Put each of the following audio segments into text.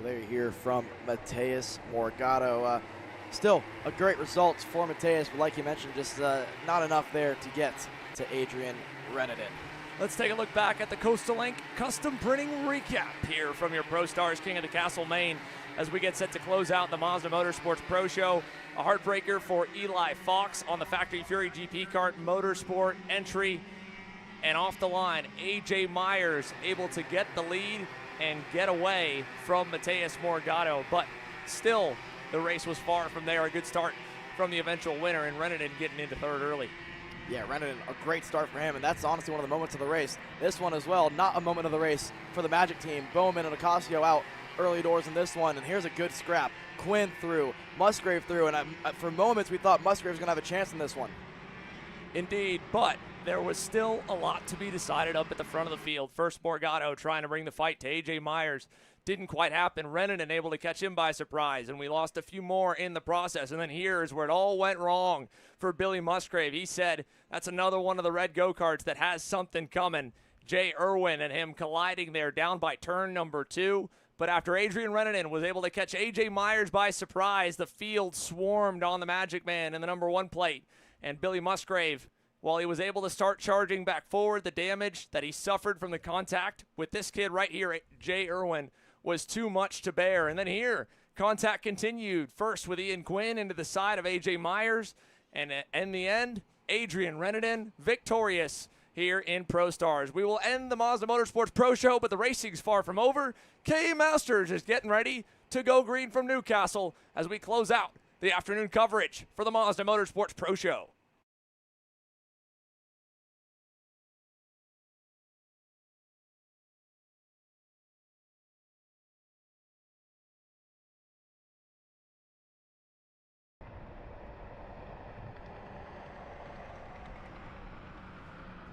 There you hear from Mateus Morgado. Still a great result for Mateus, but like you mentioned, just not enough there to get to Adrian Reneden. Let's take a look back at the Coastal Link Custom Printing Recap here from your Pro Stars King of the Castle, Maine, as we get set to close out the Mazda Motorsports Pro Show. A heartbreaker for Eli Fox on the Factory Fury GP Kart Motorsport entry. And off the line, AJ Myers able to get the lead and get away from Mateus Morgado. But still, the race was far from there. A good start from the eventual winner, and Reneden getting into third early. Yeah, Reneden, a great start for him, and that's honestly one of the moments of the race. This one as well, not a moment of the race for the Magic team. Bowman and Ocasio out early doors in this one, and here's a good scrap. Quinn through, Musgrave through, and for moments we thought Musgrave was going to have a chance in this one. Indeed, but there was still a lot to be decided up at the front of the field. First, Morgado trying to bring the fight to AJ Myers. Didn't quite happen. Reneden able to catch him by surprise, and we lost a few more in the process. And then here's where it all went wrong for Billy Musgrave. He said that's another one of the red go-karts that has something coming. Jay Irwin and him colliding there down by turn number 2. But after Adrian Reneden was able to catch AJ Myers by surprise, the field swarmed on the Magic Man in the number 1 plate. And Billy Musgrave, while he was able to start charging back forward, the damage that he suffered from the contact with this kid right here, Jay Irwin, was too much to bear. And then here, contact continued, first with Ian Quinn into the side of AJ Myers, and in the end, Adrian Reneden victorious here in Pro Stars. We will end the Mazda Motorsports Pro Show, but the racing's far from over. K Masters is getting ready to go green from Newcastle as we close out the afternoon coverage for the Mazda Motorsports Pro Show.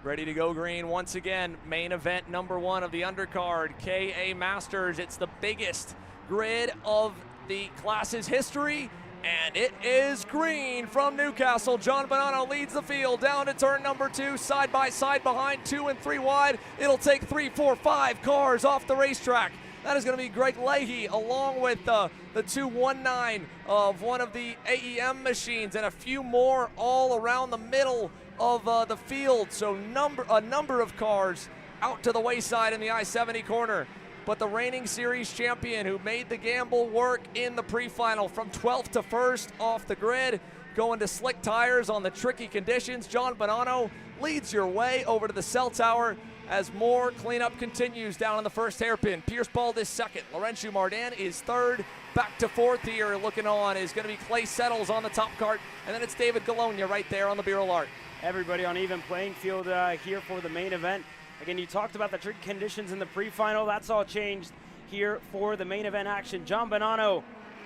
Ready to go green once again. Main event number 1 of the undercard, KA Masters. It's the biggest grid of the class's history, and it is green from Newcastle. John Bonanno leads the field down to turn number 2, side by side behind 2 and 3 wide. It'll take 3, 4, 5 cars off the racetrack. That is going to be Greg Leahy along with the 219 of one of the AEM machines and a few more all around the middle of the field. So a number of cars out to the wayside in the I-70 corner. But the reigning series champion who made the gamble work in the pre-final from 12th to 1st off the grid, going to slick tires on the tricky conditions, John Bonanno leads your way over to the cell tower as more cleanup continues down in the first hairpin. Pierce Bald is 2nd. Laurentiu Mardan is 3rd. Back to 4th here, looking on is going to be Clay Settles on the top cart, and then it's David Galonia right there on the Bureau Art. Everybody on even playing field here for the main event. Again, you talked about the tricky conditions in the pre-final. That's all changed here for the main event action. John Bonanno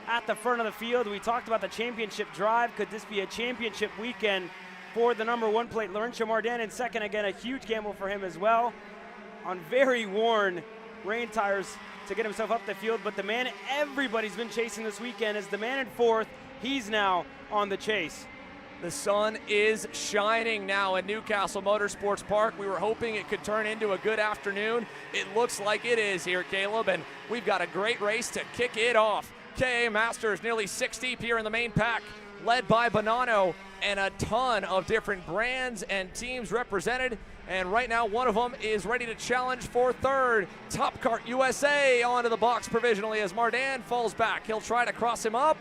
at the front of the field. We talked about the championship drive. Could this be a championship weekend for the number 1 plate? Laurentiu Mardan in 2nd. Again, a huge gamble for him as well. On very worn rain tires to get himself up the field. But the man everybody's been chasing this weekend is the man in 4th. He's now on the chase. The sun is shining now at Newcastle Motorsports Park. We were hoping it could turn into a good afternoon. It looks like it is here, Caleb, and we've got a great race to kick it off. KA Masters nearly 6 deep here in the main pack, led by Bonanno, and a ton of different brands and teams represented. And right now, one of them is ready to challenge for 3rd. Top Kart USA onto the box provisionally as Mardan falls back. He'll try to cross him up,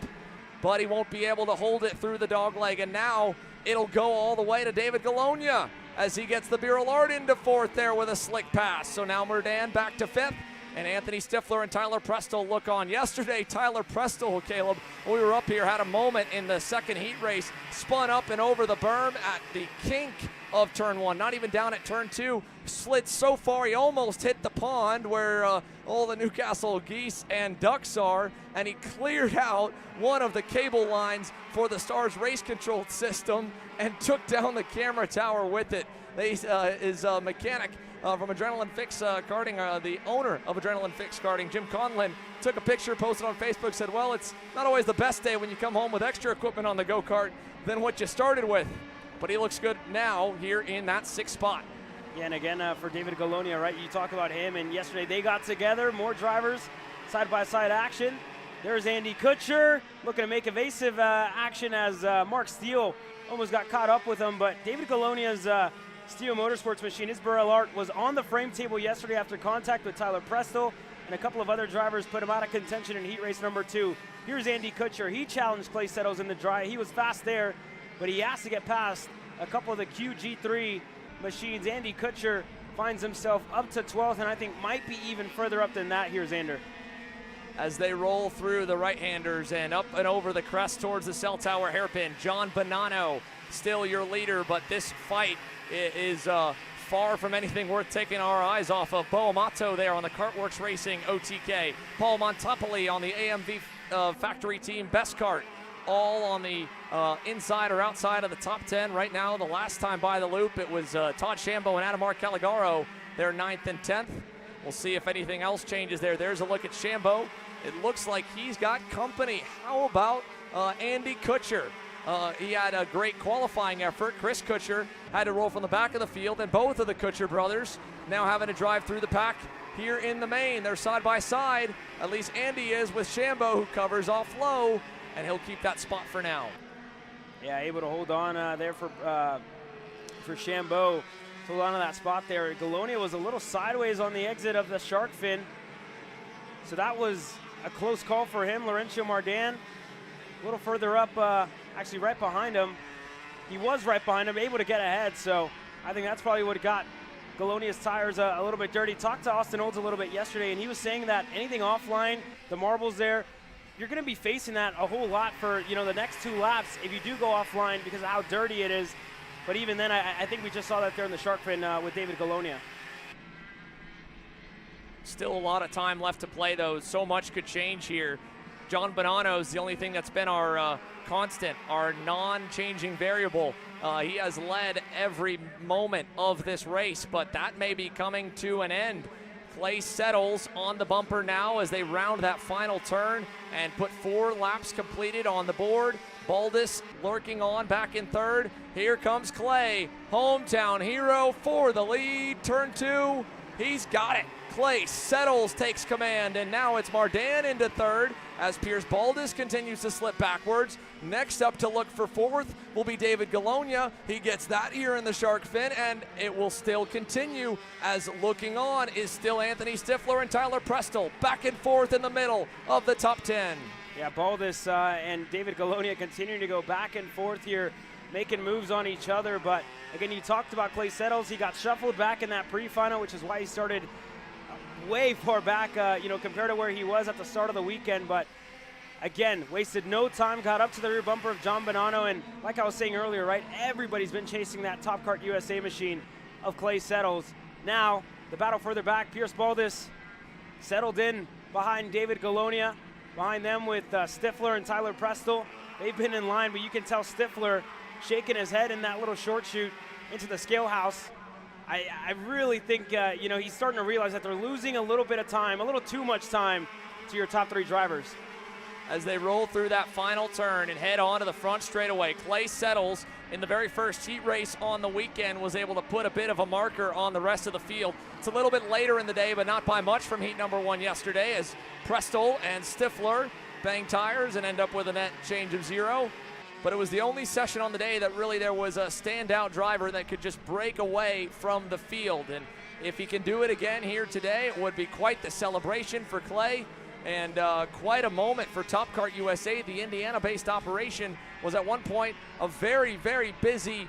but he won't be able to hold it through the dogleg. And now it'll go all the way to David Galonia as he gets the Bureau Art into 4th there with a slick pass. So now Mardan back to 5th. And Anthony Stifler and Tyler Prestel look on. Yesterday, Tyler Prestel, Caleb, when we were up here, had a moment in the 2nd heat race, spun up and over the berm at the kink of turn 1, not even down at turn 2, slid so far he almost hit the pond where all the Newcastle geese and ducks are, and he cleared out one of the cable lines for the Stars race control system and took down the camera tower with it. His mechanic from Adrenaline Fix Karting, the owner of Adrenaline Fix Karting, Jim Conlin, took a picture, posted on Facebook, said, well, it's not always the best day when you come home with extra equipment on the go-kart than what you started with. But he looks good now here in that 6th spot. Yeah, and again, for David Galonia, right, you talk about him, and yesterday they got together, more drivers side-by-side action. There's Andy Kutcher looking to make evasive action as Mark Steele almost got caught up with him, but David Galonia's Steele Motorsports machine, his Burrell Art, was on the frame table yesterday after contact with Tyler Presto, and a couple of other drivers put him out of contention in heat race number 2. Here's Andy Kutcher. He challenged Clay Settles in the dry. He was fast there, but he has to get past a couple of the QG3 machines. Andy Kutcher finds himself up to 12th, and I think might be even further up than that here, Xander. As they roll through the right-handers and up and over the crest towards the cell tower hairpin, John Bonanno still your leader, but this fight is far from anything worth taking our eyes off of. Bo Amato there on the Kartworks Racing OTK. Paul Montopoli on the AMV factory team Best Kart. All on the inside or outside of the top 10 right now. The last time by the loop, it was Todd Shambo and Adamar Caligaro. They're 9th and 10th. We'll see if anything else changes there. There's a look at Shambo. It looks like he's got company. How about Andy Kutcher? He had a great qualifying effort. Chris Kutcher had to roll from the back of the field, and both of the Kutcher brothers now having to drive through the pack here in the main. They're side by side. At least Andy is with Shambo, who covers off low, and he'll keep that spot for now. Yeah, able to hold on there for Shambo. Hold on to that spot there. Galonia was a little sideways on the exit of the shark fin, so that was a close call for him. Laurencio Mardan a little further up, actually right behind him. He was right behind him, able to get ahead, so I think that's probably what got Galonia's tires a little bit dirty. Talked to Austin Olds a little bit yesterday, and he was saying that anything offline, the marbles there, you're going to be facing that a whole lot for the next 2 laps if you do go offline because of how dirty it is. But even then, I think we just saw that there in the shark fin with David Galonia. Still a lot of time left to play, though. So much could change here. John Bonanno is the only thing that's been our constant, our non-changing variable. He has led every moment of this race, but that may be coming to an end. Clay settles on the bumper now as they round that final turn and put 4 laps completed on the board. Baldus lurking on back in 3rd. Here comes Clay, hometown hero for the lead. Turn 2, he's got it. Clay settles, takes command, and now it's Mardan into 3rd as Pierce Baldus continues to slip backwards. Next up to look for 4th will be David Galonia. He gets that here in the shark fin, and it will still continue as looking on is still Anthony Stifler and Tyler Prestel back and forth in the middle of the top 10. Yeah, Baldus and David Galonia continuing to go back and forth here, making moves on each other. But again, you talked about Clay Settles. He got shuffled back in that pre-final, which is why he started way far back, compared to where he was at the start of the weekend. But again, wasted no time, got up to the rear bumper of John Bonanno, and like I was saying earlier, right, everybody's been chasing that Top Kart USA machine of Clay Settles. Now, the battle further back, Pierce Baldus settled in behind David Galonia, behind them with Stifler and Tyler Prestel. They've been in line, but you can tell Stifler shaking his head in that little short chute into the scale house. I really think, he's starting to realize that they're losing a little bit of time, a little too much time to your top 3 drivers. As they roll through that final turn and head on to the front straightaway, Clay settles in the very first heat race on the weekend, was able to put a bit of a marker on the rest of the field. It's a little bit later in the day, but not by much from heat number 1 yesterday, as Prestel and Stifler bang tires and end up with a net change of 0. But it was the only session on the day that really there was a standout driver that could just break away from the field. And if he can do it again here today, it would be quite the celebration for Clay and quite a moment for Top Kart USA. The Indiana-based operation was at one point a very, very busy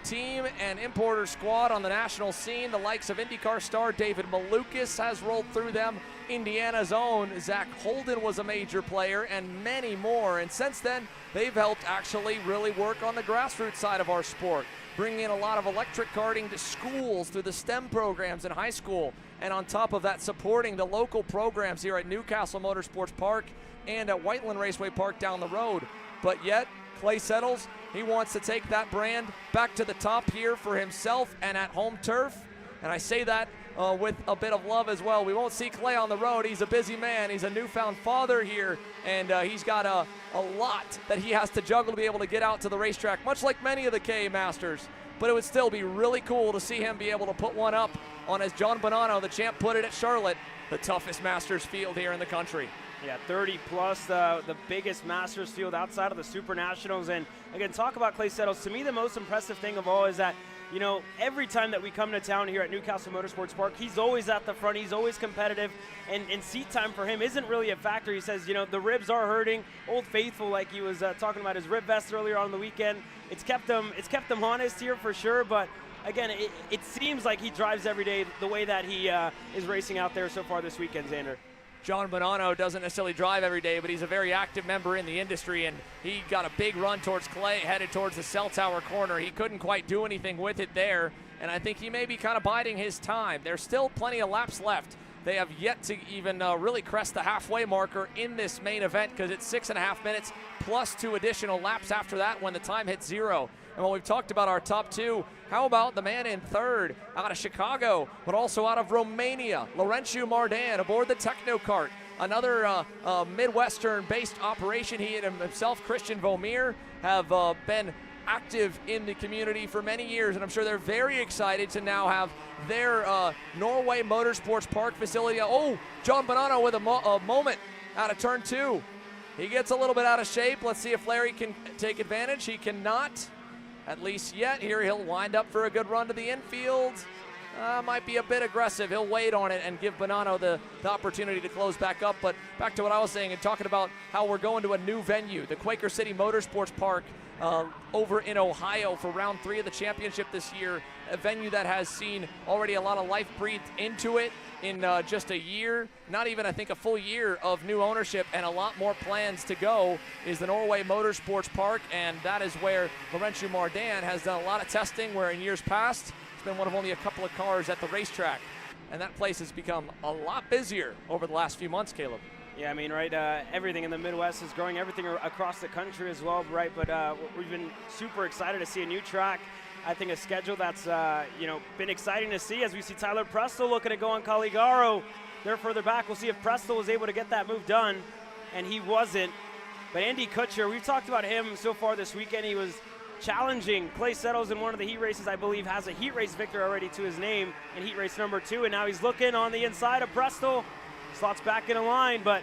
team and importer squad on the national scene. The likes of IndyCar star David Malukas has rolled through them. Indiana's own Zach Holden was a major player, and many more. And since then, they've helped actually really work on the grassroots side of our sport, bringing in a lot of electric karting to schools through the STEM programs in high school. And on top of that, supporting the local programs here at Newcastle Motorsports Park and at Whiteland Raceway Park down the road. But yet, Clay settles. He wants to take that brand back to the top here for himself and at home turf. And I say that with a bit of love as well. We won't see Clay on the road. He's a busy man. He's a newfound father here, and he's got a lot that he has to juggle to be able to get out to the racetrack, much like many of the KA Masters. But it would still be really cool to see him be able to put one up on, as John Bonanno, the champ, put it at Charlotte. the toughest Masters field here in the country. Yeah, 30 plus, the biggest Masters field outside of the Super Nationals. And again, talk about Clay Settles. To me, the most impressive thing of all is that, you know, every time that we come to town here at Newcastle Motorsports Park, he's always at the front. He's always competitive. And seat time for him isn't really a factor. He says, you know, the ribs are hurting. Old Faithful, like he was talking about his rib vest earlier on the weekend. It's kept him honest here for sure. But again, it seems like he drives every day the way that he is racing out there so far this weekend, Xander. John Bonanno doesn't necessarily drive every day, but he's a very active member in the industry, and he got a big run towards Clay, headed towards the cell tower corner. He couldn't quite do anything with it there, and I think he may be kind of biding his time. There's still plenty of laps left. They have yet to even really crest the halfway marker in this main event, because it's 6.5 minutes plus 2 additional laps after that when the time hits 0. And while we've talked about our top 2, how about the man in 3rd out of Chicago, but also out of Romania, Laurențiu Mardan aboard the Techno Kart. Another Midwestern-based operation. He and himself, Christian Vomir, have been active in the community for many years, and I'm sure they're very excited to now have their Norway Motorsports Park facility. Oh, John Bonanno with a moment out of turn 2. He gets a little bit out of shape. Let's see if Larry can take advantage. He cannot, at least yet. Here he'll wind up for a good run to the infield. Might be a bit aggressive. He'll wait on it and give Bonanno the opportunity to close back up. But back to what I was saying and talking about how we're going to a new venue, the Quaker City Motorsports Park over in Ohio for round 3 of the championship this year, a venue that has seen already a lot of life breathed into it in just a year, not even I think a full year of new ownership, and a lot more plans to go, is the Norway Motorsports Park, and that is where Laurențiu Mardan has done a lot of testing, where in years past it's been one of only a couple of cars at the racetrack, and that place has become a lot busier over the last few months, Caleb. Yeah, I mean, right, everything in the Midwest is growing, everything across the country as well, right? But we've been super excited to see a new track. I think a schedule that's, been exciting to see, as we see Tyler Presto looking to go on Caligaro. They're further back. We'll see if Presto was able to get that move done, and he wasn't. But Andy Kutcher, we've talked about him so far this weekend. He was challenging Clay Settles in one of the heat races. I believe has a heat race victor already to his name in heat race number 2, and now he's looking on the inside of Presto. Slots back in a line, but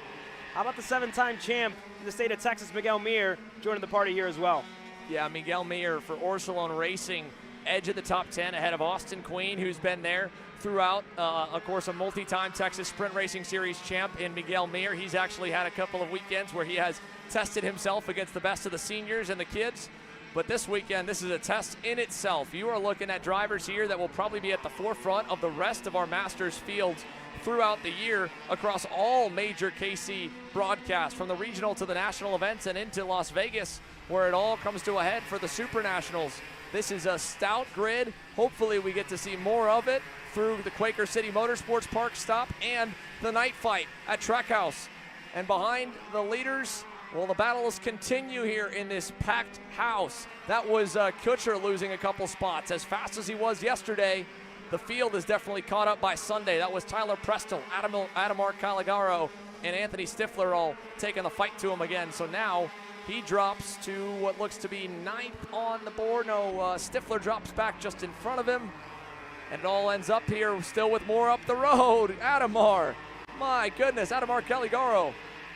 how about the 7-time champ in the state of Texas, Miguel Mir, joining the party here as well? Yeah, Miguel Mir for Orsolone Racing, edge of the top 10 ahead of Austin Queen, who's been there throughout. Of course, a multi-time Texas Sprint Racing Series champ in Miguel Mir. He's actually had a couple of weekends where he has tested himself against the best of the seniors and the kids. But this weekend, this is a test in itself. You are looking at drivers here that will probably be at the forefront of the rest of our Masters fields throughout the year across all major KC broadcasts, from the regional to the national events and into Las Vegas, where it all comes to a head for the Super Nationals. This is a stout grid. Hopefully we get to see more of it through the Quaker City Motorsports Park stop and the night fight at Trackhouse. And behind the leaders, well, the battles continue here in this packed house. That was Kutcher losing a couple spots. As fast as he was yesterday, the field is definitely caught up by Sunday. That was Tyler Presto, Adamar Caligaro, and Anthony Stifler all taking the fight to him again. So now he drops to what looks to be 9th on the board. No, Stifler drops back just in front of him. And it all ends up here still with more up the road. Adamar, my goodness, Adamar Caligaro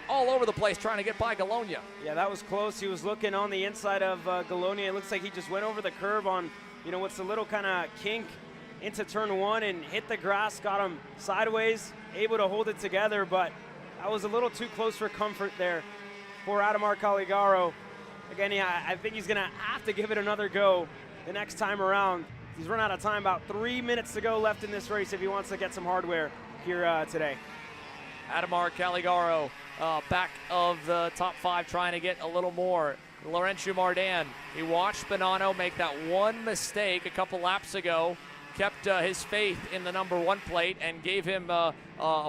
all over the place trying to get by Galonia. Yeah, that was close. He was looking on the inside of Galonia. It looks like he just went over the curb on, what's a little kind of kink into turn 1 and hit the grass, got him sideways, able to hold it together, but that was a little too close for comfort there for Adamar Caligaro. Again, yeah, I think he's going to have to give it another go the next time around. He's run out of time, about 3 minutes to go left in this race if he wants to get some hardware here today. Adamar Caligaro back of the top 5 trying to get a little more. Laurențiu Mardan, he watched Bonanno make that one mistake a couple laps ago, kept his faith in the number 1 plate and gave him a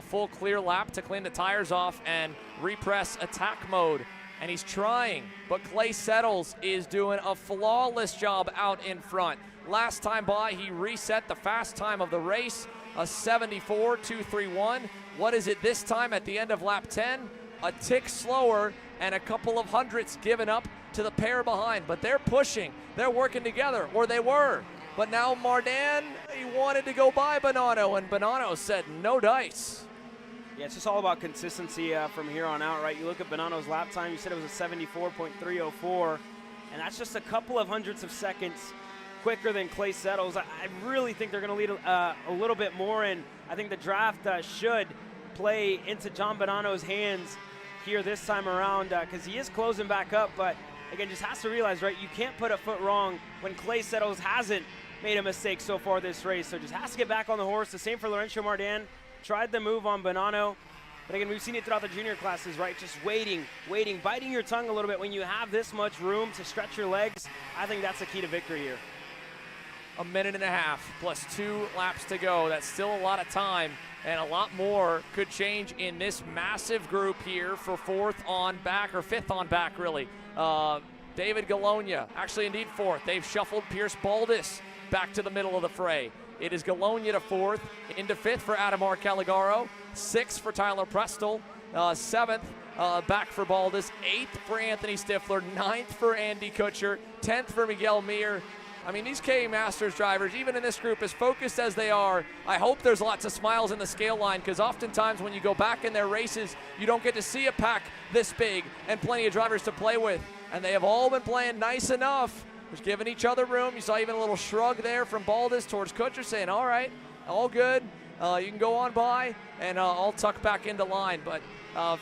full clear lap to clean the tires off and repress attack mode. And he's trying, but Clay Settles is doing a flawless job out in front. Last time by, he reset the fast time of the race, a 74.231. What is it this time at the end of lap 10? A tick slower and a couple of hundredths given up to the pair behind. But they're pushing, they're working together, or they were. But now Mardan, he wanted to go by Bonanno, and Bonanno said no dice. Yeah, it's just all about consistency from here on out, right? You look at Bonanno's lap time, you said it was a 74.304, and that's just a couple of hundredths of seconds quicker than Clay Settles. I really think they're going to lead a little bit more, and I think the draft should play into John Bonanno's hands here this time around because he is closing back up, but again, just has to realize, right, you can't put a foot wrong when Clay Settles hasn't made a mistake so far this race, so just has to get back on the horse. The same for Laurencio Martin. Tried the move on Bonanno, but again, we've seen it throughout the junior classes, right? Just waiting, biting your tongue a little bit when you have this much room to stretch your legs. I think that's the key to victory here. A minute and a half plus 2 laps to go. That's still a lot of time, and a lot more could change in this massive group here for 5th on back, really. David Galonia, actually indeed 4th. They've shuffled Pierce Baldus back to the middle of the fray. It is Galonia to 4th, into 5th for Adamar Caligaro, 6th for Tyler Prestel, 7th back for Baldus, 8th for Anthony Stifler, 9th for Andy Kutcher, 10th for Miguel Mir. I mean, these K Masters drivers, even in this group, as focused as they are, I hope there's lots of smiles in the scale line, because oftentimes when you go back in their races, you don't get to see a pack this big and plenty of drivers to play with. And they have all been playing nice enough, just giving each other room. You saw even a little shrug there from Baldus towards Kutcher, saying, all right, all good. You can go on by, and I'll tuck back into line. But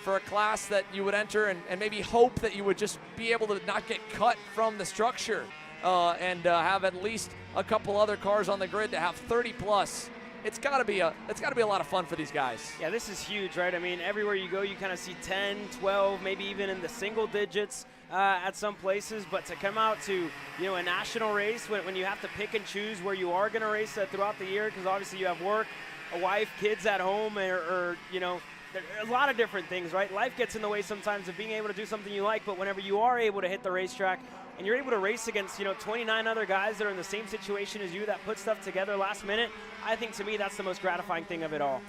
for a class that you would enter and maybe hope that you would just be able to not get cut from the structure and have at least a couple other cars on the grid to have 30 plus. It's got to be a lot of fun for these guys. Yeah, this is huge, right? I mean, everywhere you go, you kind of see 10, 12, maybe even in the single digits at some places. But to come out to, a national race when you have to pick and choose where you are going to race throughout the year, because obviously you have work, a wife, kids at home, or a lot of different things, right? Life gets in the way sometimes of being able to do something you like, but whenever you are able to hit the racetrack and you're able to race against, 29 other guys that are in the same situation as you that put stuff together last minute, I think to me that's the most gratifying thing of it all.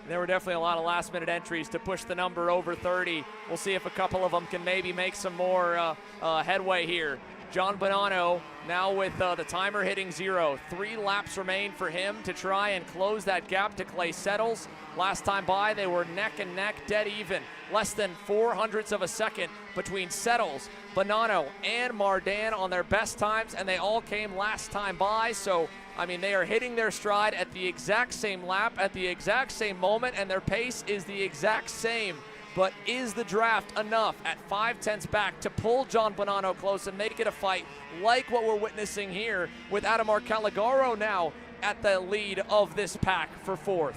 There were definitely a lot of last-minute entries to push the number over 30. We'll see if a couple of them can maybe make some more headway here. John Bonanno now with the timer hitting 0. 3 laps remain for him to try and close that gap to Clay Settles. Last time by, they were neck and neck, dead even. Less than 0.04 of a second between Settles, Bonanno, and Mardan on their best times, and they all came last time by. So, I mean, they are hitting their stride at the exact same lap, at the exact same moment, and their pace is the exact same. But is the draft enough at 0.5 back to pull John Bonanno close and make it a fight like what we're witnessing here with Adamar Caligaro now at the lead of this pack for 4th?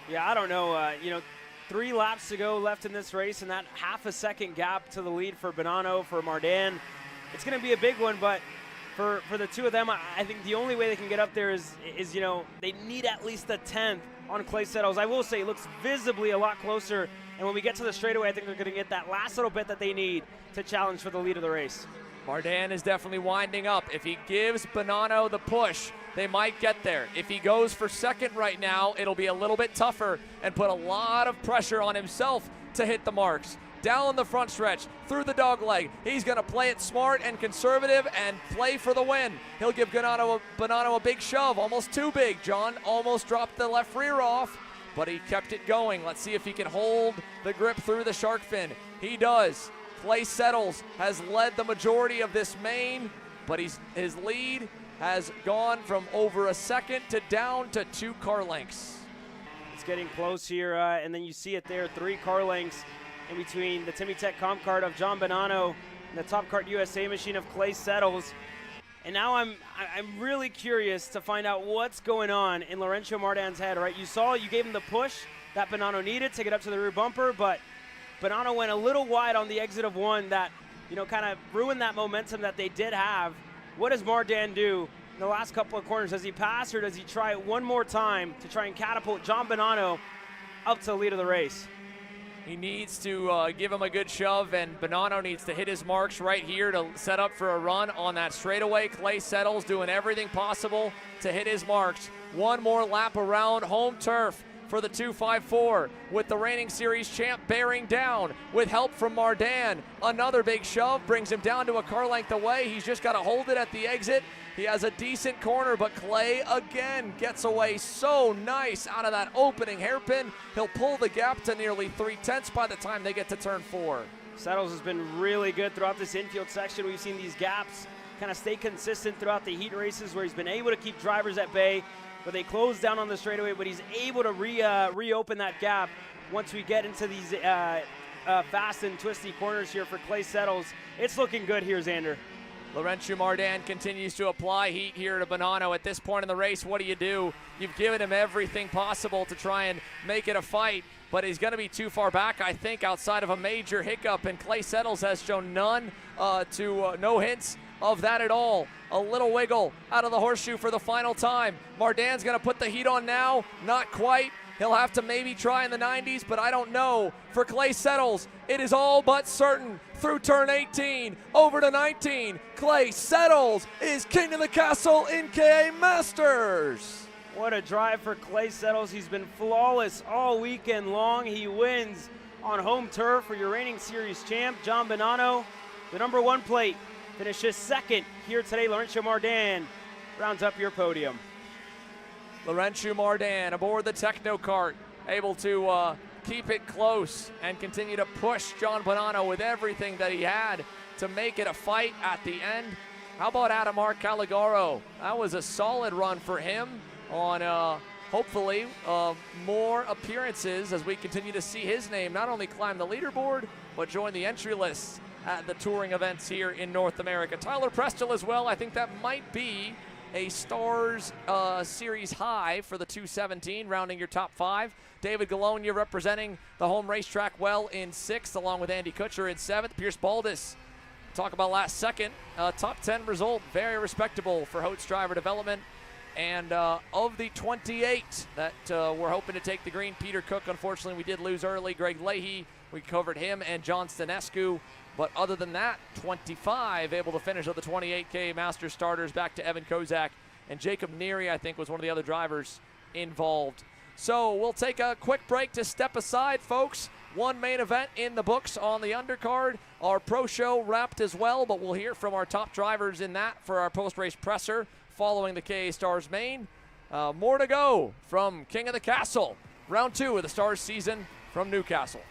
Yeah, I don't know. 3 laps to go left in this race, and that half a second gap to the lead for Bonanno, for Mardan. It's going to be a big one, but for the two of them, I think the only way they can get up there is they need at least a 10th on Clay Settles. I will say it looks visibly a lot closer, and when we get to the straightaway, I think they're going to get that last little bit that they need to challenge for the lead of the race. Mardan is definitely winding up. If he gives Bonanno the push, they might get there. If he goes for second right now, it'll be a little bit tougher and put a lot of pressure on himself to hit the marks. Down the front stretch, through the dog leg. He's going to play it smart and conservative and play for the win. He'll give Bonanno a big shove, almost too big. John almost dropped the left rear off, but he kept it going. Let's see if he can hold the grip through the shark fin. He does. Clay Settles has led the majority of this main, but his lead has gone from over a second to down to 2 car lengths. It's getting close here, and then you see it there, 3 car lengths in between the Timmy Tech Comp Kart of John Bonanno and the Top Kart USA machine of Clay Settles. And now I'm really curious to find out what's going on in Laurencio Mardan's head, right? You gave him the push that Bonanno needed to get up to the rear bumper, but Bonanno went a little wide on the exit of 1 that, kind of ruined that momentum that they did have. What does Mardan do in the last couple of corners? Does he pass, or does he try it one more time to try and catapult John Bonanno up to the lead of the race? He needs to give him a good shove, and Bonanno needs to hit his marks right here to set up for a run on that straightaway. Clay Settles doing everything possible to hit his marks. One more lap around home turf for the 254 with the reigning series champ bearing down with help from Mardan. Another big shove brings him down to a car length away. He's just got to hold it at the exit. He has a decent corner, but Clay again gets away so nice out of that opening hairpin. He'll pull the gap to nearly 3/10 by the time they get to turn 4. Settles has been really good throughout this infield section. We've seen these gaps kind of stay consistent throughout the heat races where he's been able to keep drivers at bay, but they close down on the straightaway, but he's able to reopen that gap once we get into these fast and twisty corners here for Clay Settles. It's looking good here, Xander. Laurentiu Mardan continues to apply heat here to Bonanno. At this point in the race, what do? You've given him everything possible to try and make it a fight, but he's going to be too far back, I think, outside of a major hiccup, and Clay Settles has shown no hints of that at all. A little wiggle out of the horseshoe for the final time. Mardan's going to put the heat on now. Not quite. He'll have to maybe try in the 90s, but I don't know. For Clay Settles, it is all but certain. Through turn 18, over to 19. Clay Settles is king of the castle in KA Masters. What a drive for Clay Settles. He's been flawless all weekend long. He wins on home turf for your reigning series champ, John Bonanno. The number 1 plate finishes second here today. Laurentiu Mardan rounds up your podium. Laurentiu Mardan aboard the Techno Kart, able to keep it close and continue to push John Bonanno with everything that he had to make it a fight at the end. How about Adamar Caligaro? That was a solid run for him on hopefully more appearances as we continue to see his name not only climb the leaderboard, but join the entry lists at the touring events here in North America. Tyler Prestel as well. I think that might be a Stars Series high for the 217, rounding your top 5. David Galonia representing the home racetrack well in 6th, along with Andy Kutcher in 7th. Pierce Baldus, talk about last second, top 10 result, very respectable for Hote's driver development. And of the 28 that we're hoping to take the green, Peter Cook, unfortunately, we did lose early. Greg Leahy, we covered him, and John Stanescu. But other than that, 25 able to finish of the 28K Masters starters, back to Evan Kozak. And Jacob Neary, I think, was one of the other drivers involved. So we'll take a quick break to step aside, folks. One main event in the books on the undercard. Our pro show wrapped as well, but we'll hear from our top drivers in that for our post-race presser following the KA Stars main. More to go from King of the Castle, round 2 of the Stars season from Newcastle.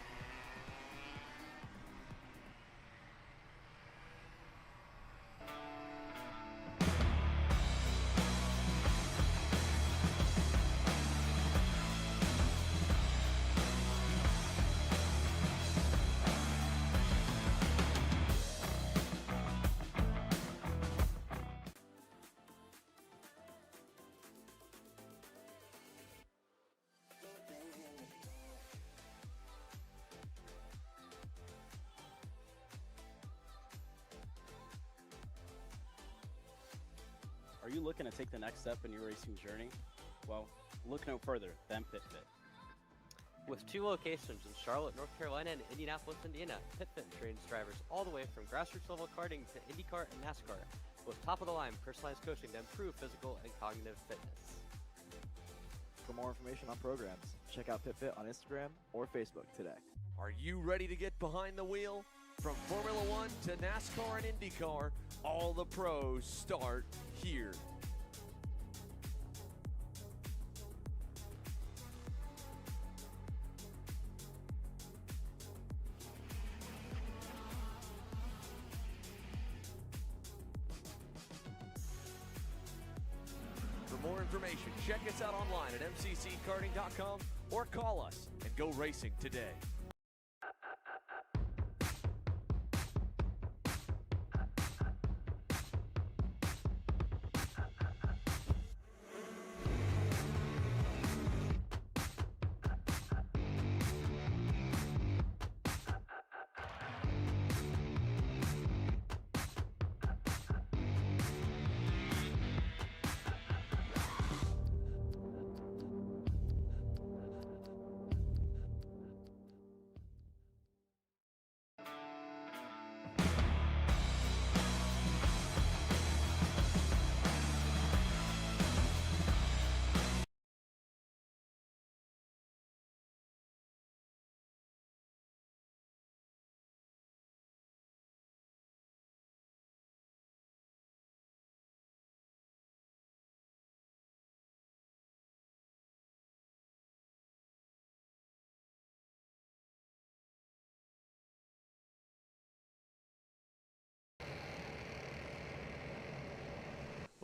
Are you looking to take the next step in your racing journey? Well, look no further than PitFit. With 2 locations in Charlotte, North Carolina and Indianapolis, Indiana, PitFit trains drivers all the way from grassroots level karting to IndyCar and NASCAR with top-of-the-line personalized coaching to improve physical and cognitive fitness. For more information on programs, check out PitFit on Instagram or Facebook today. Are you ready to get behind the wheel? From Formula One to NASCAR and IndyCar, all the pros start here. For more information, check us out online at mcckarting.com or call us and go racing today.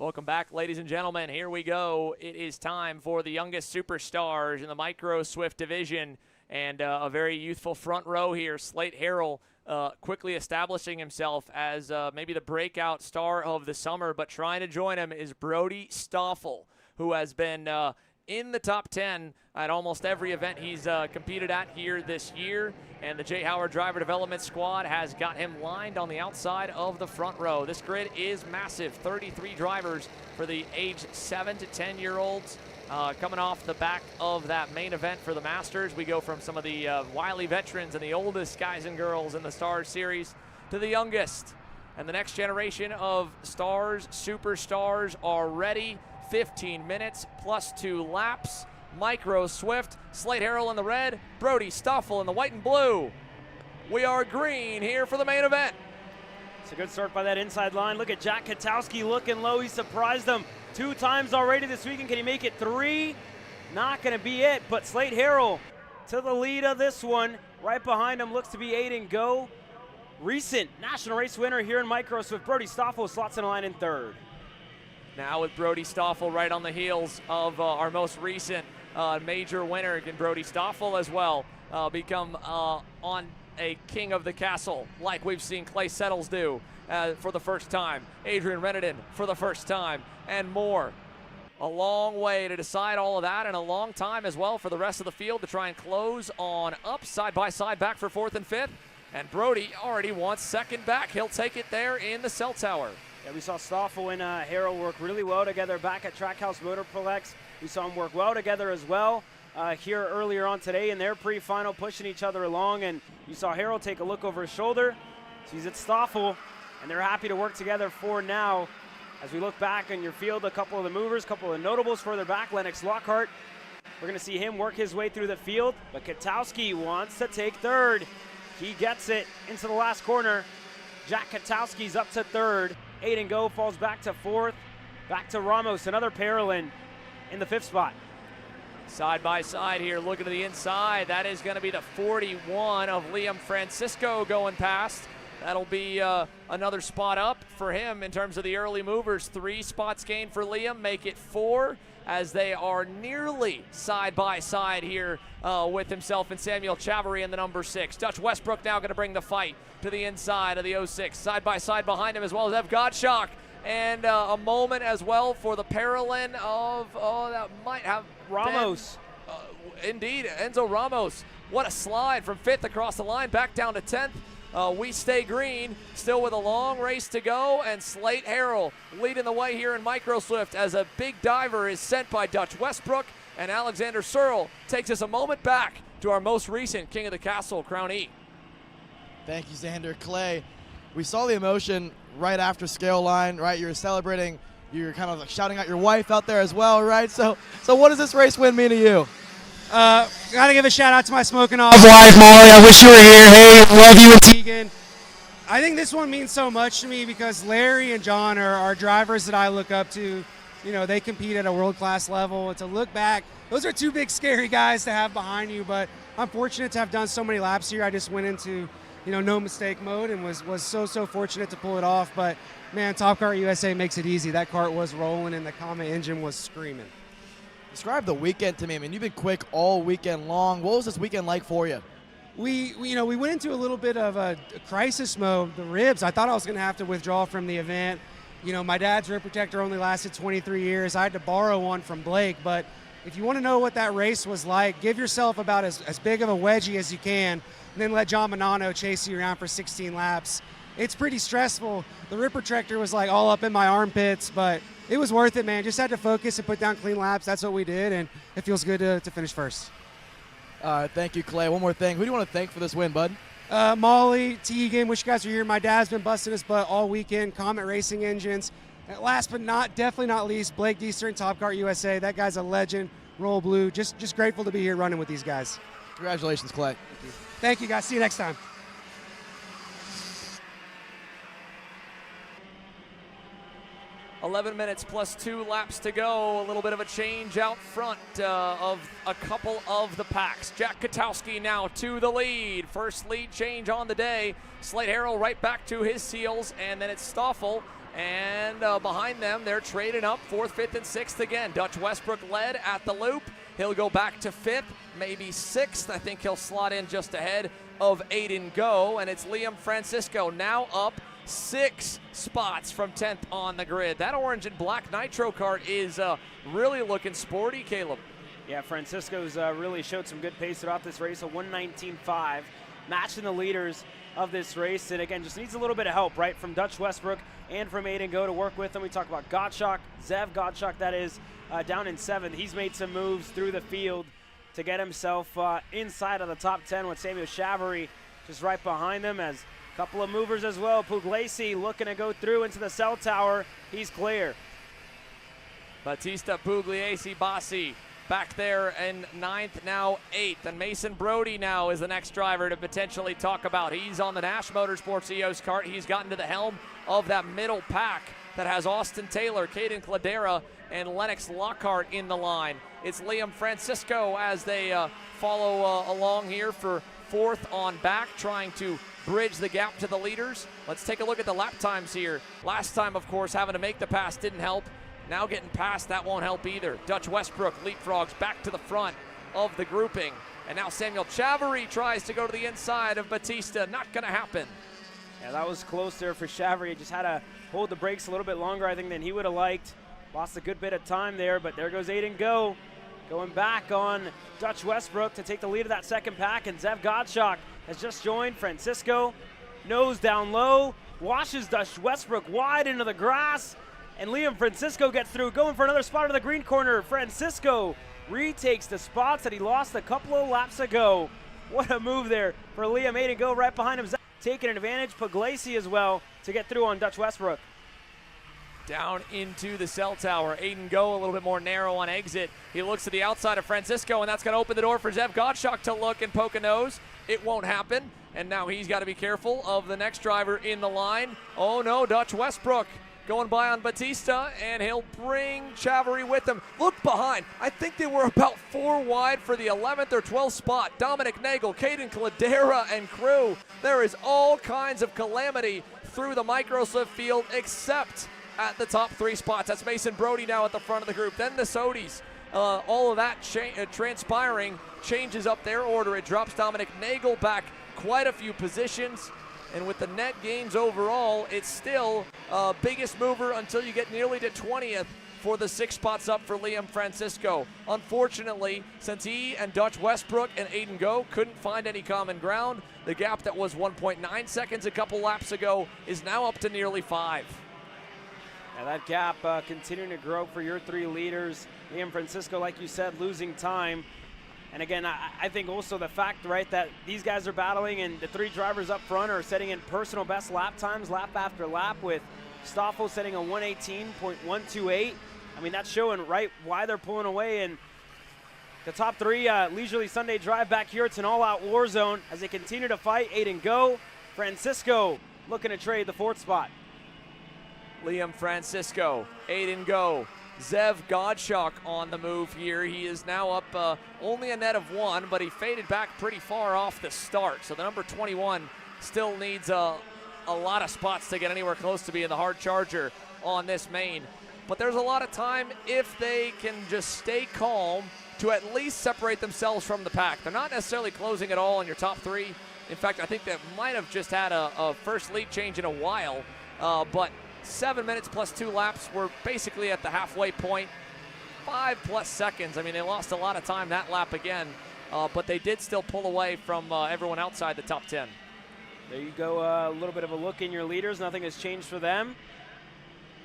Welcome back, ladies and gentlemen. Here we go. It is time for the youngest superstars in the Micro Swift division, and a very youthful front row here. Slate Harrell quickly establishing himself as maybe the breakout star of the summer, but trying to join him is Brody Stoffel, who has been in the top 10 at almost every event he's competed at here this year, and the Jay Howard Driver Development Squad has got him lined on the outside of the front row. This grid is massive, 33 drivers for the age 7 to 10-year-olds. Coming off the back of that main event for the Masters, we go from some of the wily veterans and the oldest guys and girls in the Stars Series to the youngest. And the next generation of stars, superstars are ready. 15 minutes plus 2 laps. Micro Swift, Slate Harrell in the red, Brody Stoffel in the white and blue. We are green here for the main event. It's a good start by that inside line. Look at Jack Katowski looking low. He surprised them 2 times already this weekend. Can he make it 3? Not going to be it, but Slate Harrell to the lead of this one. Right behind him looks to be Aiden Go. Recent national race winner here in Micro Swift. Brody Stoffel slots in a line in 3rd. Now with Brody Stoffel right on the heels of our most recent major winner, can Brody Stoffel as well become on a king of the castle like we've seen Clay Settles do for the first time, Adrian Reneden for the first time, and more. A long way to decide all of that, and a long time as well for the rest of the field to try and close on up, side by side back for 4th and 5th. And Brody already wants 2nd back. He'll take it there in the cell tower. Yeah, we saw Stoffel and Harrell work really well together back at Trackhouse Motorplex. We saw them work well together as well here earlier on today in their pre-final, pushing each other along. And you saw Harrell take a look over his shoulder, sees it's Stoffel, and they're happy to work together for now. As we look back in your field, a couple of the movers, a couple of notables further back. Lennox Lockhart, we're going to see him work his way through the field, but Katowski wants to take 3rd. He gets it into the last corner. Jack Katowski's up to 3rd. Aiden Go falls back to 4th. Back to Ramos, another Parolin in the 5th spot. Side by side here, looking to the inside. That is going to be the 41 of Liam Francisco going past. That'll be another spot up for him in terms of the early movers. 3 spots gained for Liam, make it 4 as they are nearly side by side here with himself and Samuel Chavarri in the number 6. Dutch Westbrook now going to bring the fight to the inside of the 06. Side by side behind him as well as Ev Gottschalk. And a moment as well for the Parolin of, that might have Ramos. Indeed, Enzo Ramos. What a slide from 5th across the line, back down to 10th. We stay green, still with a long race to go, and Slate Harrell leading the way here in Micro Swift as a big diver is sent by Dutch Westbrook, and Alexander Searle takes us a moment back to our most recent King of the Castle, Crown E. Thank you, Xander. Clay, we saw the emotion right after scale line, right? You're celebrating, you're kind of like shouting out your wife out there as well, right? So what does this race win mean to you? Gotta give a shout out to my smoking off wife, Molly. I wish you were here. Hey, love you and Tegan. I think this one means so much to me because Larry and John are drivers that I look up to. You know, they compete at a world-class level. To look back, those are 2 big, scary guys to have behind you, but I'm fortunate to have done so many laps here. I just went into, no mistake mode and was so fortunate to pull it off. But, man, Top Kart USA makes it easy. That kart was rolling and the Comet engine was screaming. Describe the weekend to me. I mean, you've been quick all weekend long. What was this weekend like for you? We went into a little bit of a crisis mode. The ribs, I thought I was going to have to withdraw from the event. My dad's rib protector only lasted 23 years. I had to borrow one from Blake. But if you want to know what that race was like, give yourself about as big of a wedgie as you can, and then let John Bonanno chase you around for 16 laps. It's pretty stressful. The rib protector was like all up in my armpits, but it was worth it, man. Just had to focus and put down clean laps. That's what we did, and it feels good to finish first. All right, thank you, Clay. One more thing. Who do you want to thank for this win, bud? Molly, Tegan, wish you guys were here. My dad's been busting his butt all weekend. Comet Racing Engines. And last but definitely not least, Blake Deeser, Top Kart USA. That guy's a legend. Roll Blue. Just grateful to be here running with these guys. Congratulations, Clay. Thank you, guys. See you next time. 11 minutes plus 2 laps to go. A little bit of a change out front of a couple of the packs. Jack Katowski now to the lead. First lead change on the day. Slate Harrell right back to his heels, and then it's Stoffel And behind them, they're trading up 4th, 5th, and 6th again. Dutch Westbrook led at the loop. He'll go back to 5th, maybe 6th. I think he'll slot in just ahead of Aiden Go. And it's Liam Francisco now up 6 spots from 10th on the grid. That orange and black nitro kart is really looking sporty, Caleb. Yeah, Francisco's really showed some good pace throughout this race, a 119.5, matching the leaders of this race. And again, just needs a little bit of help, right, from Dutch Westbrook and from Aiden Go to work with them. We talk about Gottschalk, Zev Gottschalk, that is, down in 7th. He's made some moves through the field to get himself inside of the top 10 with Samuel Chavarri just right behind them. As a couple of movers as well. Pugliese looking to go through into the cell tower. He's clear. Batista, Pugliese, Bassi back there in 9th, now 8th. And Mason Brody now is the next driver to potentially talk about. He's on the Nash Motorsports EOS kart. He's gotten to the helm of that middle pack that has Austin Taylor, Caden Cladera, and Lennox Lockhart in the line. It's Liam Francisco as they follow along here for 4th on back, trying to bridge the gap to the leaders. Let's take a look at the lap times here. Last time, of course, having to make the pass didn't help. Now getting past, that won't help either. Dutch Westbrook leapfrogs back to the front of the grouping. And now Samuel Chavarri tries to go to the inside of Batista. Not going to happen. Yeah, that was close there for Chavarri. He just had to hold the brakes a little bit longer, I think, than he would have liked. Lost a good bit of time there, but there goes Aiden Go. Going back on Dutch Westbrook to take the lead of that second pack, and Zev Gottschalk has just joined. Francisco, nose down low, washes Dutch Westbrook wide into the grass, and Liam Francisco gets through, going for another spot in the green corner. Francisco retakes the spots that he lost a couple of laps ago. What a move there for Liam. Aiden Go right behind him, taking an advantage. Pugliese as well to get through on Dutch Westbrook. Down into the cell tower. Aiden Go a little bit more narrow on exit. He looks to the outside of Francisco, and that's going to open the door for Zev Gottschalk to look and poke a nose. It won't happen, and now he's got to be careful of the next driver in the line. Oh no, Dutch Westbrook going by on Batista, and he'll bring Chavarri with him. Look behind. I think they were about 4 wide for the 11th or 12th spot. Dominic Nagel, Caden Cladera, and crew. There is all kinds of calamity through the Microsoft field except at the top 3 spots. That's Mason Brody now at the front of the group. Then the Sodis. All of that transpiring changes up their order. It drops Dominic Nagel back quite a few positions. And with the net gains overall, it's still biggest mover until you get nearly to 20th for the 6 spots up for Liam Francisco. Unfortunately, since he and Dutch Westbrook and Aiden Go couldn't find any common ground, the gap that was 1.9 seconds a couple laps ago is now up to nearly 5. Yeah, that gap continuing to grow for your 3 leaders. Liam Francisco, like you said, losing time. And again, I think also the fact, right, that these guys are battling and the 3 drivers up front are setting in personal best lap times lap after lap, with Stoffel setting a 118.128. I mean, that's showing right why they're pulling away. And the top 3 leisurely Sunday drive back here. It's an all-out war zone as they continue to fight. Aiden Go, Francisco looking to trade the 4th spot. Liam Francisco, Aiden Go, Zev Gottschalk on the move here. He is now up only a net of 1, but he faded back pretty far off the start. So the number 21 still needs a lot of spots to get anywhere close to being the hard charger on this main. But there's a lot of time if they can just stay calm to at least separate themselves from the pack. They're not necessarily closing at all in your top 3. In fact, I think they might have just had a first lead change in a while, but 7 minutes plus 2 laps. We're basically at the halfway point. 5+ seconds. I mean, they lost a lot of time that lap again, but they did still pull away from everyone outside the top 10. There you go, a little bit of a look in your leaders. Nothing has changed for them.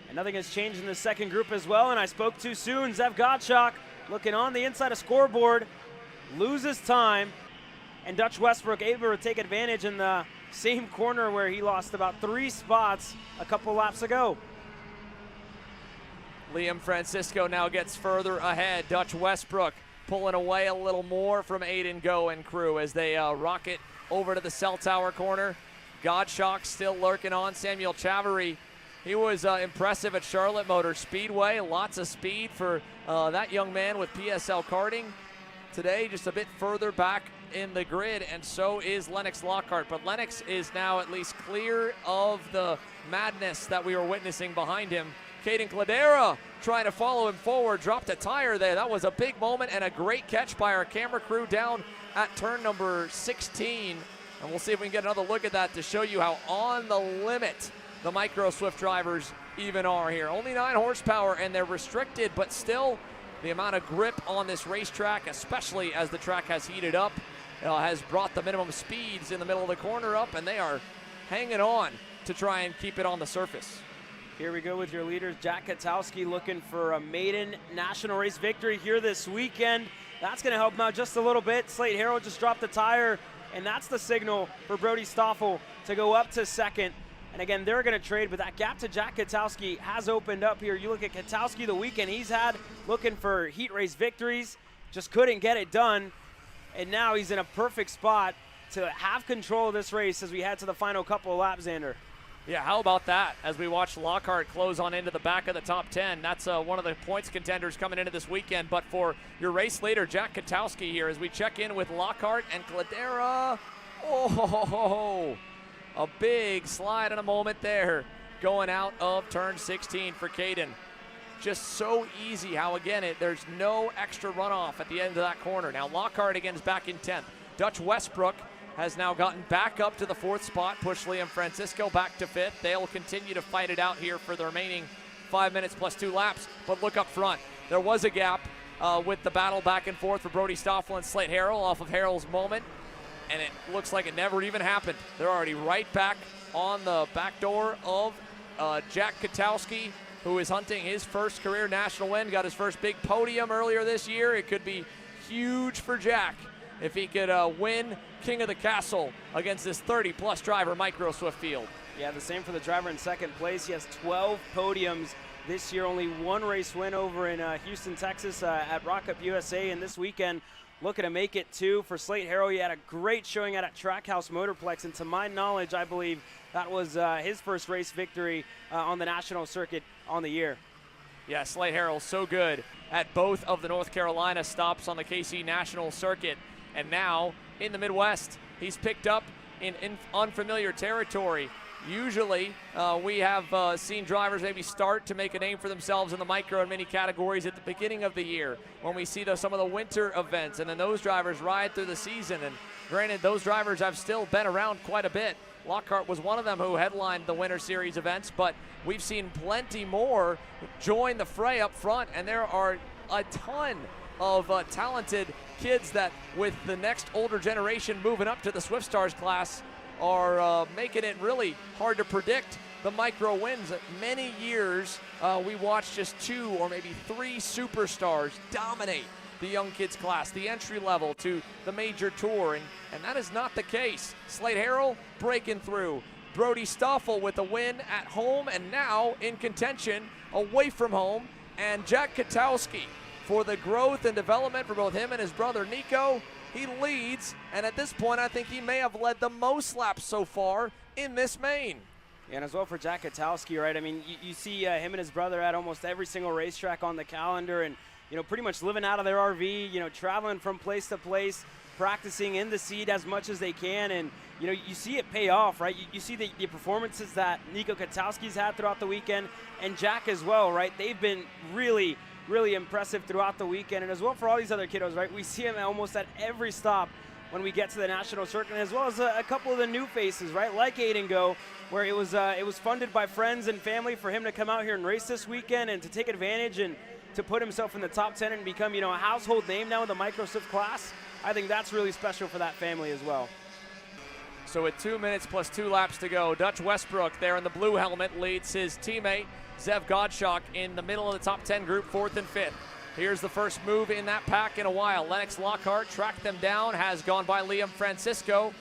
And nothing has changed in the second group as well. And I spoke too soon. Zev Gottschalk looking on the inside of scoreboard. Loses time. And Dutch Westbrook able to take advantage in the same corner where he lost about 3 spots a couple laps ago. Liam Francisco now gets further ahead. Dutch Westbrook pulling away a little more from Aiden Go and crew as they rocket over to the cell tower corner. Gottschalk still lurking on. Samuel Chavarri, he was impressive at Charlotte Motor Speedway. Lots of speed for that young man with PSL karting. Today, just a bit further back in the grid, and so is Lennox Lockhart. But Lennox is now at least clear of the madness that we were witnessing behind him. Caden Cladera trying to follow him forward, dropped a tire there. That was a big moment and a great catch by our camera crew down at turn number 16. And we'll see if we can get another look at that to show you how on the limit the Micro Swift drivers even are here. Only 9 horsepower, and they're restricted, but still the amount of grip on this racetrack, especially as the track has heated up, has brought the minimum speeds in the middle of the corner up, and they are hanging on to try and keep it on the surface. Here we go with your leaders. Jack Katowski looking for a maiden national race victory here this weekend. That's going to help him out just a little bit. Slate Harrell just dropped the tire, and that's the signal for Brody Stoffel to go up to second. And again, they're going to trade, but that gap to Jack Katowski has opened up here. You look at Katowski, the weekend he's had looking for heat race victories, just couldn't get it done. And now he's in a perfect spot to have control of this race as we head to the final couple of laps, Xander. Yeah, how about that? As we watch Lockhart close on into the back of the top 10, that's one of the points contenders coming into this weekend. But for your race leader, Jack Katowski here, as we check in with Lockhart and Cladera. Oh, a big slide in a moment there going out of turn 16 for Caden. Just so easy how, again, there's no extra runoff at the end of that corner. Now Lockhart again is back in 10th. Dutch Westbrook has now gotten back up to the 4th spot, pushed Liam Francisco back to 5th. They'll continue to fight it out here for the remaining 5 minutes plus 2 laps. But look up front. There was a gap with the battle back and forth for Brody Stoffel and Slate Harrell off of Harrell's moment, and it looks like it never even happened. They're already right back on the back door of Jack Katowski, who is hunting his first career national win, got his first big podium earlier this year. It could be huge for Jack if he could win King of the Castle against this 30-plus driver Micro Swift field. Yeah, the same for the driver in second place. He has 12 podiums this year, only 1 race win over in Houston, Texas at Rock Up USA, and this weekend looking to make it 2 for Slate Harrell. He had a great showing out at Trackhouse Motorplex, and to my knowledge, I believe that was his first race victory on the national circuit on the year. Yeah, Slate Harrell so good at both of the North Carolina stops on the KC National Circuit. And now in the Midwest, he's picked up in unfamiliar territory. Usually we have seen drivers maybe start to make a name for themselves in the micro and mini categories at the beginning of the year when we see some of the winter events, and then those drivers ride through the season. And granted, those drivers have still been around quite a bit. Lockhart was one of them who headlined the Winter Series events, but we've seen plenty more join the fray up front, and there are a ton of talented kids that, with the next older generation moving up to the Swift Stars class, are making it really hard to predict the micro wins. Many years we watched just 2 or maybe 3 superstars dominate the young kids class, the entry level to the major tour, and that is not the case. Slate Harrell breaking through. Brody Stoffel with a win at home and now in contention away from home. And Jack Katowski for the growth and development for both him and his brother Nico. He leads, and at this point I think he may have led the most laps so far in this main. And as well for Jack Katowski, right? I mean, you see him and his brother at almost every single racetrack on the calendar, and pretty much living out of their RV, traveling from place to place, practicing in the seat as much as they can, and you see it pay off, right? You see the performances that Nico Katowski's had throughout the weekend, and Jack as well, right? They've been really impressive throughout the weekend, and as well for all these other kiddos, right? We see him almost at every stop when we get to the national circuit, as well as a couple of the new faces, right? Like Aiden Go, where it was funded by friends and family for him to come out here and race this weekend and to take advantage and to put himself in the top 10 and become, a household name now in the Micro Swift class. I think that's really special for that family as well. So with 2 minutes plus 2 laps to go, Dutch Westbrook there in the blue helmet leads his teammate Zev Godshock in the middle of the top 10 group, 4th and 5th. Here's the first move in that pack in a while. Lennox Lockhart tracked them down, has gone by Liam Francisco,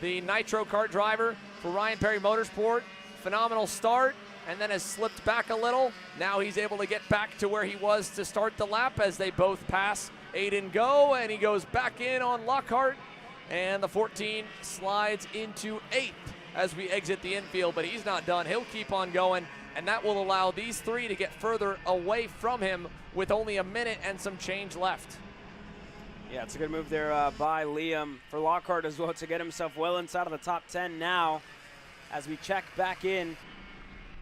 the Nitro Kart driver for Ryan Perry Motorsport. Phenomenal start, and then has slipped back a little. Now he's able to get back to where he was to start the lap as they both pass Aiden Go, and he goes back in on Lockhart, and the 14 slides into 8th as we exit the infield, but he's not done. He'll keep on going, and that will allow these 3 to get further away from him with only a minute and some change left. Yeah, it's a good move there by Liam for Lockhart as well to get himself well inside of the top 10 now. As we check back in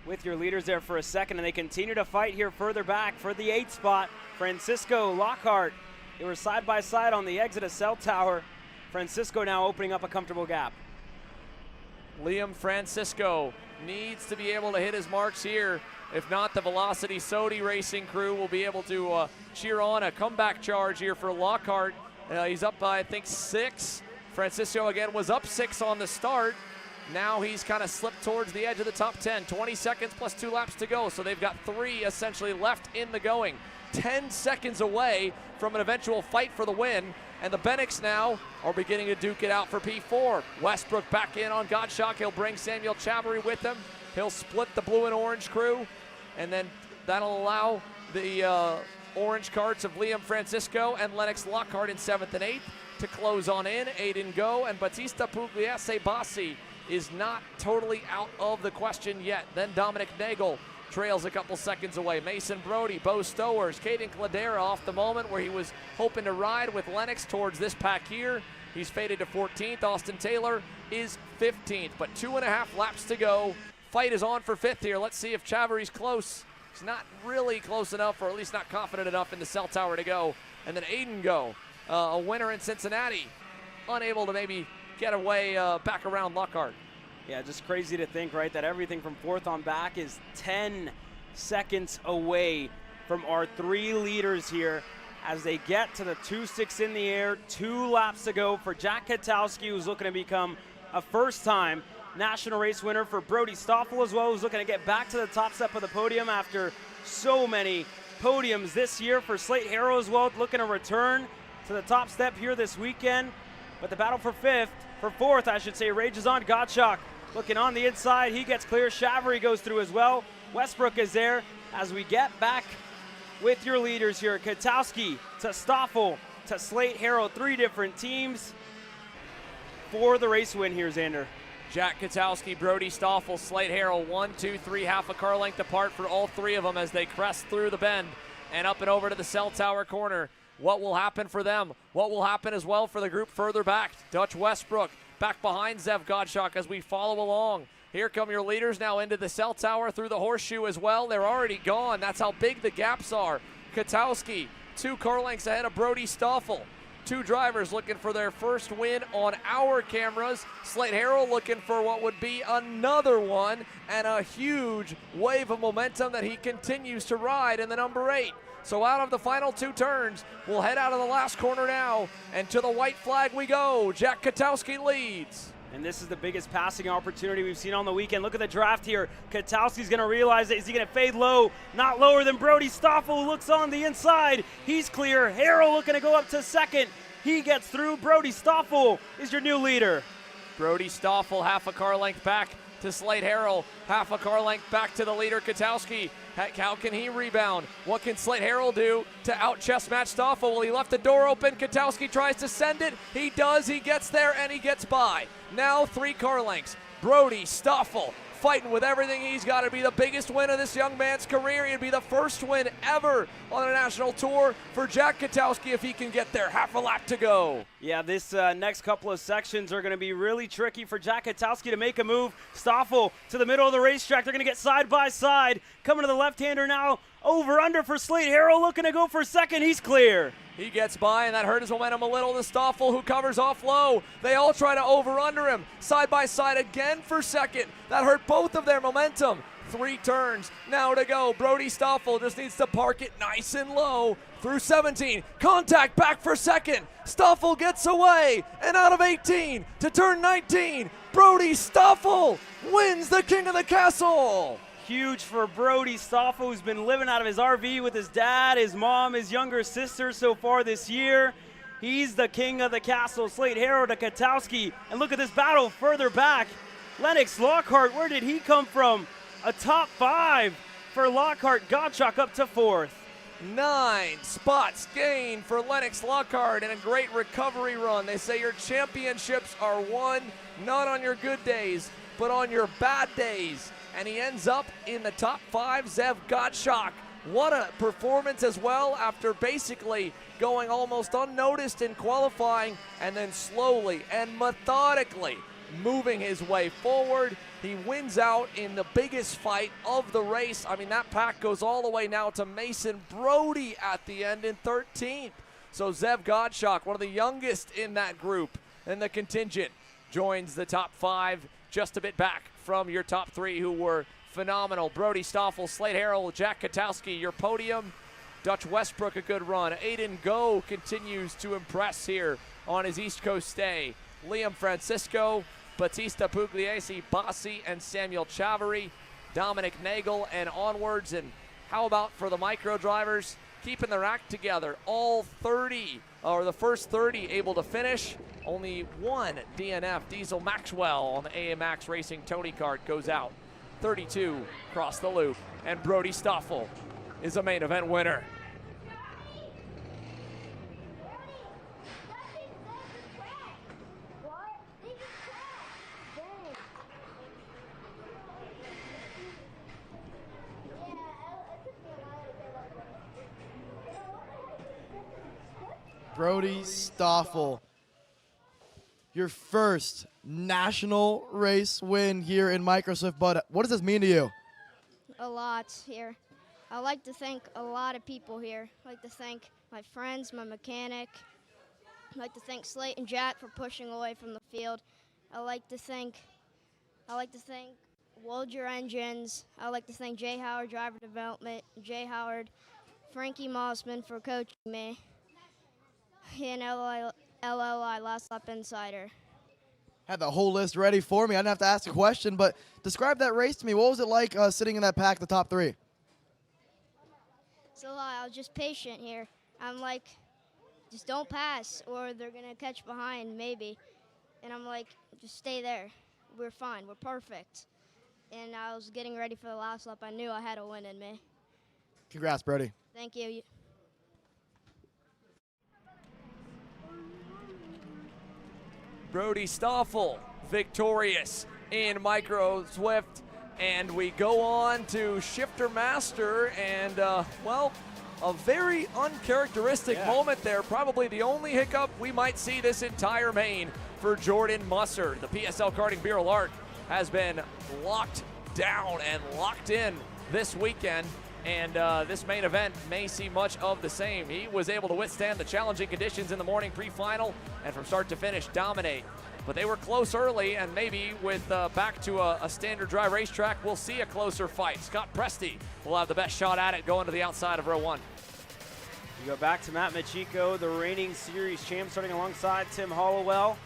with your leaders there for a second, and they continue to fight here further back for the 8th spot. Francisco, Lockhart, they were side by side on the exit of Cell Tower. Francisco now opening up a comfortable gap. Liam Francisco needs to be able to hit his marks here. If not, the Velocity Sodi Racing crew will be able to cheer on a comeback charge here for Lockhart. He's up by, I think, 6. Francisco, again, was up 6 on the start. Now he's kind of slipped towards the edge of the top 10. 20 seconds plus 2 laps to go, so they've got 3 essentially left in the going. 10 seconds away from an eventual fight for the win, and the Bennecks now are beginning to duke it out for P4. Westbrook back in on Gottschalk. He'll bring Samuel Chavarri with him. He'll split the blue and orange crew, and then that'll allow the orange carts of Liam Francisco and Lennox Lockhart in 7th and 8th to close on in. Aiden Go and Batista Pugliese Bassi is not totally out of the question yet. Then Dominic Nagel trails a couple seconds away. Mason Brody, Bo Stowers, Caden Cladera off the moment where he was hoping to ride with Lennox towards this pack here. He's faded to 14th. Austin Taylor is 15th, but 2.5 laps to go. Fight is on for 5th here. Let's see if Chavarri's close. He's not really close enough, or at least not confident enough in the Cell Tower to go. And then Aiden Go, a winner in Cincinnati, unable to maybe get away back around Lockhart. Yeah, just crazy to think, right, that everything from 4th on back is 10 seconds away from our 3 leaders here as they get to the 2-6 in the air. 2 laps to go for Jack Katowski, who's looking to become a first-time national race winner, for Brody Stoffel as well, who's looking to get back to the top step of the podium after so many podiums this year. For Slate Harrow as well, looking to return to the top step here this weekend. But the battle for 4th, I should say, rages on. Gottschalk looking on the inside. He gets clear. Chavarri goes through as well. Westbrook is there as we get back with your leaders here. Katowski to Stoffel to Slate Harrow. 3 different teams for the race win here, Xander. Jack Katowski, Brody Stoffel, Slate Harrow, 1, 2, 3, half a car length apart for all 3 of them as they crest through the bend and up and over to the Cell Tower corner. What will happen for them? What will happen as well for the group further back? Dutch Westbrook back behind Zev Gottschalk as we follow along. Here come your leaders now into the Cell Tower through the horseshoe as well. They're already gone. That's how big the gaps are. Katowski, 2 car lengths ahead of Brody Stoffel. 2 drivers looking for their first win on our cameras. Slate Harrow looking for what would be another one, and a huge wave of momentum that he continues to ride in the number 8. So out of the final 2 turns, we'll head out of the last corner now, and to the white flag we go. Jack Katowski leads. And this is the biggest passing opportunity we've seen on the weekend. Look at the draft here. Katowski's going to realize it. Is he going to fade low? Not lower than Brody Stoffel, who looks on the inside. He's clear. Harrow looking to go up to 2nd. He gets through. Brody Stoffel is your new leader. Brody Stoffel, half a car length back to Slate Harrow. Half a car length back to the leader, Katowski. How can he rebound? What can Slate Harrow do to out-chest match Stoffel? Well, he left the door open. Katowski tries to send it. He does. He gets there, and he gets by. Now 3 car lengths. Brody Stoffel fighting with everything he's got. It'd be the biggest win of this young man's career. It'd be the first win ever on a national tour for Jack Katowski if he can get there. Half a lap to go. Yeah, this next couple of sections are going to be really tricky for Jack Katowski to make a move. Stoffel to the middle of the racetrack. They're going to get side by side. Coming to the left-hander now. Over under for Slate Harrow, looking to go for 2nd. He's clear. He gets by, and that hurt his momentum a little. The Stoffel, who covers off low. They all try to over-under him. Side by side again for 2nd. That hurt both of their momentum. 3 turns now to go. Brody Stoffel just needs to park it nice and low through 17. Contact back for 2nd. Stoffel gets away, and out of 18 to turn 19. Brody Stoffel wins the King of the Castle. Huge for Brody Stoffel, who's been living out of his RV with his dad, his mom, his younger sister so far this year. He's the king of the castle. Slate Harrow to Katowski. And look at this battle further back. Lennox Lockhart, where did he come from? A top 5 for Lockhart. Gottschalk up to 4th. 9 spots gained for Lennox Lockhart and a great recovery run. They say your championships are won not on your good days, but on your bad days. And he ends up in the top 5. Zev Gottschalk what a performance as well after basically going almost unnoticed in qualifying and then slowly and methodically moving his way forward. He wins out in the biggest fight of the race. I mean, that pack goes all the way now to Mason Brody at the end in 13th. So Zev Gottschalk, one of the youngest in that group in the contingent, joins the top 5, just a bit back from your top 3 who were phenomenal. Brody Stoffel, Slade Harrell, Jack Katowski, your podium. Dutch Westbrook, a good run. Aiden Go continues to impress here on his East Coast stay. Liam Francisco, Batista Pugliese, Bassi, and Samuel Chavarri, Dominic Nagel, and onwards. And how about for the micro drivers? Keeping their act together. All 30, or the first 30, able to finish. Only one DNF, Diesel Maxwell, on the AMAX Racing Tony Kart goes out. 32 across the loop, and Brody Stoffel is a main event winner. Brody Stoffel, your first national race win here in Microsoft, but what does this mean to you? A lot here. I'd like to thank a lot of people here. I'd like to thank my friends, my mechanic. I'd like to thank Slate and Jack for pushing away from the field. I'd like to thank Wolger Engines. I'd like to thank Jay Howard Driver Development, Jay Howard, Frankie Mossman for coaching me, and LLI Last Lap Insider. Had the whole list ready for me. I didn't have to ask a question, but describe that race to me. What was it like sitting in that pack, the top 3? So I was just patient here. I'm like, just don't pass or they're going to catch behind maybe. And I'm like, just stay there. We're fine. We're perfect. And I was getting ready for the last lap. I knew I had a win in me. Congrats, Brody. Thank you. Brody Stoffel victorious in Micro Swift, and we go on to Shifter Master, and well, a very uncharacteristic moment there. Probably the only hiccup we might see this entire main for Jordan Musser. The PSL Karting Bureau Art has been locked down and locked in this weekend, and this main event may see much of the same. He was able to withstand the challenging conditions in the morning pre-final and from start to finish dominate. But they were close early, and maybe with back to a standard drive racetrack, we'll see a closer fight. Scott Presti will have the best shot at it going to the outside of row 1. You go back to Matt Machiko, the reigning series champ, starting alongside Tim Hollowell,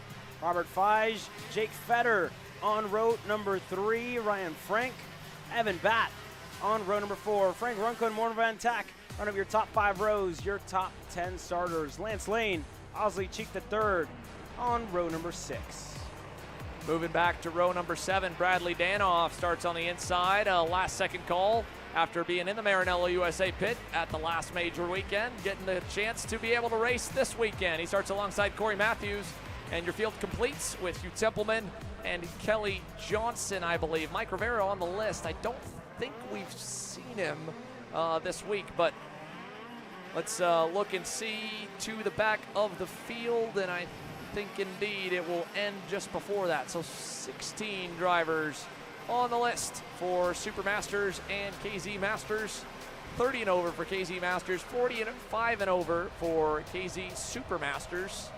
Robert Fige, Jake Fetter on row number 3, Ryan Frank, Evan Batt on row number 4, Frank Runco and Morten Van Tak. Run up your top 5 rows, your top 10 starters. Lance Lane, Osley Cheek III on row number 6. Moving back to row number 7, Bradley Danoff starts on the inside. Last second call after being in the Maranello USA pit at the last major weekend, getting the chance to be able to race this weekend. He starts alongside Corey Matthews, and your field completes with Hugh Templeman and Kelly Johnson, I believe. Mike Rivera on the list. I don't think we've seen him this week, but let's look and see to the back of the field, and I think indeed it will end just before that. So 16 drivers on the list for Super Masters and KZ Masters. 30 and over for KZ Masters, 45 and over for KZ Super Masters.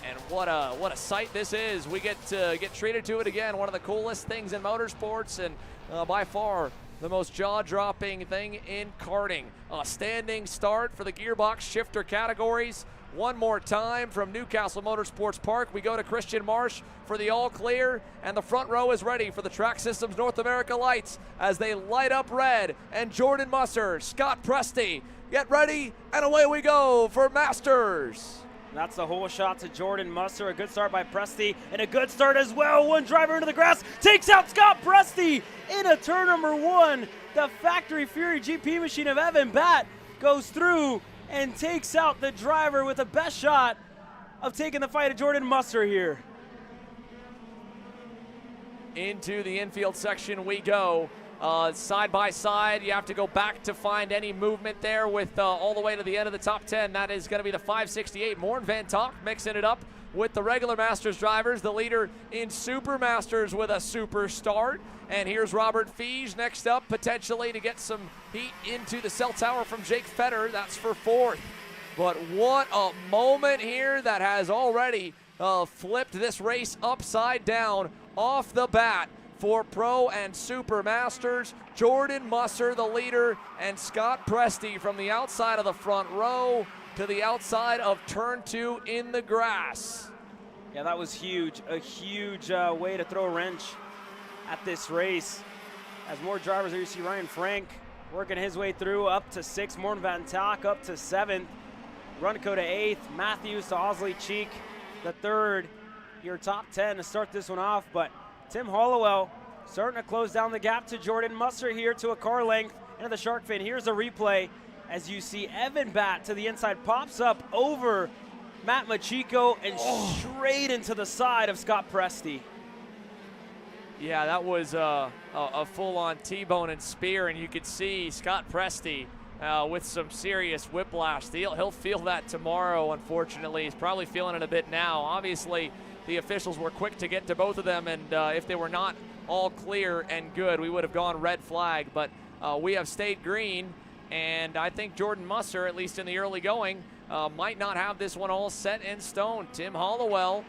And what a sight this is. We get to get treated to it again. One of the coolest things in motorsports, and by far the most jaw-dropping thing in karting. A standing start for the gearbox shifter categories. One more time from Newcastle Motorsports Park. We go to Christian Marsh for the all clear, and the front row is ready for the Track Systems North America lights as they light up red. And Jordan Musser, Scott Presti, get ready, and away we go for Masters. That's the whole shot to Jordan Musser. A good start by Presti, and a good start as well. One driver into the grass, takes out Scott Presti into turn number 1. The Factory Fury GP machine of Evan Batt goes through and takes out the driver with the best shot of taking the fight of Jordan Musser here. Into the infield section we go. side by side. You have to go back to find any movement there with all the way to the end of the top 10. That is going to be the 568. Morn Van Tonk mixing it up with the regular Masters drivers. The leader in Super Masters with a super start. And here's Robert Fiege next up, potentially to get some heat into the cell tower from Jake Fetter. That's for 4th. But what a moment here that has already flipped this race upside down off the bat for Pro and Super Masters. Jordan Musser, the leader, and Scott Presti from the outside of the front row to the outside of turn 2 in the grass. Yeah, that was huge. A huge way to throw a wrench at this race. As more drivers there, you see Ryan Frank working his way through up to 6th. Morn Van Tonk up to 7th. Runco to 8th. Matthews to Osley Cheek, the 3rd. Your top 10 to start this one off, but Tim Hollowell starting to close down the gap to Jordan Musser here to a car length into the shark fin. Here's a replay as you see Evan Batt to the inside, pops up over Matt Machiko and straight into the side of Scott Presti. Yeah, that was a full-on T-bone and spear, and you could see Scott Presti with some serious whiplash. He'll feel that tomorrow, unfortunately. He's probably feeling it a bit now. Obviously, the officials were quick to get to both of them, and if they were not all clear and good, we would have gone red flag. But we have stayed green, and I think Jordan Musser, at least in the early going, might not have this one all set in stone. Tim Hollowell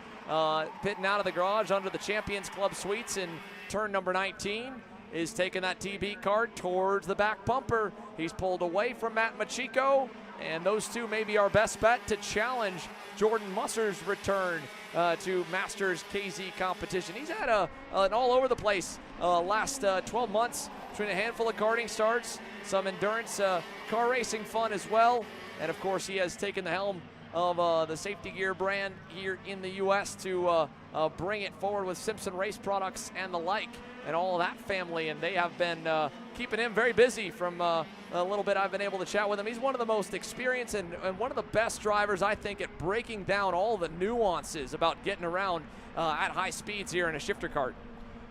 pitting out of the garage under the Champions Club Suites in turn number 19 is taking that TB card towards the back bumper. He's pulled away from Matt Machiko, and those two may be our best bet to challenge Jordan Musser's return to Masters KZ competition. He's had an all over the place last 12 months between a handful of karting starts, some endurance car racing fun as well, and of course he has taken the helm of the safety gear brand here in the U.S. to bring it forward with Simpson Race Products and the like, and all of that family, and they have been keeping him very busy from a little bit I've been able to chat with him. He's one of the most experienced and one of the best drivers, I think, at breaking down all the nuances about getting around at high speeds here in a shifter kart.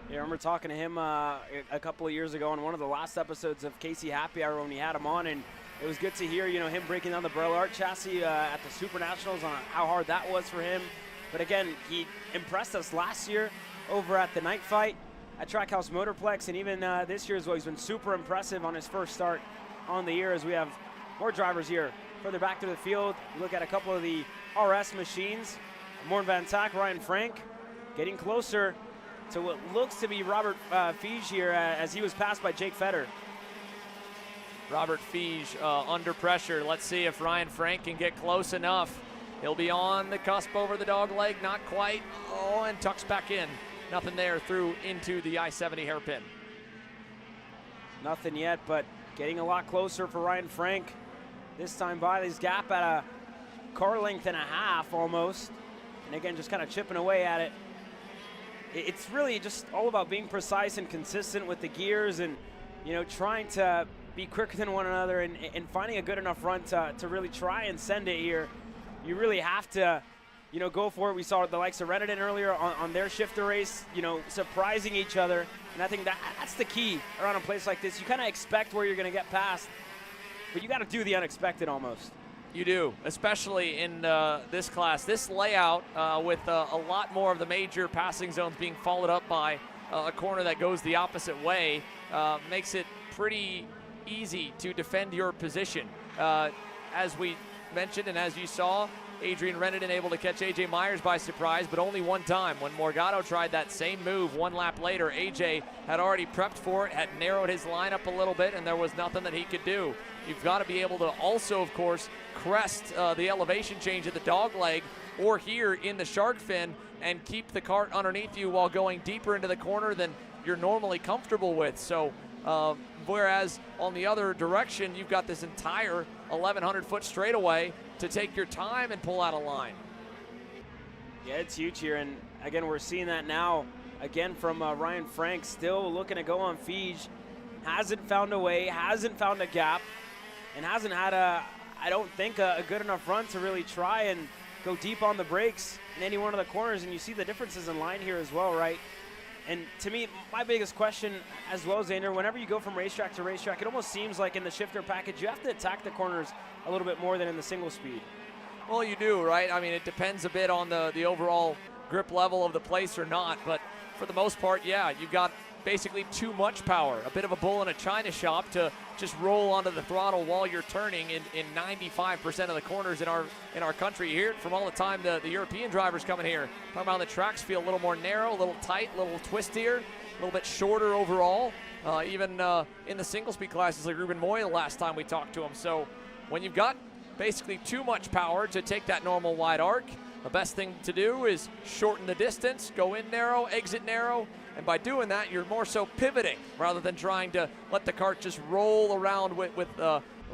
Yeah, I remember talking to him a couple of years ago on one of the last episodes of Casey Happy Hour when we had him on, and it was good to hear, him breaking down the Burl Art chassis at the Super Nationals on how hard that was for him. But again, he impressed us last year over at the night fight at Trackhouse Motorplex, and even this year as well. He's been super impressive on his first start on the year, as we have more drivers here further back to the field. You look at a couple of the RS machines. Morn Van Tonk, Ryan Frank getting closer to what looks to be Robert Fiege here as he was passed by Jake Fetter. Robert Fiege under pressure. Let's see if Ryan Frank can get close enough. He'll be on the cusp over the dog leg, not quite. Oh, and tucks back in. Nothing there, through into the I-70 hairpin. Nothing yet, but getting a lot closer for Ryan Frank. This time by his gap at a car length and a half almost. And again, just kind of chipping away at it. It's really just all about being precise and consistent with the gears and, trying to be quicker than one another and finding a good enough run to really try and send it here. You really have to, go for it. We saw the likes of Reddington earlier on their shifter race, surprising each other. And I think that's the key around a place like this. You kind of expect where you're going to get past, but you got to do the unexpected almost. You do, especially in this class. This layout with a lot more of the major passing zones being followed up by a corner that goes the opposite way makes it pretty easy to defend your position. As we mentioned and as you saw, Adrian Reddington able to catch AJ Myers by surprise, but only one time. When Morgado tried that same move one lap later, AJ had already prepped for it, had narrowed his lineup a little bit, and there was nothing that he could do. You've got to be able to also, of course, crest the elevation change at the dog leg or here in the shark fin and keep the cart underneath you while going deeper into the corner than you're normally comfortable with. So whereas on the other direction, you've got this entire 1,100-foot straightaway to take your time and pull out a line. Yeah, it's huge here, and again, we're seeing that now, again, from Ryan Frank, still looking to go on Fiege. Hasn't found a way, hasn't found a gap, and hasn't had I don't think, a good enough run to really try and go deep on the brakes in any one of the corners, and you see the differences in line here as well, right? And to me, my biggest question as well, Xander, whenever you go from racetrack to racetrack, it almost seems like in the shifter package, you have to attack the corners a little bit more than in the single speed. Well, you do, right? I mean, it depends a bit on the overall grip level of the place or not, but for the most part, yeah, you've got basically too much power, a bit of a bull in a china shop to just roll onto the throttle while you're turning in 95% of the corners in our country. You hear it from all the time the European drivers coming here. Talking about the tracks feel a little more narrow, a little tight, a little twistier, a little bit shorter overall. Even in the single speed classes like Ruben Moy the last time we talked to him. So when you've got basically too much power to take that normal wide arc, the best thing to do is shorten the distance, go in narrow, exit narrow, and by doing that, you're more so pivoting rather than trying to let the kart just roll around with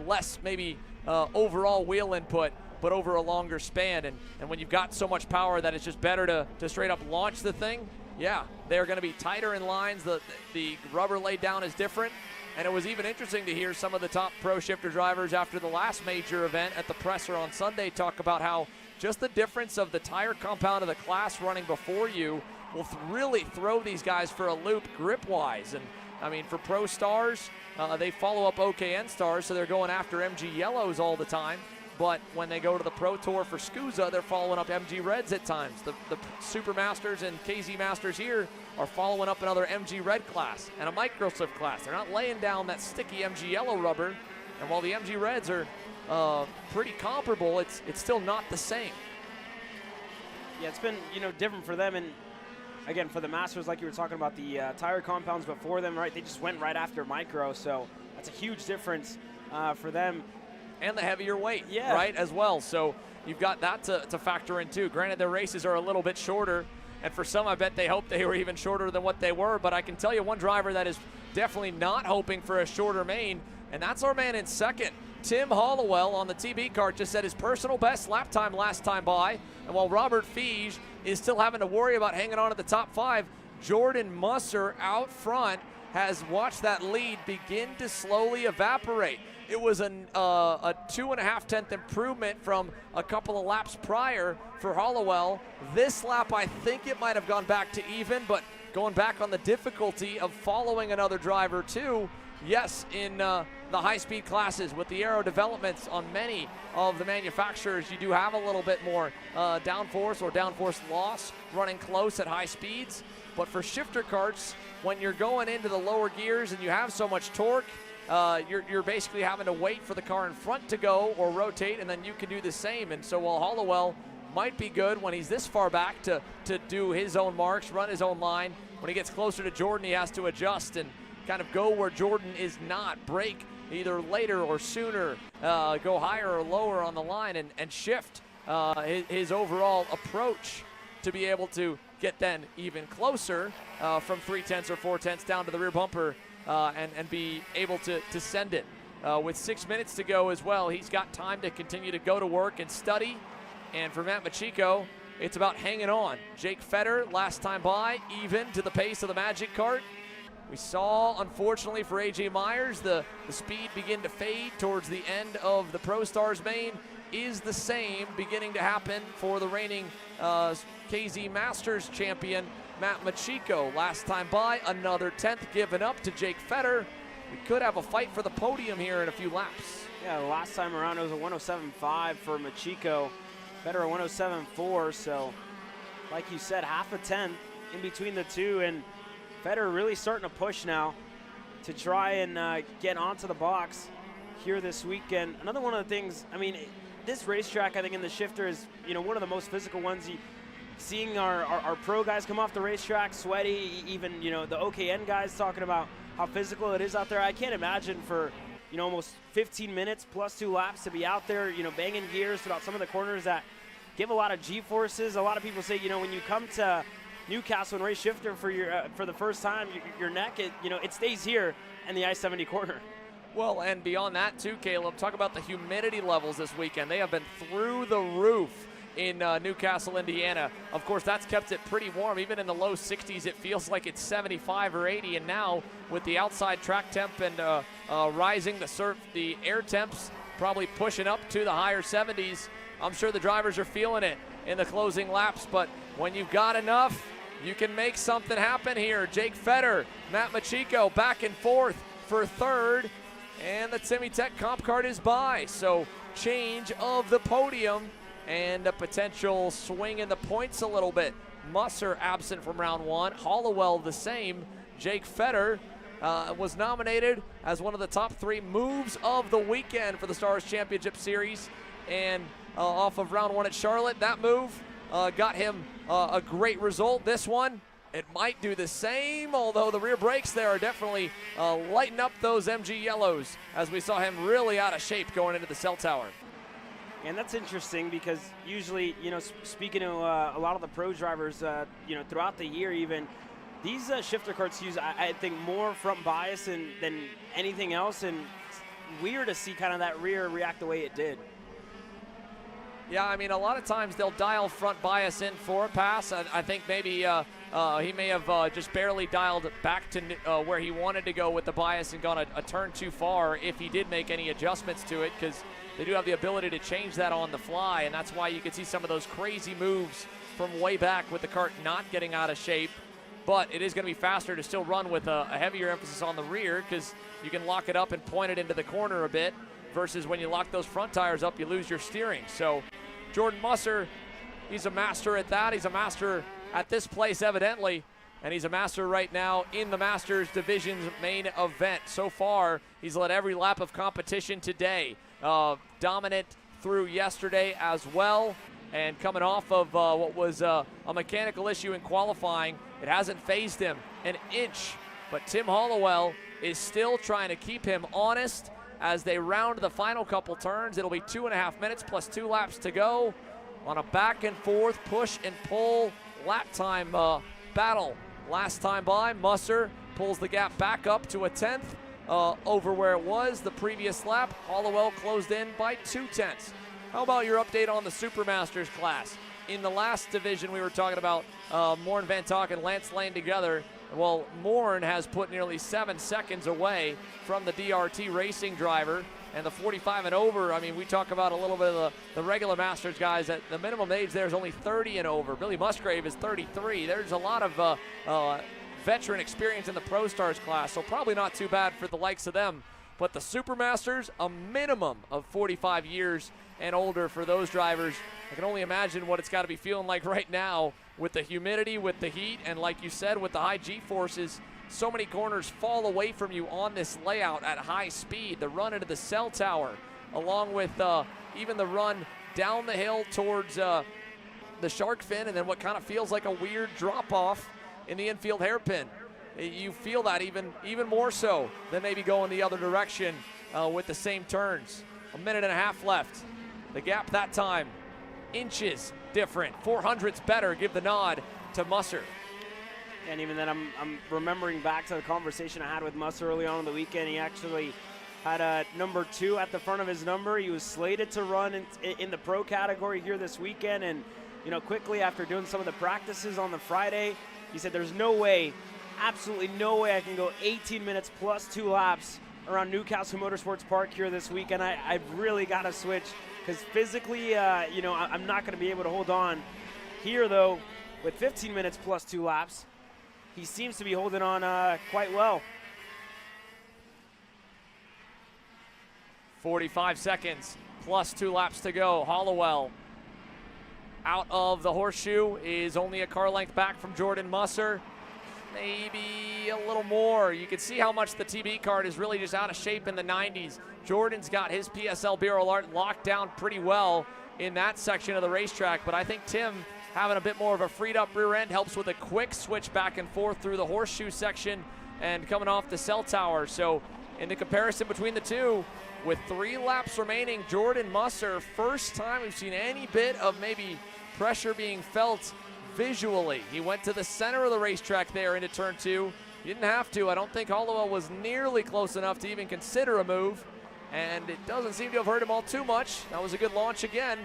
less maybe overall wheel input, but over a longer span. And when you've got so much power that it's just better to straight up launch the thing, yeah, they're going to be tighter in lines. The rubber laid down is different. And it was even interesting to hear some of the top pro shifter drivers after the last major event at the presser on Sunday talk about how just the difference of the tire compound of the class running before you will really throw these guys for a loop grip-wise. And, I mean, for pro stars, they follow up OKN stars, so they're going after MG yellows all the time. But when they go to the Pro Tour for SCUSA, they're following up MG Reds at times. The Super Masters and KZ Masters here are following up another MG Red class and a Microslip class. They're not laying down that sticky MG Yellow rubber. And while the MG Reds are pretty comparable, it's still not the same. Yeah, it's been, different for them. And again, for the Masters, like you were talking about, the tire compounds before them, right? They just went right after Micro. So that's a huge difference for them. And the heavier weight, yeah, right, as well. So you've got that to factor in, too. Granted, their races are a little bit shorter, and for some, I bet they hope they were even shorter than what they were. But I can tell you one driver that is definitely not hoping for a shorter main, and that's our man in second. Tim Hollowell on the TB kart just set his personal best lap time last time by. And while Robert Fige is still having to worry about hanging on to the top 5, Jordan Musser out front has watched that lead begin to slowly evaporate. It was a 2.5 improvement from a couple of laps prior for Hollowell. This lap, I think it might have gone back to even, but going back on the difficulty of following another driver too. Yes, in the high-speed classes with the aero developments on many of the manufacturers, you do have a little bit more downforce or downforce loss running close at high speeds. But for shifter karts, when you're going into the lower gears and you have so much torque, you're basically having to wait for the car in front to go or rotate, and then you can do the same. And so while Hollowell might be good when he's this far back to do his own marks, run his own line, when he gets closer to Jordan, he has to adjust and kind of go where Jordan is not, brake either later or sooner, go higher or lower on the line and shift his overall approach to be able to get then even closer from 3/10 or 4/10 down to the rear bumper and be able to send it. With 6 minutes to go as well, he's got time to continue to go to work and study. And for Matt Machiko, it's about hanging on. Jake Fetter, last time by, even to the pace of the Magic Kart. We saw, unfortunately for AJ Myers, the speed begin to fade towards the end of the Pro Stars main. Is the same beginning to happen for the reigning KZ Masters champion, Matt Machiko. Last time by, another 10th given up to Jake Fetter. We could have a fight for the podium here in a few laps. Yeah, the last time around it was a 107.5 for Machiko. Fetter a 107.4, so like you said, half a 10th in between the two, and Fetter really starting to push now to try and get onto the box here this weekend. Another one of the things, I mean, this racetrack, I think, in the shifter is, one of the most physical ones. Seeing our pro guys come off the racetrack, sweaty, even, the OKN guys talking about how physical it is out there. I can't imagine for, almost 15 minutes plus 2 laps to be out there, banging gears throughout some of the corners that give a lot of G-forces. A lot of people say, when you come to Newcastle and race shifter for the first time, your neck, it stays here in the I-70 corner. Well, and beyond that too, Caleb, talk about the humidity levels this weekend. They have been through the roof in Newcastle, Indiana. Of course, that's kept it pretty warm. Even in the low 60s, it feels like it's 75 or 80. And now with the outside track temp and rising the air temps probably pushing up to the higher 70s, I'm sure the drivers are feeling it in the closing laps. But when you've got enough, you can make something happen here. Jake Fetter, Matt Machiko back and forth for third, and the Timmy Tech comp card is by. So change of the podium and a potential swing in the points a little bit. Musser absent from round one, Hollowell the same. Jake Fetter was nominated as one of the top 3 moves of the weekend for the Stars Championship Series, and off of round 1 at Charlotte, that move got him a great result. This one, it might do the same, although the rear brakes there are definitely lighting up those MG yellows as we saw him really out of shape going into the cell tower. And that's interesting because usually, speaking to a lot of the pro drivers, throughout the year even, these shifter karts use, I think, more front bias than anything else, and it's weird to see kind of that rear react the way it did. Yeah, I mean, a lot of times they'll dial front bias in for a pass. I think maybe he may have just barely dialed back to where he wanted to go with the bias and gone a turn too far if he did make any adjustments to it, because they do have the ability to change that on the fly, and that's why you can see some of those crazy moves from way back with the kart not getting out of shape. But it is going to be faster to still run with a heavier emphasis on the rear, because you can lock it up and point it into the corner a bit, versus when you lock those front tires up, you lose your steering. So Jordan Musser, he's a master at that. He's a master at this place, evidently, and he's a master right now in the Masters Division's main event. So far, he's led every lap of competition today. Dominant through yesterday as well, and coming off of what was a mechanical issue in qualifying, it hasn't phased him an inch. But Tim Hollowell is still trying to keep him honest as they round the final couple turns. It'll be 2.5 minutes plus 2 laps to go on a back and forth push and pull lap time battle. Last time by, Musser pulls the gap back up to a 10th over where it was the previous lap. Hollowell closed in by 2/10. How about your update on the Supermasters class? In the last division, we were talking about Morn Van Tok and Lance Lane together. Well, Morn has put nearly 7 seconds away from the DRT racing driver, and the 45 and over, I mean, we talk about a little bit of the regular Masters guys. That the minimum age there is only 30 and over. Billy Musgrave is 33. There's a lot of veteran experience in the Pro Stars class, so probably not too bad for the likes of them. But the Supermasters, a minimum of 45 years and older for those drivers. I can only imagine what it's got to be feeling like right now with the humidity, with the heat, and like you said, with the high G-forces. So many corners fall away from you on this layout at high speed. The run into the cell tower, along with even the run down the hill towards the shark fin, and then what kind of feels like a weird drop-off in the infield hairpin. You feel that even more so than maybe going the other direction with the same turns. 1.5 minutes left. The gap that time, inches different. 400ths better, give the nod to Musser. And even then, I'm remembering back to the conversation I had with Musser early on in the weekend. He actually had a number 2 at the front of his number. He was slated to run in the pro category here this weekend, and quickly after doing some of the practices on the Friday, he said there's no way, absolutely no way I can go 18 minutes plus 2 laps around Newcastle Motorsports Park here this weekend. I've really got to switch because physically, I'm not going to be able to hold on. Here, though, with 15 minutes plus 2 laps, he seems to be holding on quite well. 45 seconds plus 2 laps to go. Hollowell out of the horseshoe is only a car length back from Jordan Musser. Maybe a little more. You can see how much the TB kart is really just out of shape in the 90s. Jordan's got his PSL Bureau Alert locked down pretty well in that section of the racetrack, but I think Tim having a bit more of a freed up rear end helps with a quick switch back and forth through the horseshoe section and coming off the cell tower. So in the comparison between the two, with 3 laps remaining, Jordan Musser, first time we've seen any bit of maybe pressure being felt visually. He went to the center of the racetrack there into turn 2. He didn't have to. I don't think Hollowell was nearly close enough to even consider a move, and it doesn't seem to have hurt him all too much. That was a good launch again.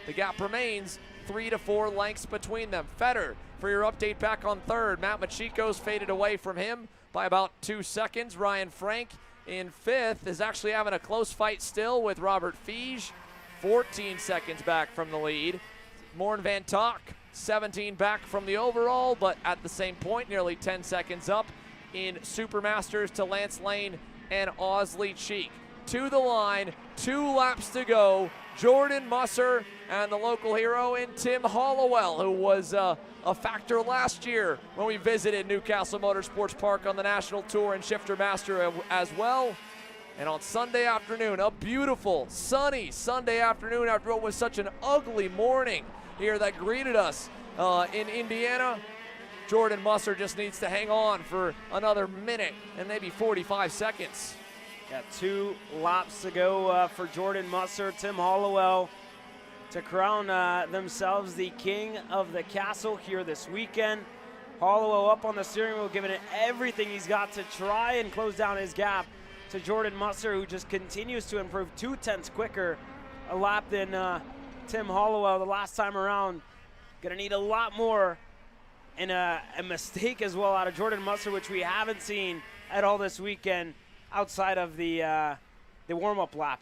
The gap remains 3 to 4 lengths between them. Fetter, for your update back on third. Matt Machiko's faded away from him by about 2 seconds. Ryan Frank in 5th is actually having a close fight still with Robert Fiege, 14 seconds back from the lead. Morn Van Tok 17 back from the overall, but at the same point, nearly 10 seconds up in Supermasters to Lance Lane and Osley Cheek. To the line, 2 laps to go. Jordan Musser and the local hero in Tim Hollowell, who was a factor last year when we visited Newcastle Motorsports Park on the National Tour and Shifter Master as well. And on Sunday afternoon, a beautiful, sunny Sunday afternoon after what was such an ugly morning here that greeted us in Indiana, Jordan Musser just needs to hang on for another minute and maybe 45 seconds. Yeah, 2 laps to go for Jordan Musser. Tim Hollowell to crown themselves the king of the castle here this weekend. Hollowell up on the steering wheel, giving it everything he's got to try and close down his gap to Jordan Musser, who just continues to improve 0.2 quicker a lap than Tim Hollowell the last time around. Gonna need a lot more, and a mistake as well out of Jordan Musser, which we haven't seen at all this weekend outside of the warm-up lap.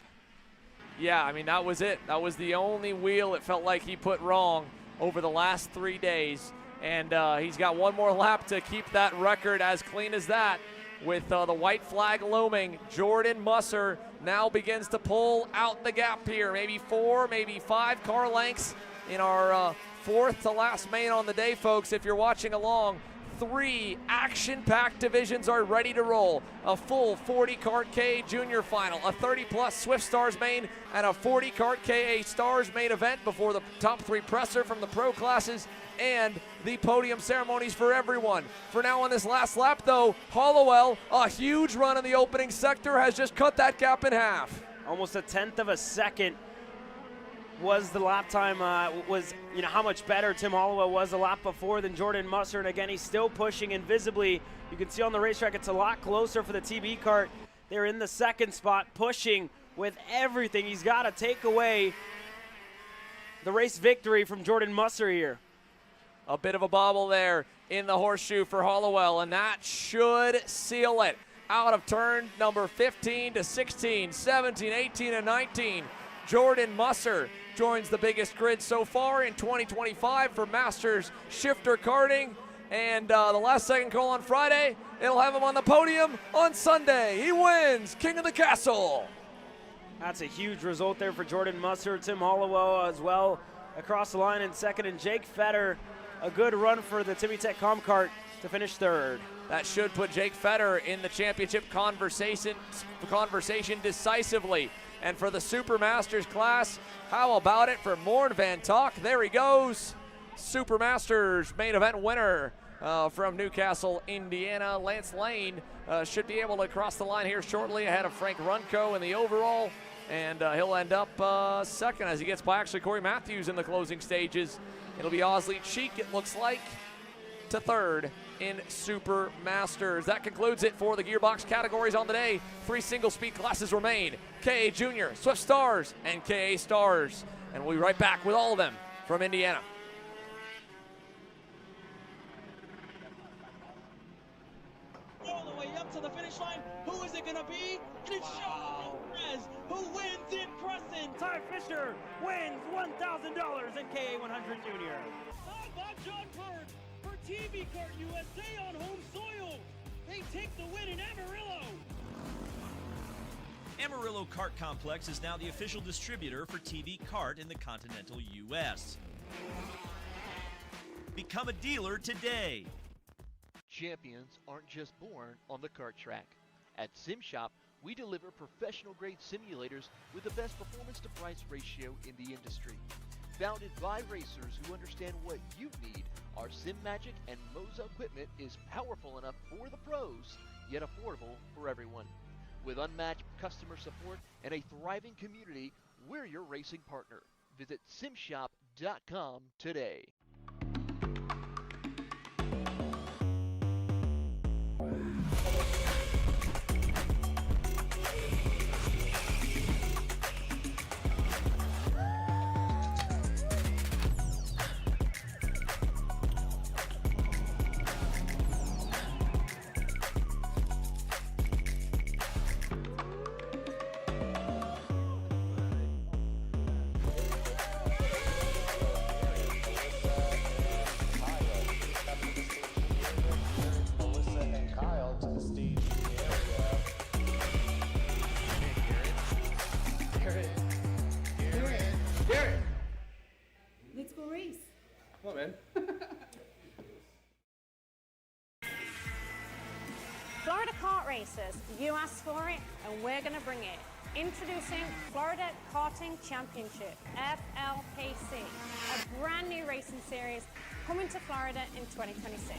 Yeah, I mean, that was it. That was the only wheel it felt like he put wrong over the last 3 days. And he's got one more lap to keep that record as clean as that. With the white flag looming, Jordan Musser now begins to pull out the gap here. Maybe 4, maybe 5 car lengths in our 4th to last main on the day, folks. If you're watching along, 3 action-packed divisions are ready to roll. A full 40 Kart KA Junior final, a 30-plus Swift Stars main, and a 40 Kart KA Stars main event before the top 3 presser from the pro classes and the podium ceremonies for everyone. For now on this last lap, though, Hollowell, a huge run in the opening sector, has just cut that gap in half. Almost 1/10 of a second was the lap time, how much better Tim Hollowell was the lap before than Jordan Musser. And again, he's still pushing invisibly. You can see on the racetrack it's a lot closer for the TB kart. They're in the 2nd spot, pushing with everything. He's got to take away the race victory from Jordan Musser here. A bit of a bobble there in the horseshoe for Hollowell, and that should seal it. Out of turn number 15 to 16, 17, 18, and 19. Jordan Musser joins the biggest grid so far in 2025 for Masters Shifter Karting. And the last second call on Friday, it'll have him on the podium on Sunday. He wins King of the Castle. That's a huge result there for Jordan Musser. Tim Hollowell as well across the line in 2nd, and Jake Fetter, a good run for the Timmy Tech Comkart to finish 3rd. That should put Jake Fetter in the championship conversation decisively. And for the Supermasters class, how about it for Morn Van Talk? There he goes. Supermasters main event winner from Newcastle, Indiana. Lance Lane should be able to cross the line here shortly ahead of Frank Runco in the overall. And he'll end up 2nd as he gets by actually Corey Matthews in the closing stages. It'll be Osley Cheek, it looks like, to 3rd in Supermasters. That concludes it for the gearbox categories on the day. 3 single-speed classes remain: KA Junior, Swift Stars, and KA Stars. And we'll be right back with all of them from Indiana. All the way up to the finish line. Who is it going to be? And it's Sean Perez who wins in Crescent. Ty Fisher wins $1,000 in KA 100 Junior. How about John Bird for TV Kart USA on home soil? They take the win in Amarillo. Amarillo Kart Complex is now the official distributor for TV Kart in the continental U.S. Become a dealer today. Champions aren't just born on the kart track. At SimShop, we deliver professional-grade simulators with the best performance-to-price ratio in the industry. Founded by racers who understand what you need, our SimMagic and Moza equipment is powerful enough for the pros, yet affordable for everyone. With unmatched customer support and a thriving community, we're your racing partner. Visit simshop.com today. races. You asked for it, and we're going to bring it. Introducing Florida Karting Championship, FLKC, a brand new racing series coming to Florida in 2026.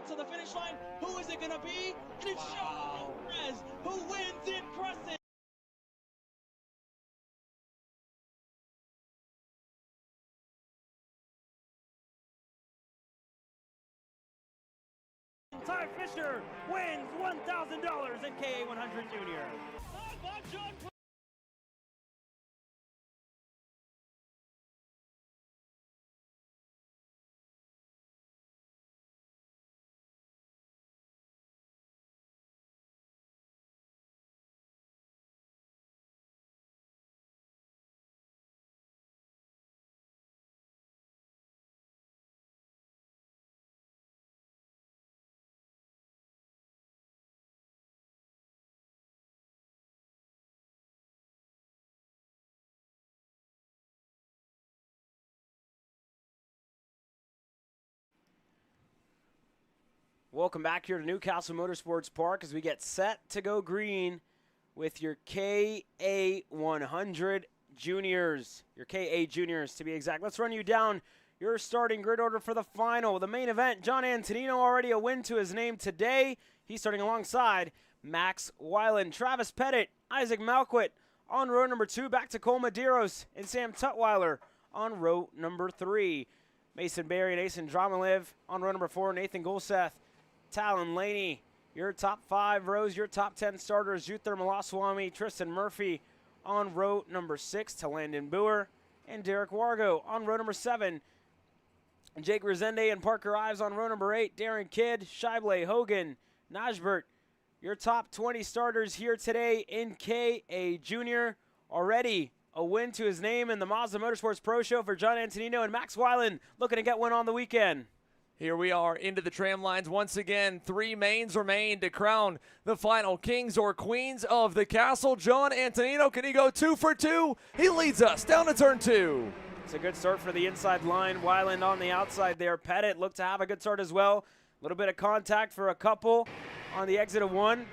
To the finish line. Who is it going to be? And it's Charles Perez who wins in Crescent. Ty Fisher wins $1,000 in KA100 Junior. Welcome back here to Newcastle Motorsports Park as we get set to go green with your KA100 Juniors. Your KA Juniors, to be exact. Let's run you down your starting grid order for the final. The main event, John Antonino, already a win to his name today. He's starting alongside Max Weiland. Travis Pettit, Isaac Malquit on row number 2. Back to Cole Medeiros and Sam Tutwiler on row number 3. Mason Berry and Asen Dromaliv on row number 4. Nathan Golseth, Talon Laney, your top 5 rows, your top 10 starters, Juther Malaswamy, Tristan Murphy on row number 6, to Landon Boer and Derek Wargo on row number 7. Jake Resende and Parker Ives on row number 8, Darren Kidd, Shibley, Hogan, Najbert, your top 20 starters here today in KA Junior. Already a win to his name in the Mazda Motorsports Pro Show for John Antonino, and Max Weiland looking to get one on the weekend. Here we are into the tram lines once again. 3 mains remain to crown the final kings or queens of the castle. John Antonino, can he go 2 for 2? He leads us down to turn 2. It's a good start for the inside line. Weiland on the outside there. Pettit looked to have a good start as well. A little bit of contact for a couple on the exit of 1.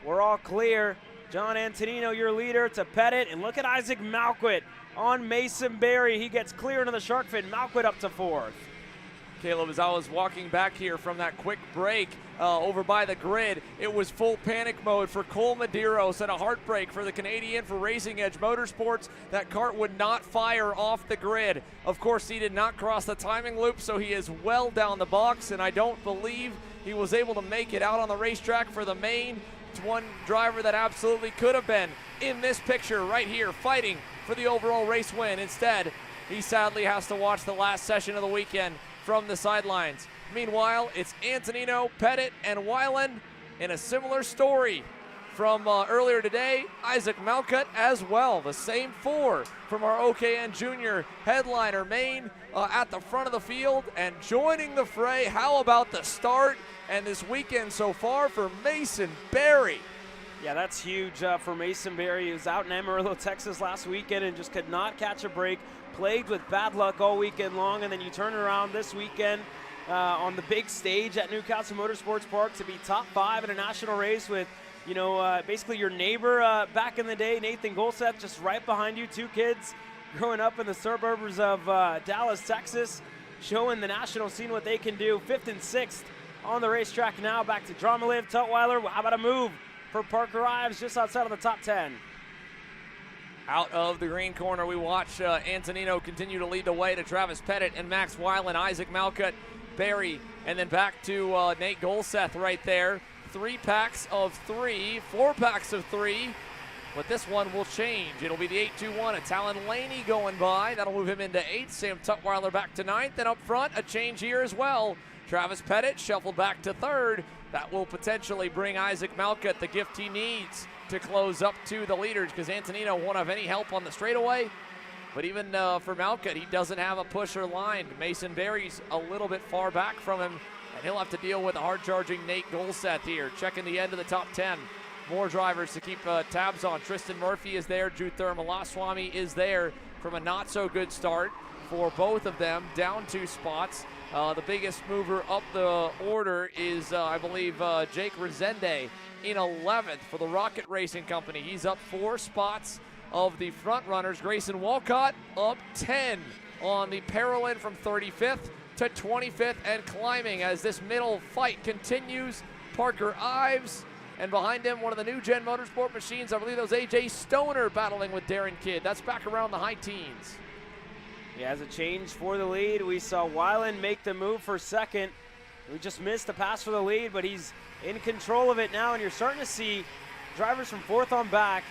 We're all clear. John Antonino, your leader, to Pettit. And look at Isaac Malquit on Mason Berry. He gets clear into the shark fin. Malquit up to 4th. Caleb, as I was walking back here from that quick break over by the grid, it was full panic mode for Cole Medeiros and a heartbreak for the Canadian for Racing Edge Motorsports. That kart would not fire off the grid. Of course, he did not cross the timing loop, so he is well down the box, and I don't believe he was able to make it out on the racetrack for the main. It's one driver that absolutely could have been in this picture right here fighting for the overall race win. Instead, he sadly has to watch the last session of the weekend from the sidelines. Meanwhile, it's Antonino, Pettit, and Weiland in a similar story from earlier today. Isaac Malquit as well. The same 4 from our OKN Junior headliner main at the front of the field and joining the fray. How about the start and this weekend so far for Mason Berry? Yeah, that's huge for Mason Berry. He was out in Amarillo, Texas last weekend and just could not catch a break. Plagued with bad luck all weekend long, and then you turn around this weekend on the big stage at Newcastle Motorsports Park to be top 5 in a national race with, you know, basically your neighbor back in the day, Nathan Golseth, just right behind you. 2 kids growing up in the suburbs of Dallas, Texas, showing the national scene what they can do. 5th and 6th on the racetrack now. Back to Dromaliv, Tutwiler. How about a move for Parker Ives just outside of the top 10? Out of the green corner, we watch Antonino continue to lead the way to Travis Pettit and Max Weiland, Isaac Malquit, Berry, and then back to Nate Golseth right there. 3 packs of 3, 4 packs of 3, but this one will change. It'll be the 8-2-1, a Talon Laney going by. That'll move him into 8th. Sam Tutwiler back to 9th, and up front, a change here as well. Travis Pettit shuffled back to 3rd. That will potentially bring Isaac Malquit the gift he needs to close up to the leaders, because Antonino won't have any help on the straightaway. But even for Malkut, he doesn't have a pusher lined. Mason Berry's a little bit far back from him, and he'll have to deal with a hard-charging Nate Golseth here, checking the end of the top 10. More drivers to keep tabs on. Tristan Murphy is there. Juthar Malaswamy is there from a not-so-good start for both of them, down 2 spots. The biggest mover up the order is, I believe, Jake Resende in 11th for the Rocket Racing Company. He's up 4 spots of the front runners. Grayson Walcott up 10 on the Parolin from 35th to 25th and climbing as this middle fight continues. Parker Ives, and behind him, one of the new Gen Motorsport machines, I believe that was AJ Stoner battling with Darren Kidd. That's back around the high teens. Yeah, as a change for the lead, we saw Weiland make the move for second. We just missed the pass for the lead, but he's in control of it now, and you're starting to see drivers from 4th on back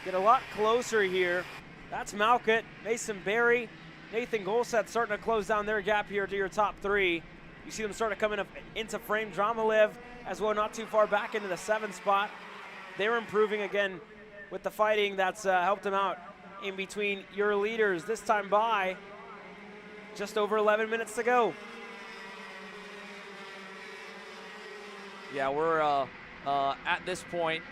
get a lot closer here. That's Malkut, Mason Berry, Nathan Golseth starting to close down their gap here to your top 3. You see them starting to come into frame. Dromalev as well, not too far back into the 7th spot. They're improving again with the fighting that's helped them out in between your leaders. This time by just over 11 minutes to go. Yeah, we're at this point,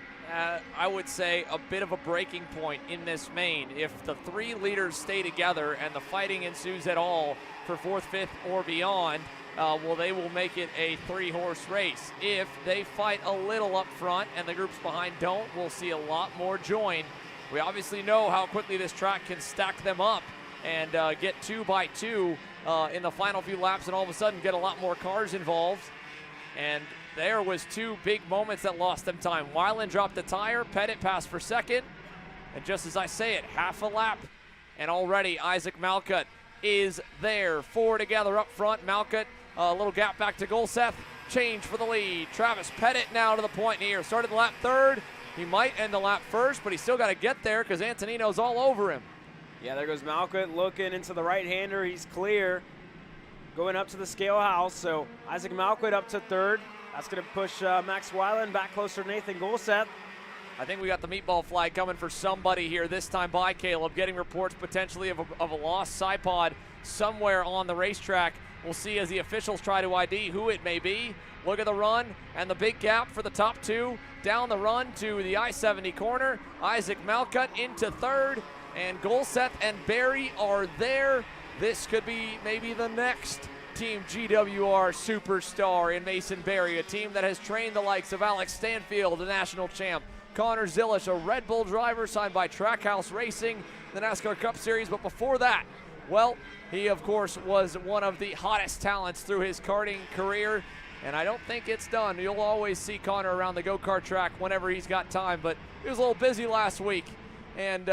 I would say a bit of a breaking point in this main. If the 3 leaders stay together and the fighting ensues at all for 4th, 5th, or beyond, well, they will make it a 3-horse race. If they fight a little up front and the groups behind don't, we'll see a lot more join. We obviously know how quickly this track can stack them up and get 2 by 2 in the final few laps, and all of a sudden get a lot more cars involved. And there was 2 big moments that lost them time. Weiland dropped the tire, Pettit passed for second, and just as I say it, half a lap, and already Isaac Malkut is there. 4 together up front. Malkut, a little gap back to Golseth, change for the lead. Travis Pettit now to the point here. Started the lap 3rd. He might end the lap 1st, but he's still got to get there because Antonino's all over him. Yeah, there goes Malkut looking into the right-hander. He's clear. Going up to the scale house. So Isaac Malkut up to 3rd. That's going to push Max Weiland back closer to Nathan Golseth. I think we got the meatball flag coming for somebody here this time by Caleb. Getting reports potentially of a lost Sci-Pod somewhere on the racetrack. We'll see as the officials try to ID who it may be. Look at the run and the big gap for the top 2. Down the run to the I-70 corner. Isaac Malkut into 3rd. And Golseth and Berry are there. This could be maybe the next Team GWR superstar in Mason Berry, a team that has trained the likes of Alex Stanfield, the national champ, Connor Zilish, a Red Bull driver signed by Trackhouse Racing, the NASCAR Cup Series. But before that, well, he of course was one of the hottest talents through his karting career, and I don't think it's done. You'll always see Connor around the go-kart track whenever he's got time, but he was a little busy last week, and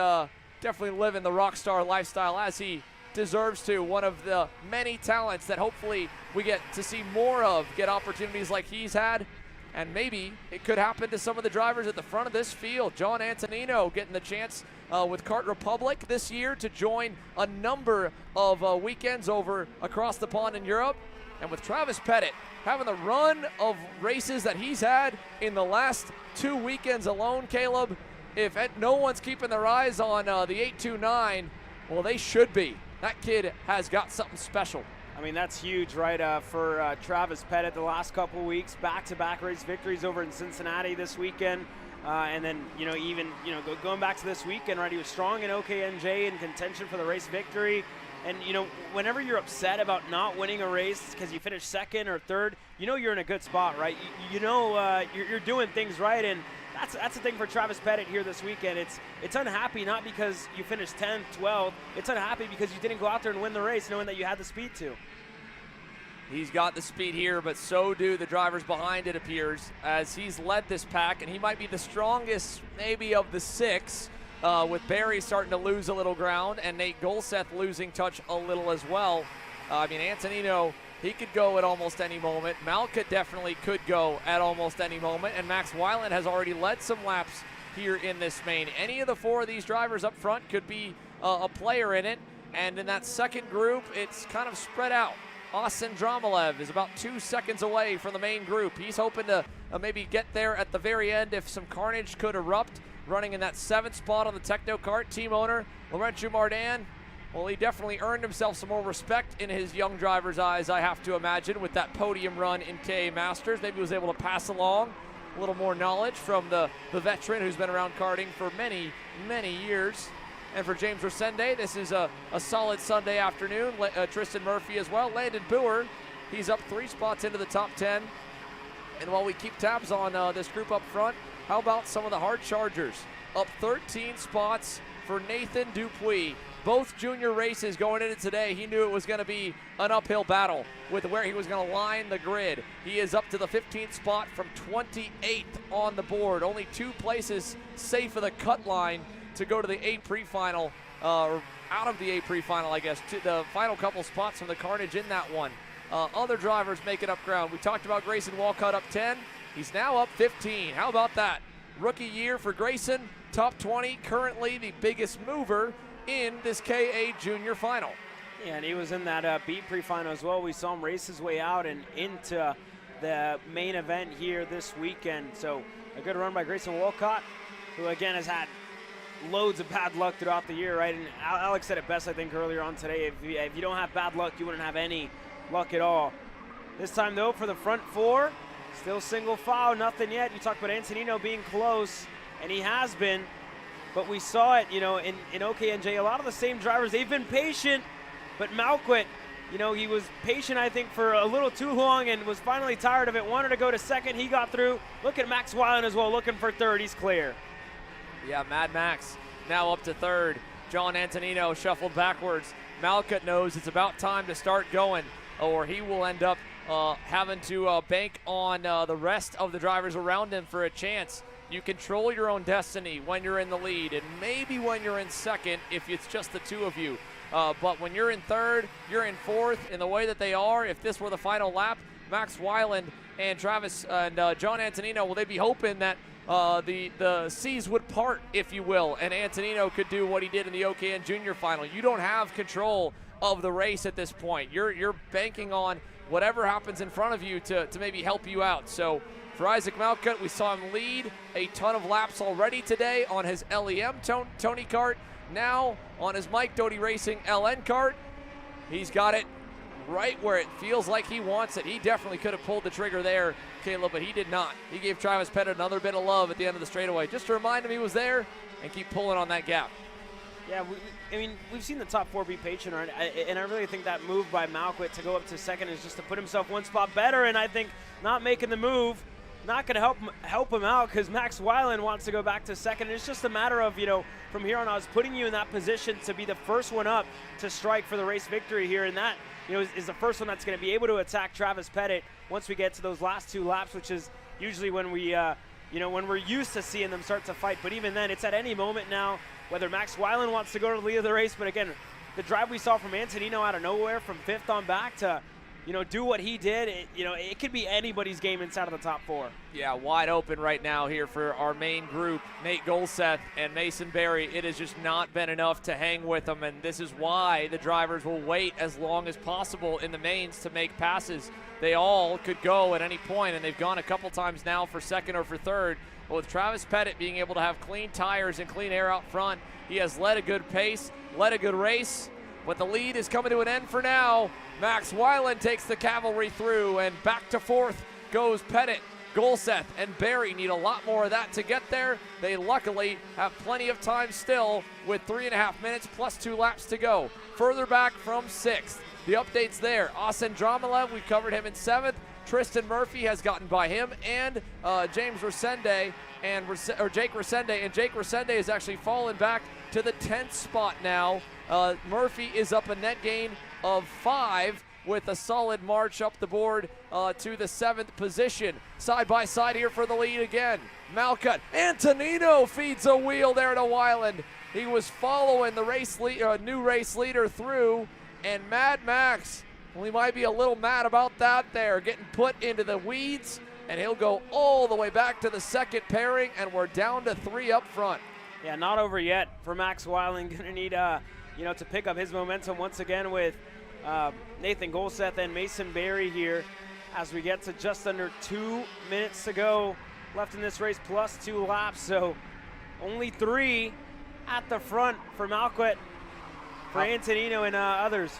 definitely living the rock star lifestyle as he deserves to. One of the many talents that hopefully we get to see more of, get opportunities like he's had, and maybe it could happen to some of the drivers at the front of this field. John Antonino getting the chance with Kart Republic this year to join a number of weekends over across the pond in Europe. And with Travis Pettit having the run of races that he's had in the last 2 weekends alone, Caleb, if no one's keeping their eyes on the 829, well, they should be. That kid has got something special. I mean, that's huge, right, for Travis Pettit the last couple weeks. Back-to-back race victories over in Cincinnati this weekend. And then, going back to this weekend, right, he was strong in OKNJ in contention for the race victory. And, whenever you're upset about not winning a race because you finished 2nd or 3rd, you're in a good spot, right? You're doing things right, and that's the thing for Travis Pettit here this weekend. It's unhappy not because you finished 10th, 12th. It's unhappy because you didn't go out there and win the race knowing that you had the speed to. He's got the speed here, but so do the drivers behind, it appears, as he's led this pack, and he might be the strongest maybe of the 6, with Barry starting to lose a little ground and Nate Golseth losing touch a little as well. Antonino, he could go at almost any moment. Malkut definitely could go at almost any moment, and Max Weiland has already led some laps here in this main. Any of the 4 of these drivers up front could be a player in it, and in that second group, it's kind of spread out. Austin Dromalev is about 2 seconds away from the main group. He's hoping to maybe get there at the very end if some carnage could erupt. Running in that 7th spot on the Techno Kart, team owner Laurent Mardan. Well, he definitely earned himself some more respect in his young driver's eyes, I have to imagine, with that podium run in KA Masters. Maybe he was able to pass along a little more knowledge from the veteran who's been around karting for many, many years. And for James Rosende, this is a solid Sunday afternoon. Tristan Murphy as well. Landon Boer, he's up 3 spots into the top 10. And while we keep tabs on this group up front, how about some of the hard chargers? Up 13 spots for Nathan Dupuis. Both junior races going into today, he knew it was going to be an uphill battle with where he was going to line the grid. He is up to the 15th spot from 28th on the board. Only 2 places safe of the cut line to go to the A pre-final, or out of the A pre-final, I guess, to the final couple spots from the carnage in that one. Other drivers making up ground. We talked about Grayson Walcott up 10. He's now up 15. How about that? Rookie year for Grayson, top 20, currently the biggest mover in this KA Junior Final. Yeah, and he was in that B pre-final as well. We saw him race his way out and into the main event here this weekend. So a good run by Grayson Walcott, who again has had loads of bad luck throughout the year, right? And Alex said it best, I think, earlier on today. If you don't have bad luck, you wouldn't have any luck at all. This time, though, for the front 4, still single file, nothing yet. You talked about Antonino being close, and he has been. But we saw it, in OKNJ. A lot of the same drivers, they've been patient, but Malquit, he was patient, I think, for a little too long and was finally tired of it. Wanted to go to second. He got through. Look at Max Weiland as well, looking for third. He's clear. Yeah, Mad Max now up to third. John Antonino shuffled backwards. Malquit knows it's about time to start going, or he will end up having to bank on the rest of the drivers around him for a chance. You control your own destiny when you're in the lead, and maybe when you're in second if it's just the 2 of you. But when you're in third, you're in fourth, in the way that they are, if this were the final lap, Max Weiland and Travis and John Antonino, well, they'd be hoping that the seas would part, if you will, and Antonino could do what he did in the OKN Junior Final. You don't have control of the race at this point. You're banking on whatever happens in front of you to maybe help you out. So for Isaac Malquit, we saw him lead a ton of laps already today on his LEM Tony Kart. Now on his Mike Doty Racing LN Kart, he's got it right where it feels like he wants it. He definitely could have pulled the trigger there, Caleb, but he did not. He gave Travis Pettit another bit of love at the end of the straightaway, just to remind him he was there and keep pulling on that gap. Yeah, we've seen the top 4 be patient, and I really think that move by Malquit to go up to second is just to put himself 1 spot better, and I think not making the move not going to help him out, because Max Weiland wants to go back to second. And it's just a matter of, from here on out, putting you in that position to be the first one up to strike for the race victory here, and that is the first one that's going to be able to attack Travis Pettit once we get to those last 2 laps, which is usually when we when we're used to seeing them start to fight. But even then, it's at any moment now, whether Max Weiland wants to go to the lead of the race. But again, the drive we saw from Antonino out of nowhere from 5th on back to do what he did, it could be anybody's game inside of the top 4. Yeah, wide open right now here for our main group, Nate Golseth and Mason Berry. It has just not been enough to hang with them, and this is why the drivers will wait as long as possible in the mains to make passes. They all could go at any point, and they've gone a couple times now for second or for third. But with Travis Pettit being able to have clean tires and clean air out front, he has led a good pace, led a good race. But the lead is coming to an end for now. Max Weiland takes the cavalry through, and back to 4th goes Pettit. Golseth and Berry need a lot more of that to get there. They luckily have plenty of time still with 3.5 minutes plus 2 laps to go. Further back from 6th. The updates there. Asen Dramalev, we covered him in 7th. Tristan Murphy has gotten by him, and Jake Resende, and Jake Resende has actually fallen back to the 10th spot now. Murphy is up a net gain of 5 with a solid march up the board to the 7th position. Side by side here for the lead again. Malquit. Antonino feeds a wheel there to Weiland. He was following the new race leader through, and Mad Max, well, he might be a little mad about that there, getting put into the weeds, and he'll go all the way back to the 2nd pairing, and we're down to 3 up front. Yeah, not over yet for Max Weiland. Going to need, to pick up his momentum once again with Nathan Golseth and Mason Berry here as we get to just under 2 minutes to go left in this race, plus 2 laps. So only 3 at the front for Malquit. for Antonino and others.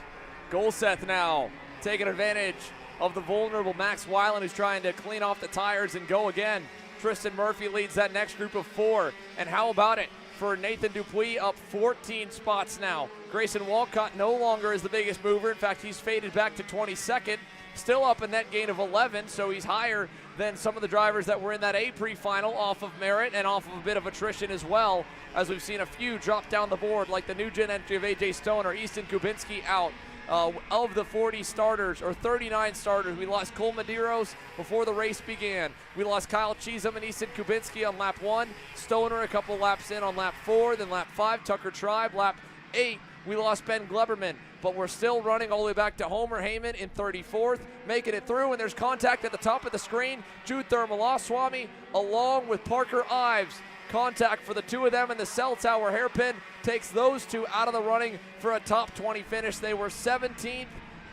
Golseth now taking advantage of the vulnerable Max Weiland, who's trying to clean off the tires and go again. Tristan Murphy leads that next group of 4. And how about it for Nathan Dupuis, up 14 spots now. Grayson Walcott no longer is the biggest mover. In fact, he's faded back to 22nd. Still up a net gain of 11, so he's higher than some of the drivers that were in that A pre-final off of merit and off of a bit of attrition as well, as we've seen a few drop down the board, like the new gen entry of AJ Stoner. Easton Kubinski out. Of the 40 starters, or 39 starters, we lost Cole Medeiros before the race began. We lost Kyle Cheatham and Easton Kubinski on lap 1. Stoner a couple laps in on lap 4, then lap 5, Tucker Tribe. Lap 8, we lost Ben Gleberman, but we're still running all the way back to Homer Heyman in 34th, making it through, and there's contact at the top of the screen. Jude Thermalaswamy along with Parker Ives. Contact for the two of them, and the cell tower hairpin takes those two out of the running for a top 20 finish. They were 17th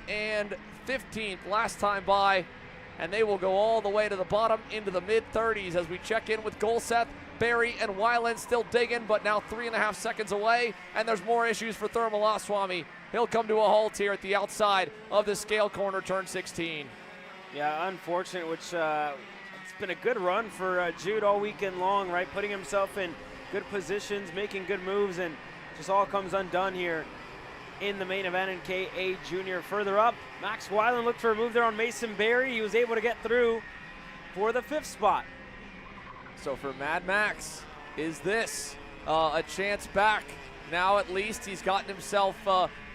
and 15th last time by, and they will go all the way to the bottom into the mid-30s as we check in with Golseth. Barry and Weiland still digging, but now 3.5 seconds away, and there's more issues for Thermalaswamy. He'll come to a halt here at the outside of the scale corner, turn 16. Yeah, unfortunate, which it's been a good run for Jude all weekend long, right? Putting himself in good positions, making good moves, and just all comes undone here in the main event in KA Junior. Further up, Max Weiland looked for a move there on Mason Berry. He was able to get through for the 5th spot. So for Mad Max, is this a chance back? Now at least he's gotten himself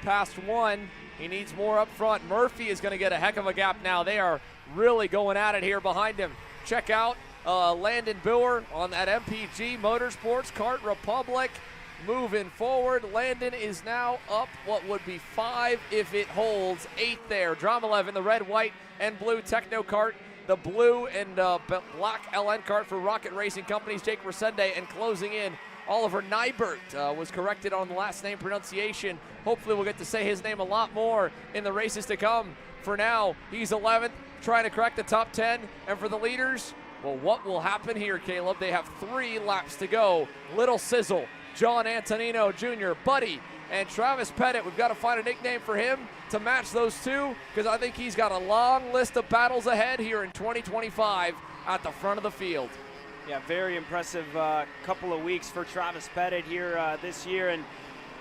past 1. He needs more up front. Murphy is going to get a heck of a gap now. They are really going at it here behind him. Check out Landon Boer on that MPG Motorsports Kart Republic. Moving forward, Landon is now up what would be 5 if it holds. 8 there. Drama 11, the red, white, and blue Techno Kart. The blue and black LN Kart for Rocket Racing Companies, Jake Resende, and closing in, Oliver Nybert was corrected on the last name pronunciation. Hopefully we'll get to say his name a lot more in the races to come. For now, he's 11th, trying to crack the top 10. And for the leaders, well, what will happen here, Caleb? They have 3 laps to go. Little Sizzle, John Antonino Jr., Buddy, and Travis Pettit. We've got to find a nickname for him to match those two, because I think he's got a long list of battles ahead here in 2025 at the front of the field. Yeah, very impressive couple of weeks for Travis Pettit here this year, and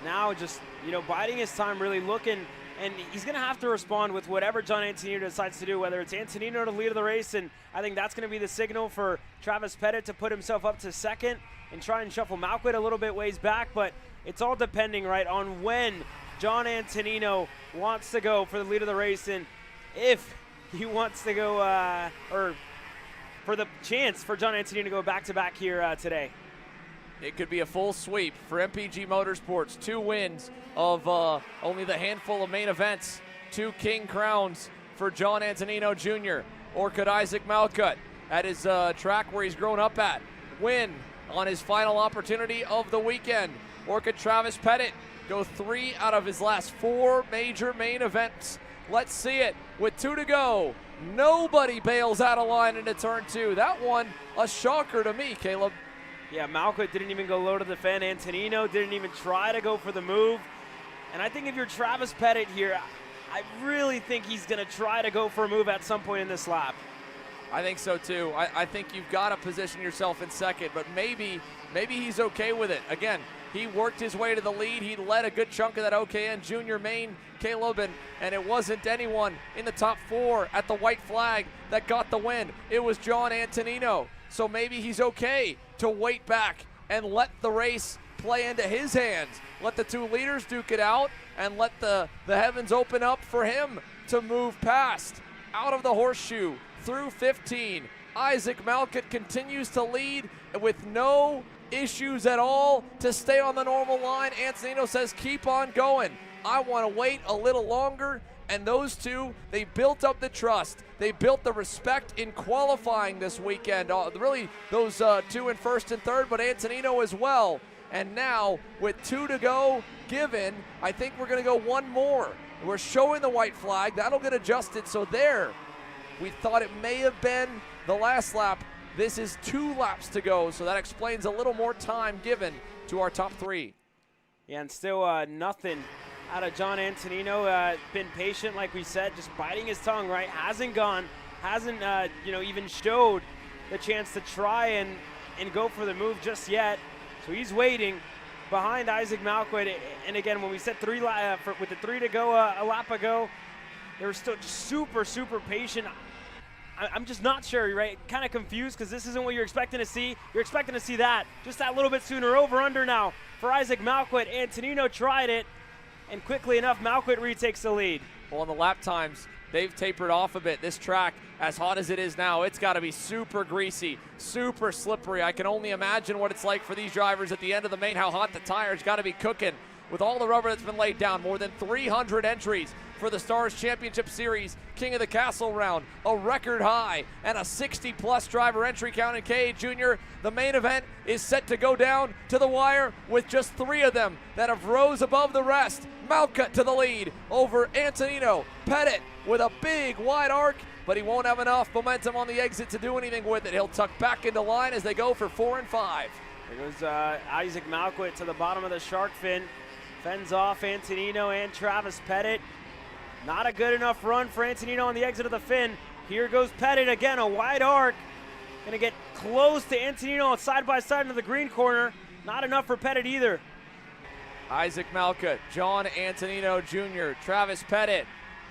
now just, biding his time, really looking, and he's going to have to respond with whatever John Antonino decides to do, whether it's Antonino to lead the race, and I think that's going to be the signal for Travis Pettit to put himself up to 2nd and try and shuffle Malquit a little bit ways back, but it's all depending, right, on when John Antonino wants to go for the lead of the race, and if he wants to go, or for the chance for John Antonino to go back-to-back here today. It could be a full sweep for MPG Motorsports. 2 wins of only the handful of main events. 2 King Crowns for John Antonino Jr. Or could Isaac Malcutt at his track where he's grown up at win on his final opportunity of the weekend? Or could Travis Pettit go 3 out of his last 4 major main events? Let's see it with 2 to go. Nobody bails out of line into turn 2. That one, a shocker to me, Caleb. Yeah, Malcutt didn't even go low to defend. Antonino didn't even try to go for the move. And I think if you're Travis Pettit here, I really think he's going to try to go for a move at some point in this lap. I think so too. I think you've got to position yourself in 2nd, but maybe he's okay with it. Again, he worked his way to the lead. He led a good chunk of that OKN Junior main, Caleb, and it wasn't anyone in the top 4 at the white flag that got the win. It was John Antonino. So maybe he's okay to wait back and let the race play into his hands. Let the 2 leaders duke it out and let the heavens open up for him to move past. Out of the horseshoe through 15. Isaac Malcutt continues to lead with no issues at all to stay on the normal line. Antonino says keep on going. I want to wait a little longer. And those 2, they built up the trust. They built the respect in qualifying this weekend. Really, those 2 in 1st and 3rd, but Antonino as well. And now, with 2 to go given, I think we're going to go 1 more. We're showing the white flag. That'll get adjusted. So there, we thought it may have been the last lap. This is 2 laps to go, so that explains a little more time given to our top 3. Yeah, and still nothing out of John Antonino. Been patient, like we said, just biting his tongue, right? Hasn't even showed the chance to try and go for the move just yet. So he's waiting behind Isaac Malquit. And again, when we said with the 3 to go a lap ago, they were still super, super patient. I'm just not sure, right? Kind of confused because this isn't what you're expecting to see. You're expecting to see that just that little bit sooner. Over/under now for Isaac Malquit. Antonino tried it, and quickly enough, Malquit retakes the lead. Well, in the lap times, they've tapered off a bit. This track, as hot as it is now, it's got to be super greasy, super slippery. I can only imagine what it's like for these drivers at the end of the main, how hot the tires got to be cooking with all the rubber that's been laid down. More than 300 entries for the Stars Championship Series King of the Castle round, a record high, and a 60-plus driver entry count in KA Junior. The main event is set to go down to the wire with just 3 of them that have rose above the rest. Malquit to the lead over Antonino. Pettit with a big wide arc, but he won't have enough momentum on the exit to do anything with it. He'll tuck back into line as they go for 4 and 5. There goes Isaac Malquit to the bottom of the shark fin. Fends off Antonino and Travis Pettit. Not a good enough run for Antonino on the exit of the fin. Here goes Pettit again, a wide arc. Gonna get close to Antonino side by side into the green corner. Not enough for Pettit either. Isaac Malquit, John Antonino Jr., Travis Pettit,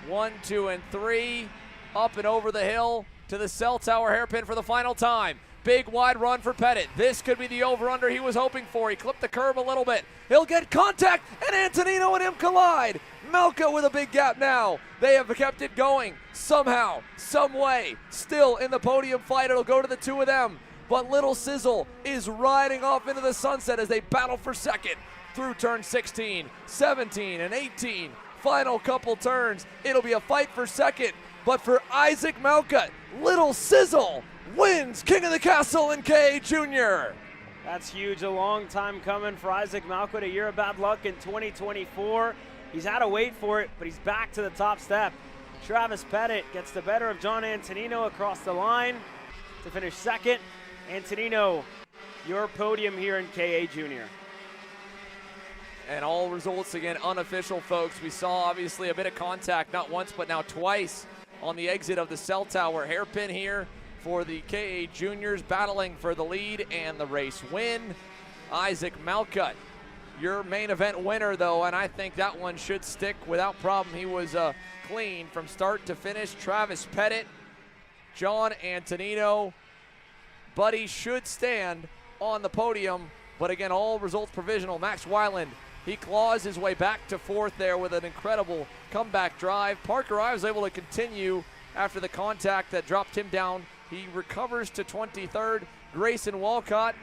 1, 2, and 3, up and over the hill to the cell tower hairpin for the final time. Big wide run for Pettit. This could be the over-under he was hoping for. He clipped the curb a little bit. He'll get contact, and Antonino and him collide. Malquit with a big gap now. They have kept it going somehow, some way. Still in the podium fight, it'll go to the 2 of them. But Little Sizzle is riding off into the sunset as they battle for second through turn 16, 17, and 18. Final couple turns, it'll be a fight for second. But for Isaac Malquit, Little Sizzle wins King of the Castle in KA Junior. That's huge. A long time coming for Isaac Malquit. A year of bad luck in 2024. He's had to wait for it, but he's back to the top step. Travis Pettit gets the better of John Antonino across the line to finish second. Antonino, your podium here in KA Junior. And all results, again, unofficial, folks. We saw, obviously, a bit of contact, not once, but now twice on the exit of the cell tower hairpin here for the KA Juniors, battling for the lead and the race win. Isaac Malquit, your main event winner, though, and I think that one should stick without problem. He was clean from start to finish. Travis Pettit, John Antonino, Buddy should stand on the podium, but again, all results provisional. Max Weiland, he claws his way back to 4th there with an incredible comeback drive. Parker Ives able to continue after the contact that dropped him down. He recovers to 23rd. Grayson Walcott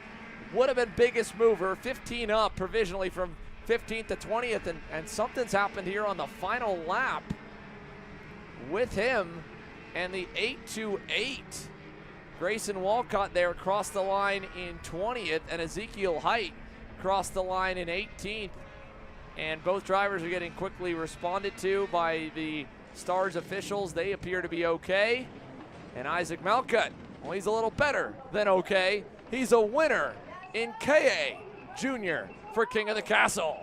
would have been biggest mover, 15 up provisionally from 15th to 20th, and something's happened here on the final lap with him and the 8-8. Grayson Walcott there across the line in 20th, and Ezekiel Height crossed the line in 18th. And both drivers are getting quickly responded to by the Stars officials. They appear to be okay. And Isaac Malquit, well, he's a little better than okay. He's a winner in KA Junior for King of the Castle.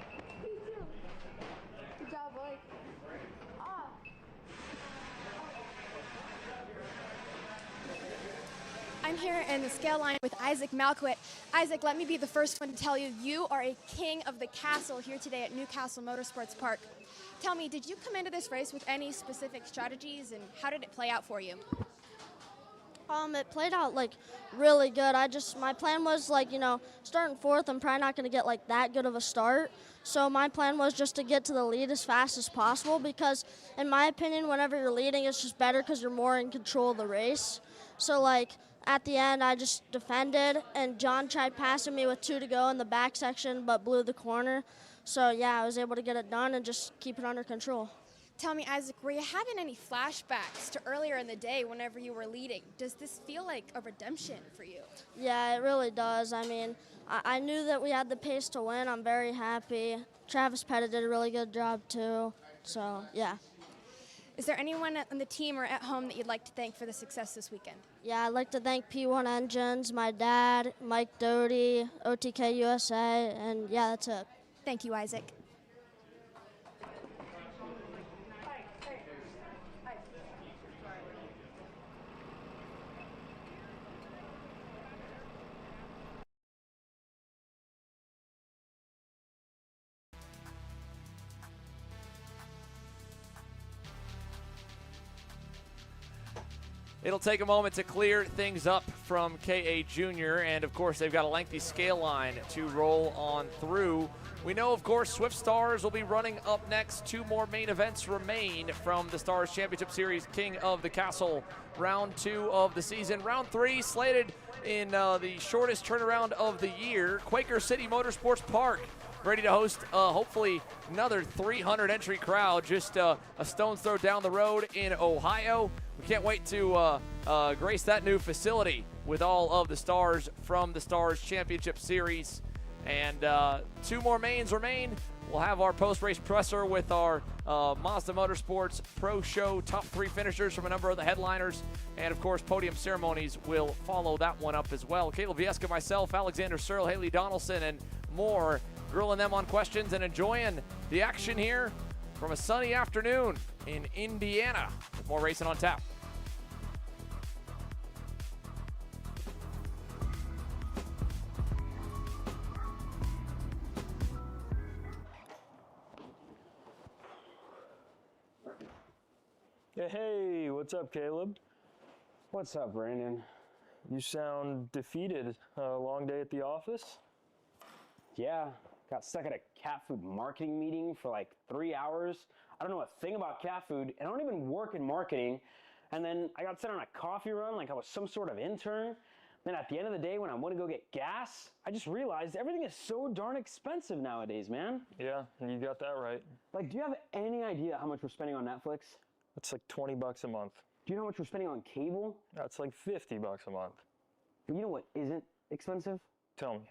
Good job, Blake. I'm here in the scale line with Isaac Malquit. Isaac, let me be the first one to tell you, you are a king of the castle here today at Newcastle Motorsports Park. Tell me, did you come into this race with any specific strategies, and how did it play out for you? It played out like really good. My plan was like, starting 4th, I'm probably not going to get like that good of a start. So my plan was just to get to the lead as fast as possible because in my opinion, whenever you're leading, it's just better because you're more in control of the race. So like at the end, I just defended and John tried passing me with 2 to go in the back section, but blew the corner. So yeah, I was able to get it done and just keep it under control. Tell me, Isaac, were you having any flashbacks to earlier in the day whenever you were leading? Does this feel like a redemption for you? Yeah, it really does. I mean, I knew that we had the pace to win. I'm very happy. Travis Pettit did a really good job, too. So, yeah. Is there anyone on the team or at home that you'd like to thank for the success this weekend? Yeah, I'd like to thank P1 Engines, my dad, Mike Doty, OTK USA, and yeah, that's it. Thank you, Isaac. It'll take a moment to clear things up from KA Junior, and of course they've got a lengthy scale line to roll on through. We know, of course, Swift Stars will be running up next. 2 more main events remain from the Stars Championship Series King of the Castle round 2 of the season. Round 3 slated in the shortest turnaround of the year. Quaker City Motorsports Park ready to host hopefully another 300 entry crowd just a stone's throw down the road in Ohio. We can't wait to grace that new facility with all of the stars from the Stars Championship Series. And 2 more mains remain. We'll have our post-race presser with our Mazda Motorsports Pro Show top 3 finishers from a number of the headliners. And, of course, podium ceremonies will follow that one up as well. Caleb Vieska, myself, Alexander Searle, Haley Donaldson, and more, grilling them on questions and enjoying the action here from a sunny afternoon in Indiana. With more racing on tap. Hey, what's up, Caleb? What's up, Brandon? You sound defeated. A long day at the office? Yeah, got stuck at a cat food marketing meeting for like 3 hours. I don't know a thing about cat food, and I don't even work in marketing. And then I got sent on a coffee run like I was some sort of intern. Then at the end of the day, when I went to go get gas, I just realized everything is so darn expensive nowadays, man. Yeah, you got that right. Like, do you have any idea how much we're spending on Netflix? It's like $20 a month. Do you know how much we're spending on cable? That's like $50 a month. But you know what isn't expensive? Tell me.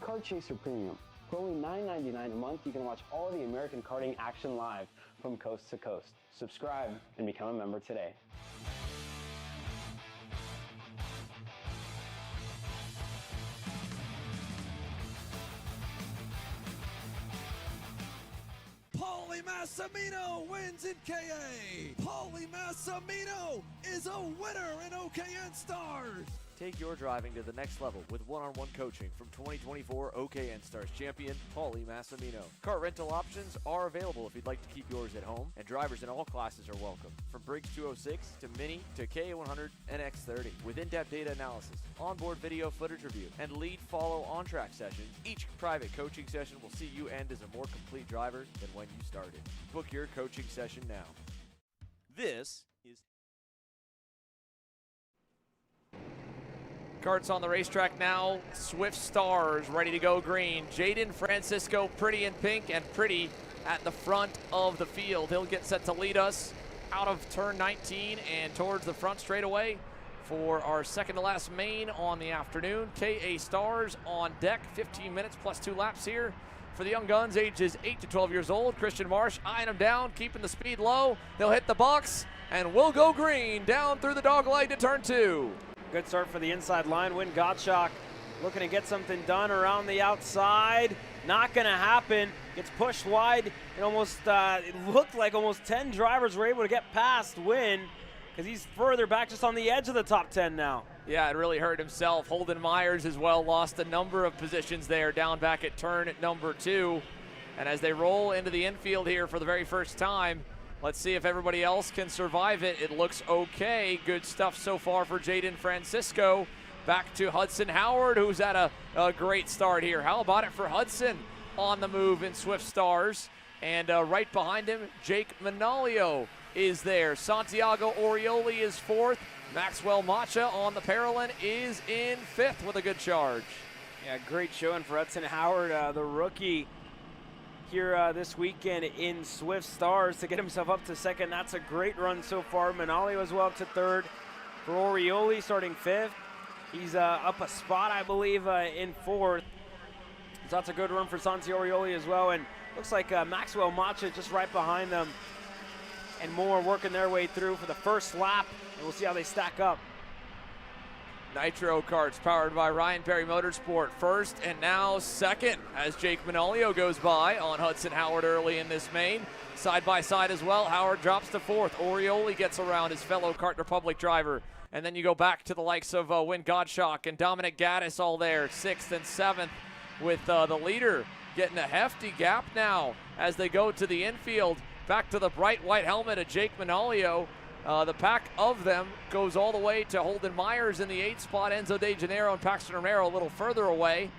Kart Chaser Premium. For only $9.99 a month, you can watch all the American karting action live from coast to coast. Subscribe and become a member today. Paulie Massimino wins in KA. Paulie Massimino is a winner in OKN Stars. Take your driving to the next level with one-on-one coaching from 2024 OKN Stars champion, Paulie Massimino. Kart rental options are available if you'd like to keep yours at home, and drivers in all classes are welcome. From Briggs 206 to Mini to KA100 and X30. With in-depth data analysis, onboard video footage review, and lead follow on-track sessions, each private coaching session will see you end as a more complete driver than when you started. Book your coaching session now. This is Karts on the racetrack now. Swift Stars ready to go green. Jaden Francisco pretty in pink and pretty at the front of the field. He'll get set to lead us out of turn 19 and towards the front straightaway for our second to last main on the afternoon. KA Stars on deck, 15 minutes plus 2 laps here for the young guns, ages 8 to 12 years old. Christian Marsh eyeing them down, keeping the speed low. They'll hit the box and we'll go green down through the dog leg to turn 2. Good start for the inside line. Win Gottschalk looking to get something done around the outside. Not going to happen. Gets pushed wide. It almost it looked like almost 10 drivers were able to get past Win because he's further back just on the edge of the top 10 now. Yeah, it really hurt himself. Holden Myers as well lost a number of positions there down back at turn at number 2. And as they roll into the infield here for the very first time, let's see if everybody else can survive it. It looks okay. Good stuff so far for Jaden Francisco. Back to Hudson Howard, who's at a great start here. How about it for Hudson on the move in Swift Stars? And right behind him, Jake Manalio is there. Santiago Orioli is 4th. Maxwell Macha on the Paralyn is in 5th with a good charge. Yeah, great showing for Hudson Howard, the rookie here this weekend in Swift Stars to get himself up to 2nd. That's a great run so far. Manalio as well up to 3rd. For Orioli starting 5th. He's up a spot, I believe, in 4th. So that's a good run for Santiago Orioli as well. And looks like Maxwell Macha just right behind them. And more working their way through for the first lap. And we'll see how they stack up. Nitro Karts powered by Ryan Perry Motorsport, 1st and now 2nd as Jake Manalio goes by on Hudson Howard early in this main. Side by side as well, Howard drops to 4th. Orioli gets around his fellow Kart Republic driver. And then you go back to the likes of Win Gottschalk and Dominic Gaddis all there, 6th and 7th, with the leader getting a hefty gap now as they go to the infield. Back to the bright white helmet of Jake Manalio. The pack of them goes all the way to Holden Myers in the 8th spot. Enzo De Janeiro and Paxton Romero a little further away.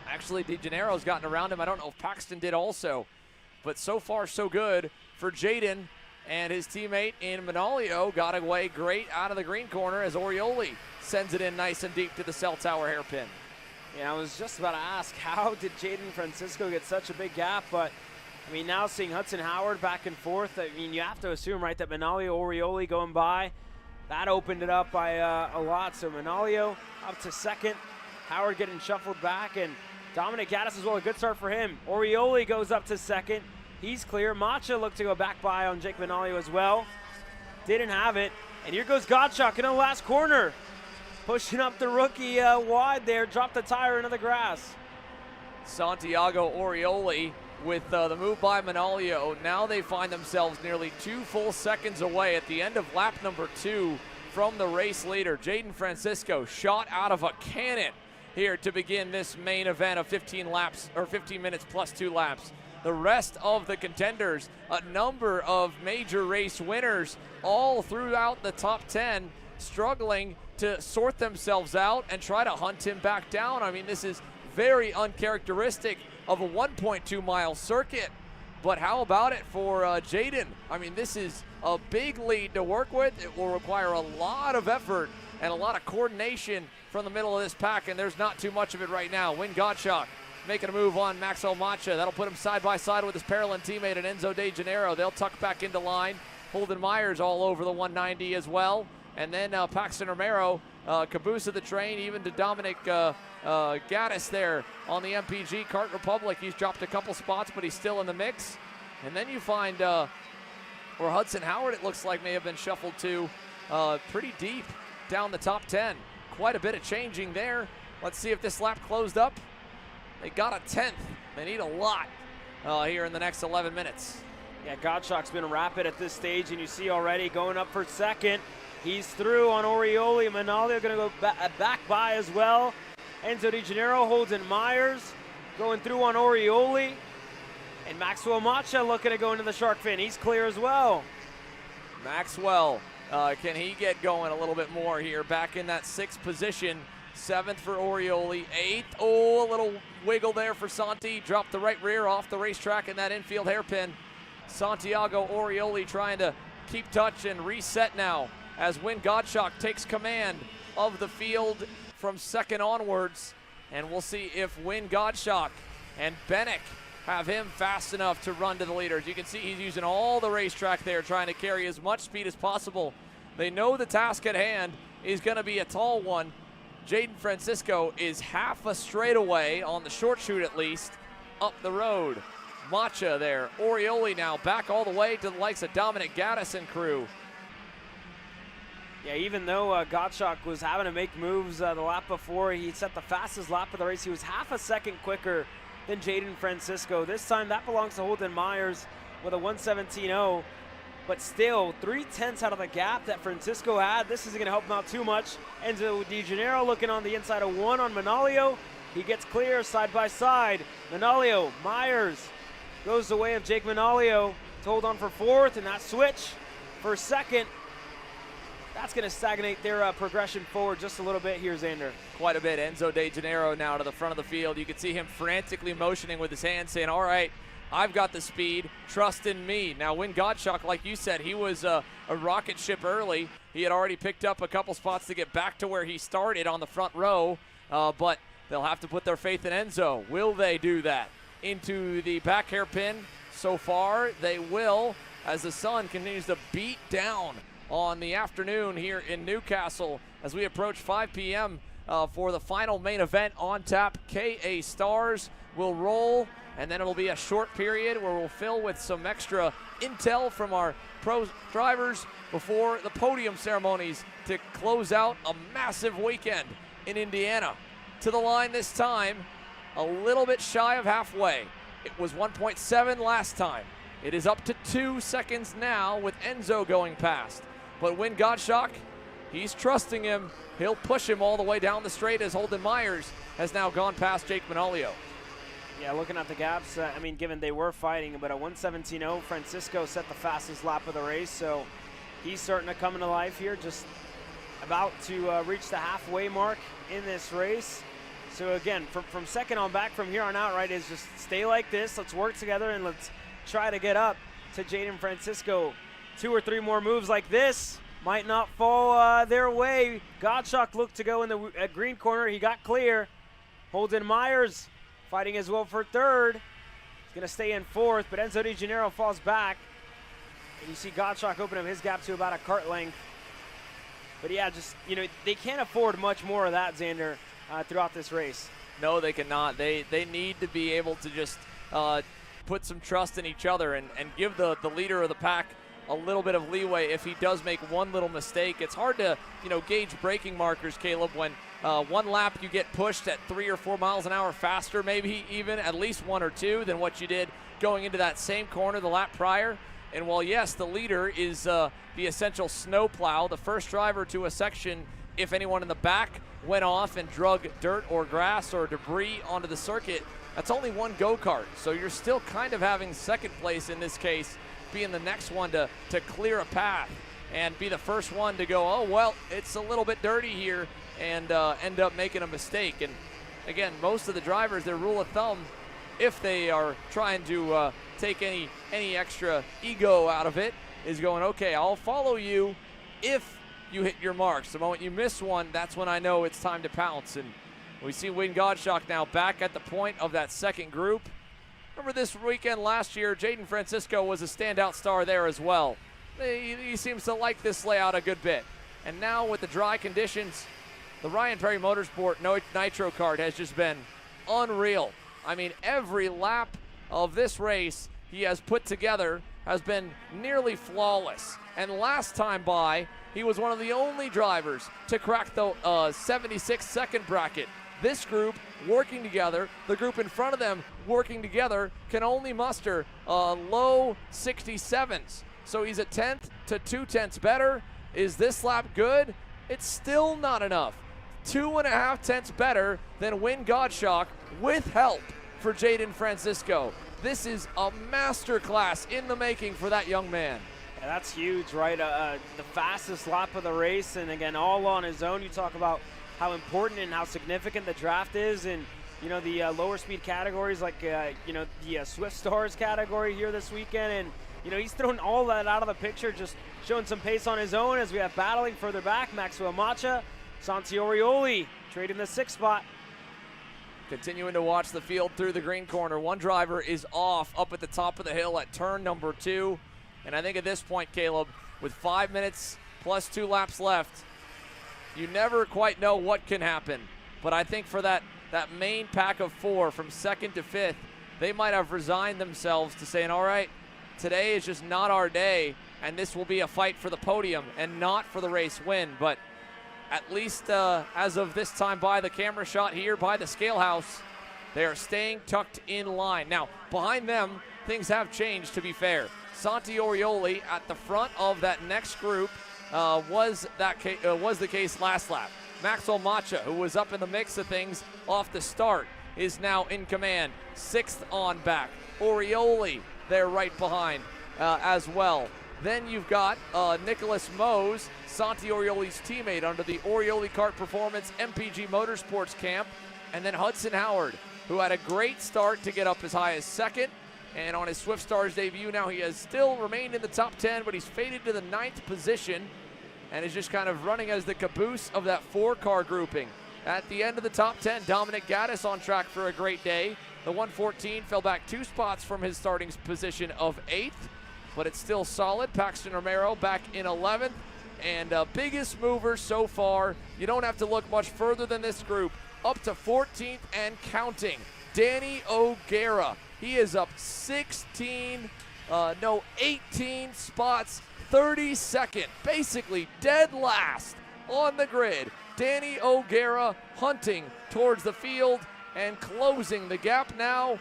Actually, De Janeiro's gotten around him. I don't know if Paxton did also. But so far, so good for Jaden. And his teammate in Manolio got away great out of the green corner as Orioli sends it in nice and deep to the cell tower hairpin. Yeah, I was just about to ask, how did Jaden Francisco get such a big gap? But, I mean, now seeing Hudson Howard back and forth, I mean, you have to assume, right, that Manolio, Orioli going by, that opened it up by a lot. So Manolio up to second, Howard getting shuffled back, and Dominic Gaddis as well, a good start for him. Orioli goes up to second. He's clear. Macha looked to go back by on Jake Manolio as well. Didn't have it. And here goes Gottschalk in the last corner. Pushing up the rookie wide there. Dropped the tire into the grass. Santiago Orioli with the move by Manolio. Now they find themselves nearly 2 full seconds away at the end of lap number 2 from the race leader. Jaden Francisco shot out of a cannon here to begin this main event of 15 laps, or 15 minutes plus 2 laps. The rest of the contenders, a number of major race winners all throughout the top 10, struggling to sort themselves out and try to hunt him back down. I mean, this is very uncharacteristic of a 1.2 mile circuit. But how about it for Jaden? I mean, this is a big lead to work with. It will require a lot of effort and a lot of coordination from the middle of this pack, and there's not too much of it right now. Win Gottschalk making a move on Maxwell Macha. That'll put him side by side with his Paralympic teammate and Enzo De Janeiro. They'll tuck back into line. Holden Myers all over the 190 as well. And then Paxton Romero, caboose of the train, even to Dominic Gaddis there on the MPG Kart Republic. He's dropped a couple spots, but he's still in the mix. And then you find where Hudson Howard, it looks like, may have been shuffled to pretty deep down the top 10. Quite a bit of changing there. Let's see if this lap closed up. They got a 10th. They need a lot here in the next 11 minutes. Yeah, Gottschalk's been rapid at this stage, and you see already going up for second. He's through on Orioli. Manolio going to go back by as well. Enzo De Janeiro, Holden Myers going through on Orioli. And Maxwell Macha looking to go into the shark fin. He's clear as well. Maxwell, can he get going a little bit more here? Back in that 6th position. 7th for Orioli, 8th. Oh, a little wiggle there for Santi. Dropped the right rear off the racetrack in that infield hairpin. Santiago Orioli trying to keep touch and reset now as Win Gottschalk takes command of the field from second onwards. And we'll see if Win Gottschalk and Bennick have him fast enough to run to the leaders. You can see he's using all the racetrack there, trying to carry as much speed as possible. They know the task at hand is going to be a tall one. Jaden Francisco is half a straightaway on the short shoot, at least, up the road. Macha there. Orioli now back all the way to the likes of Dominic Gaddis and crew. Yeah, even though Gottschalk was having to make moves the lap before, he set the fastest lap of the race. He was half a second quicker than Jaden Francisco. This time that belongs to Holden Myers with a 1:17.0. But still, 3/10 out of the gap that Francisco had. This isn't going to help him out too much. Enzo De Janeiro looking on the inside of 1 on Manolio. He gets clear side by side. Manolio, Myers goes the way of Jake Manolio to hold on for 4th, and that switch for 2nd. That's going to stagnate their progression forward just a little bit here, Xander. Quite a bit. Enzo De Janeiro now to the front of the field. You can see him frantically motioning with his hands, saying, all right, I've got the speed, trust in me. Now, Win Gottschalk, like you said, he was a rocket ship early. He had already picked up a couple spots to get back to where he started on the front row, but they'll have to put their faith in Enzo. Will they do that? Into the back hairpin. So far, they will, as the sun continues to beat down on the afternoon here in Newcastle as we approach 5 p.m. For the final main event on tap. KA Stars will roll, and then it'll be a short period where we'll fill with some extra intel from our pro drivers before the podium ceremonies to close out a massive weekend in Indiana. To the line this time, a little bit shy of halfway. It was 1.7 last time. It is up to 2 seconds now with Enzo going past. But Win Gottschalk, he's trusting him. He'll push him all the way down the straight as Holden Myers has now gone past Jake Manolio. Yeah, looking at the gaps, given they were fighting, but a 1:17.0, Francisco set the fastest lap of the race, so he's starting to come into life here, just about to reach the halfway mark in this race. So again, from second on back from here on out, right, is just stay like this. Let's work together and let's try to get up to Jaden Francisco. 2 or 3 more moves like this might not fall their way. Gottschalk looked to go in the green corner. He got clear. Holden Myers fighting as well for third. He's going to stay in fourth, but Enzo De Janeiro falls back. And you see Gottschalk open up his gap to about a kart length. But yeah, just, they can't afford much more of that, Xander, throughout this race. No, they cannot. They need to be able to just put some trust in each other and give the leader of the pack a little bit of leeway if he does make one little mistake. It's hard to gauge braking markers, Caleb, when one lap you get pushed at 3 or 4 miles an hour faster, maybe even at least 1 or 2 than what you did going into that same corner the lap prior. And while, yes, the leader is the essential snowplow, the first driver to a section, if anyone in the back went off and drug dirt or grass or debris onto the circuit, that's only one go-kart. So you're still kind of having second place in this case, being the next one to clear a path and be the first one to go, oh, well, it's a little bit dirty here, and end up making a mistake. And again, most of the drivers, their rule of thumb, if they are trying to take any extra ego out of it, is going, okay, I'll follow you if you hit your marks. The moment you miss one, that's when I know it's time to pounce. And we see Wayne Gottschalk now back at the point of that second group. Remember this weekend last year, Jaden Francisco was a standout star there as well. He seems to like this layout a good bit. And now with the dry conditions, the Ryan Perry Motorsport Nitro Kart has just been unreal. I mean, every lap of this race he has put together has been nearly flawless. And last time by, he was one of the only drivers to crack the 76-second bracket. This group working together, the group in front of them working together, can only muster low 67s. So he's a 10th to 2/10 better. Is this lap good? It's still not enough. 2.5 tenths better than Wayne Gottschalk with help for Jaden Francisco. This is a masterclass in the making for that young man. Yeah, that's huge, right? The fastest lap of the race, and again, all on his own. You talk about how important and how significant the draft is, and the lower speed categories like the Swift Stars category here this weekend, and he's thrown all that out of the picture, just showing some pace on his own as we have battling further back. Maxwell Macha, Santi Orioli trading the 6th spot. Continuing to watch the field through the green corner. One driver is off up at the top of the hill at turn number 2. And I think at this point, Caleb, with 5 minutes plus 2 laps left, you never quite know what can happen. But I think for that main pack of 4 from 2nd to 5th, they might have resigned themselves to saying, all right, today is just not our day, and this will be a fight for the podium and not for the race win. But at least as of this time by the camera shot here by the scale house, they are staying tucked in line. Now, behind them, things have changed, to be fair. Santi Orioli at the front of that next group was the case last lap. Maxwell Macha, who was up in the mix of things off the start, is now in command, 6th on back. Orioli there right behind as well. Then you've got Nicholas Mose, Santi Orioli's teammate under the Orioli Kart Performance MPG Motorsports camp. And then Hudson Howard, who had a great start to get up as high as 2nd. And on his Swift Stars debut now, he has still remained in the top 10, but he's faded to the 9th position and is just kind of running as the caboose of that 4-car grouping. At the end of the top 10, Dominic Gaddis on track for a great day. The 114 fell back 2 spots from his starting position of 8th, but it's still solid. Paxton Romero back in 11th. And biggest mover so far, you don't have to look much further than this group, up to 14th and counting. Danny O'Gara, he is up 18 spots, 32nd, basically dead last on the grid. Danny O'Gara hunting towards the field and closing the gap now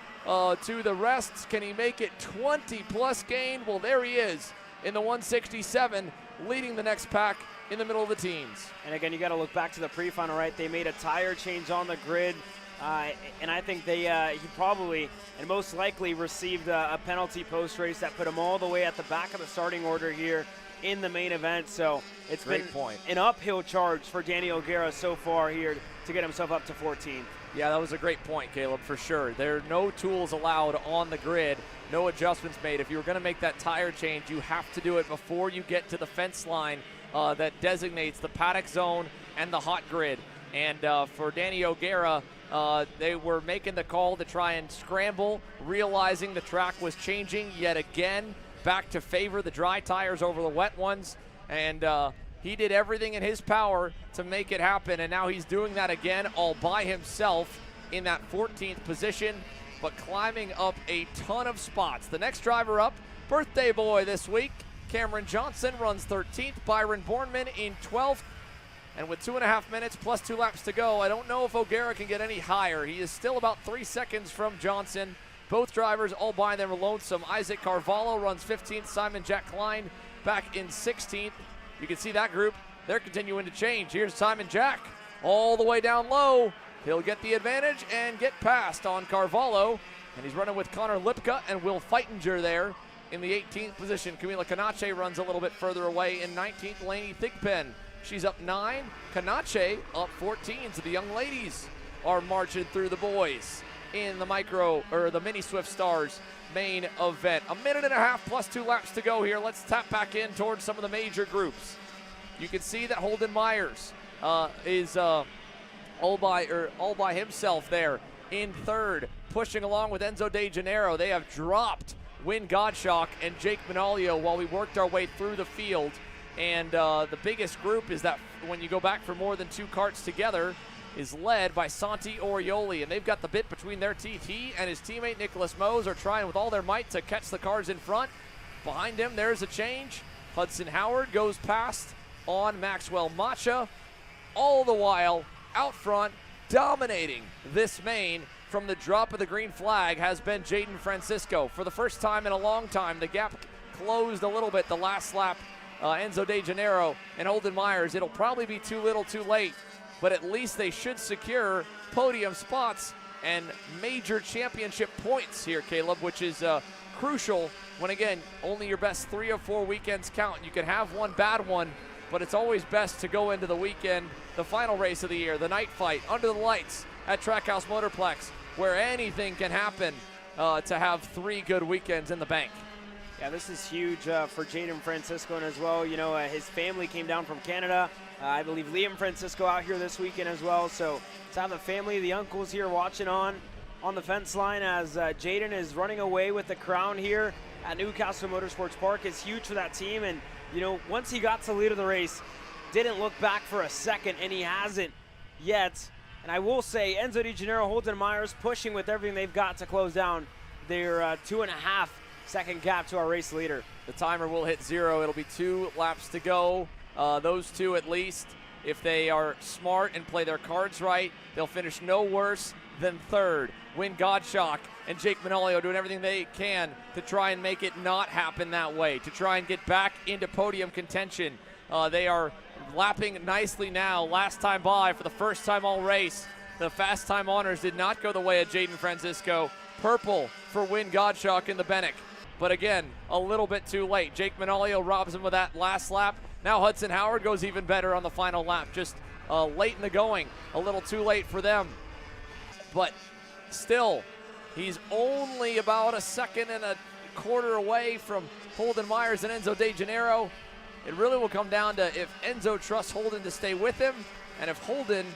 to the rest. Can he make it 20-plus gain? Well, there he is in the 167, leading the next pack in the middle of the teens. And again, you got to look back to the pre-final, right? They made a tire change on the grid. And I think he probably and most likely received a penalty post-race that put him all the way at the back of the starting order here in the main event. So it's been an uphill charge for Danny O'Gara so far here to get himself up to 14th. Yeah, that was a great point, Caleb, for sure. There are no tools allowed on the grid, no adjustments made. If you were going to make that tire change, you have to do it before you get to the fence line that designates the paddock zone and the hot grid. And for Danny O'Gara, they were making the call to try and scramble, realizing the track was changing yet again, back to favor the dry tires over the wet ones. And he did everything in his power to make it happen, and now he's doing that again all by himself in that 14th position, but climbing up a ton of spots. The next driver up, birthday boy this week, Cameron Johnson runs 13th, Byron Bourneman in 12th, and with 2.5 minutes plus 2 laps to go, I don't know if O'Gara can get any higher. He is still about 3 seconds from Johnson. Both drivers all by them are lonesome. Isaac Carvalho runs 15th, Simon Jack Klein back in 16th. You can see that group, they're continuing to change. Here's Simon Jack all the way down low. He'll get the advantage and get past on Carvalho. And he's running with Connor Lipka and Will Feitinger there in the 18th position. Camila Canache runs a little bit further away in 19th. Lainey Thigpen, she's up 9. Canache up 14. So the young ladies are marching through the boys in the Mini Swift Stars main event. 1.5 minutes plus 2 laps to go here. Let's tap back in towards some of the major groups. You can see that Holden Myers is all by himself there in third, pushing along with Enzo De Janeiro. They have dropped Win Godshock and Jake Manolio while we worked our way through the field. And the biggest group is that when you go back for more than 2 karts together, is led by Santi Orioli, and they've got the bit between their teeth. He and his teammate Nicholas Mose are trying with all their might to catch the cars in front. Behind him, there's a change. Hudson Howard goes past on Maxwell Macha. All the while, out front, dominating this main from the drop of the green flag has been Jaden Francisco. For the first time in a long time, the gap closed a little bit the last lap. Enzo De Janeiro and Holden Myers, it'll probably be too little too late, but at least they should secure podium spots and major championship points here, Caleb, which is crucial when, again, only your best 3 or 4 weekends count. You can have one bad one, but it's always best to go into the weekend, the final race of the year, the night fight, under the lights at Trackhouse Motorplex, where anything can happen to have 3 good weekends in the bank. Yeah, this is huge for Jaden Francisco, and as well, you know, his family came down from Canada. I believe Liam Francisco out here this weekend as well. So to have the family, the uncles here watching on the fence line as Jaden is running away with the crown here at Newcastle Motorsports Park is huge for that team. And, you know, once he got to the lead of the race, didn't look back for a second, and he hasn't yet. And I will say, Enzo De Janeiro, Holden Myers pushing with everything they've got to close down their 2.5 second gap to our race leader. The timer will hit 0. It'll be 2 laps to go. Those two, at least, if they are smart and play their cards right, they'll finish no worse than third. Win Godshock and Jake Manolio doing everything they can to try and make it not happen that way, to try and get back into podium contention. They are lapping nicely now. Last time by, for the first time all race, the fast time honors did not go the way of Jaden Francisco. Purple for Win Godshock in the Bennick. But again, a little bit too late. Jake Manolio robs him with that last lap. Now Hudson Howard goes even better on the final lap. Just late in the going. A little too late for them. But still, he's only about 1.25 seconds away from Holden Myers and Enzo De Janeiro. It really will come down to if Enzo trusts Holden to stay with him, and if Holden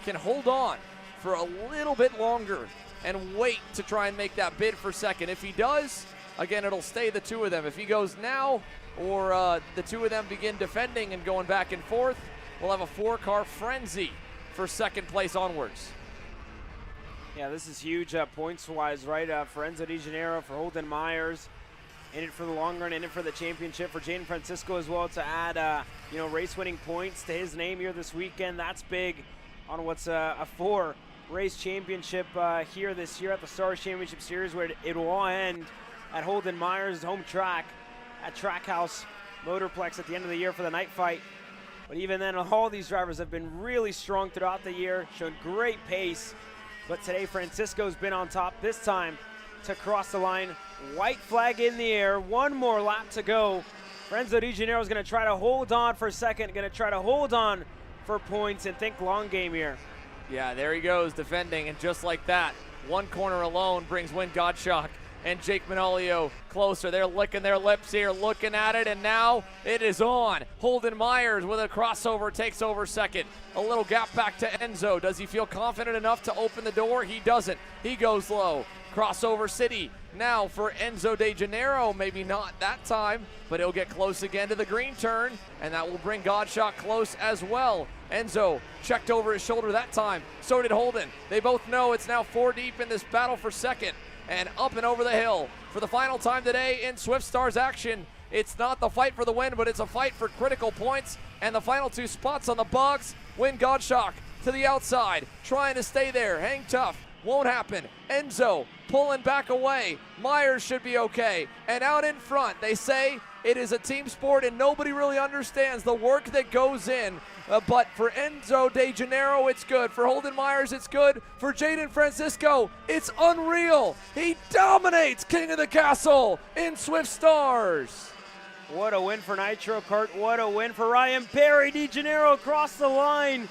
can hold on for a little bit longer and wait to try and make that bid for second. If he does, again, it'll stay the 2 of them. If he goes now, or the 2 of them begin defending and going back and forth, we'll have a 4-car frenzy for second place onwards. Yeah, this is huge points-wise, right? For Enzo De Janeiro, for Holden Myers, in it for the long run, in it for the championship. For Jaden Francisco as well to add, race-winning points to his name here this weekend. That's big on what's a 4-race championship here this year at the Stars Championship Series, where it will all end at Holden Myers' home track at Trackhouse Motorplex at the end of the year for the night fight. But even then, all these drivers have been really strong throughout the year, shown great pace But today, Francisco's been on top, this time to cross the line. White flag in the air, one more lap to go. Renzo Di Janeiro is going to try to hold on for second, going to try to hold on for points and think long game here. Yeah, there he goes defending, and just like that, one corner alone brings Win Gottschalk and Jake Manolio closer. They're licking their lips here, looking at it, and now it is on. Holden Myers with a crossover takes over second. A little gap back to Enzo. Does he feel confident enough to open the door? He doesn't. He goes low. Crossover City now for Enzo De Janeiro. Maybe not that time, but he'll get close again to the green turn, and that will bring Gottschalk close as well. Enzo checked over his shoulder that time. So did Holden. They both know it's now 4 deep in this battle for second. And up and over the hill for the final time today in Swift Stars action. It's not the fight for the win, but it's a fight for critical points. And the final 2 spots on the box. Win Gottschalk to the outside, trying to stay there. Hang tough. Won't happen. Enzo pulling back away. Myers should be okay. And out in front, they say it is a team sport and nobody really understands the work that goes in. But for Enzo De Janeiro, it's good. For Holden Myers, it's good. For Jaden Francisco, it's unreal. He dominates King of the Castle in Swift Stars. What a win for Nitro Kart. What a win for Ryan Perry. De Janeiro across the line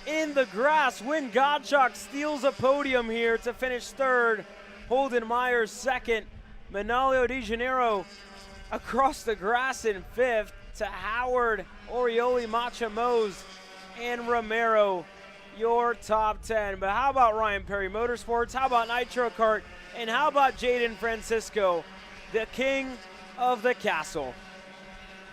in the grass. Win Gottschalk steals a podium here to finish third. Holden Myers second. Manolio De Janeiro across the grass in fifth to Howard, Orioli, Machamos, and Romero, your top 10. But how about Ryan Perry Motorsports? How about Nitro Kart? And how about Jaden Francisco, the king of the castle?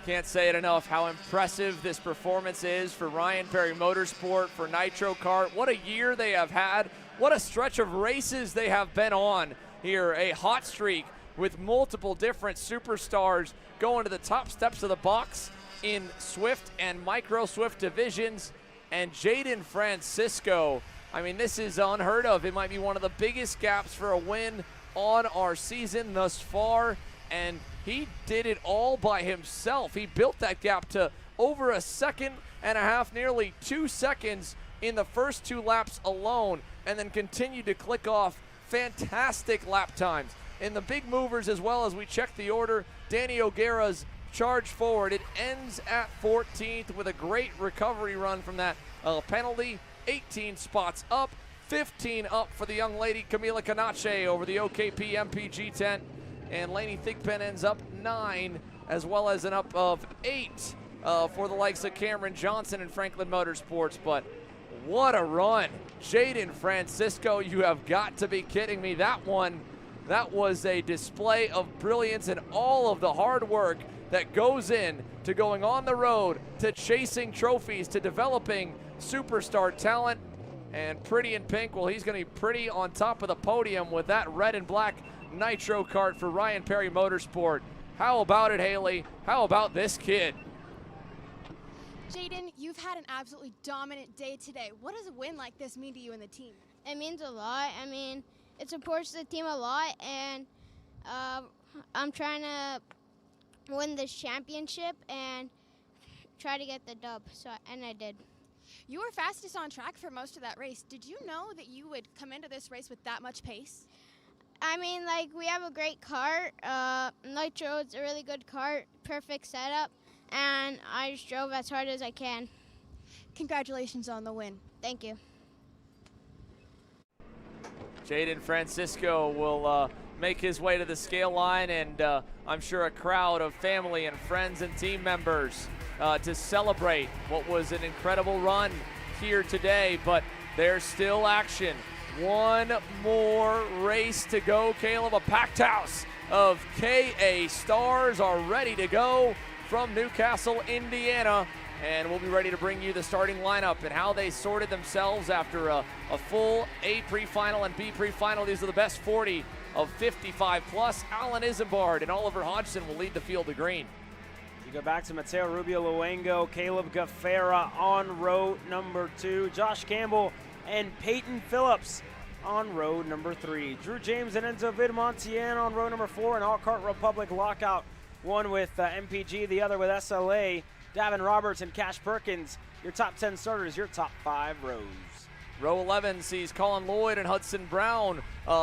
Can't say it enough how impressive this performance is for Ryan Perry Motorsport, for Nitro Kart. What a year they have had. What a stretch of races they have been on here. A hot streak with multiple different superstars going to the top steps of the box in Swift and Micro Swift divisions. And Jaden Francisco, I mean, this is unheard of. It might be one of the biggest gaps for a win on our season thus far. And he did it all by himself. He built that gap to over 1.5 seconds, nearly 2 seconds in the first 2 laps alone, and then continued to click off fantastic lap times. In the big movers as well, as we check the order, Danny O'Gara's charge forward. It ends at 14th with a great recovery run from that penalty. 18 spots up, 15 up for the young lady Camila Canache over the OKP MPG tent. And Laney Thigpen ends up 9, as well as an up of 8 for the likes of Cameron Johnson and Franklin Motorsports. But what a run. Jaden Francisco, you have got to be kidding me. That was a display of brilliance and all of the hard work that goes in to going on the road, to chasing trophies, to developing superstar talent. And pretty in pink, well, he's going to be pretty on top of the podium with that red and black Nitro Kart for Ryan Perry Motorsport. How about it, Haley? How about this kid? Jaden, you've had an absolutely dominant day today. What does a win like this mean to you and the team? It means a lot. I mean, it supports the team a lot, and I'm trying to win this championship and try to get the dub, and I did. You were fastest on track for most of that race. Did you know that you would come into this race with that much pace? I mean, like, we have a great kart. Nitro is a really good kart, perfect setup, and I just drove as hard as I can. Congratulations on the win. Thank you. Jaden Francisco will make his way to the scale line, and I'm sure a crowd of family and friends and team members to celebrate what was an incredible run here today. But there's still action. One more race to go, Caleb. A packed house of KA stars are ready to go from Newcastle, Indiana. And we'll be ready to bring you the starting lineup and how they sorted themselves after a full A pre-final and B pre-final. These are the best 40 of 55 plus. Alan Isambard and Oliver Hodgson will lead the field to green. You go back to Mateo Rubio Luengo, Caleb Gaffera on row number 2, Josh Campbell and Peyton Phillips on row number 3. Drew James and Enzo Vidmontien on row number 4, and All Kart Republic lockout, one with MPG, the other with SLA. Davin Roberts and Cash Perkins, your top 10 starters, your top 5 rows. Row 11 sees Colin Lloyd and Hudson Brown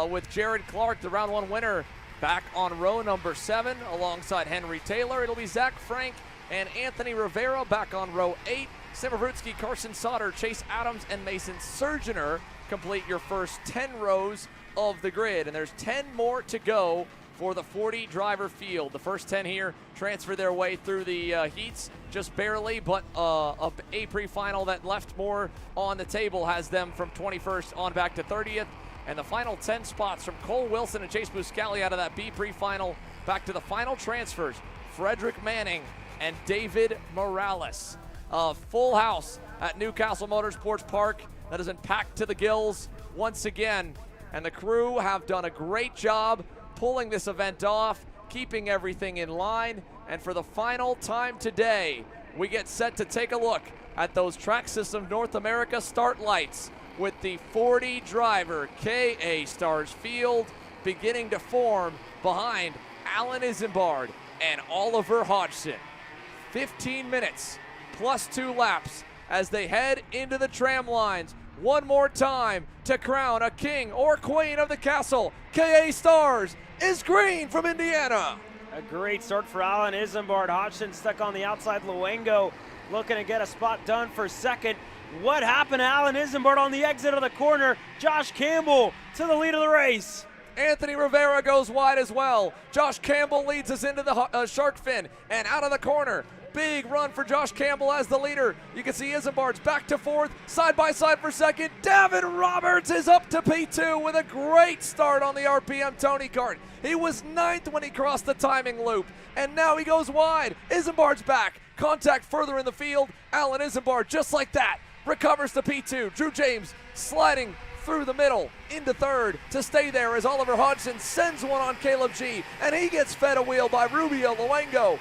with Jared Clark, the round 1 winner, back on row number 7 alongside Henry Taylor. It'll be Zach Frank and Anthony Rivera back on row 8. Sam Mavrutsky, Carson Sauter, Chase Adams, and Mason Surgener complete your first 10 rows of the grid. And there's 10 more to go for the 40 driver field. The first 10 here transfer their way through the heats just barely, but a pre-final that left more on the table has them from 21st on back to 30th. And the final 10 spots from Cole Wilson and Chase Buscali out of that B pre-final back to the final transfers, Frederick Manning and David Morales. Full house at Newcastle Motorsports Park that has been packed to the gills once again. And the crew have done a great job pulling this event off, keeping everything in line. And for the final time today, we get set to take a look at those Track System North America start lights with the 40 driver KA Stars field beginning to form behind Alan Isambard and Oliver Hodgson. 15 minutes plus 2 laps as they head into the tram lines one more time to crown a king or queen of the castle. KA Stars is green from Indiana. A great start for Alan Isambard. Hodgson stuck on the outside. Luengo looking to get a spot done for second. What happened to Alan Isambard on the exit of the corner? Josh Campbell to the lead of the race. Anthony Rivera goes wide as well. Josh Campbell leads us into the shark fin and out of the corner. Big run for Josh Campbell as the leader. You can see Isambard's back to 4th, side by side for 2nd. Davin Roberts is up to P2 with a great start on the RPM Tony Kart. He was 9th when he crossed the timing loop, and now he goes wide. Isambard's back. Contact further in the field. Alan Isambard, just like that, recovers to P2. Drew James sliding through the middle into 3rd to stay there as Oliver Hodgson sends one on Caleb G, and he gets fed a wheel by Rubio Luengo.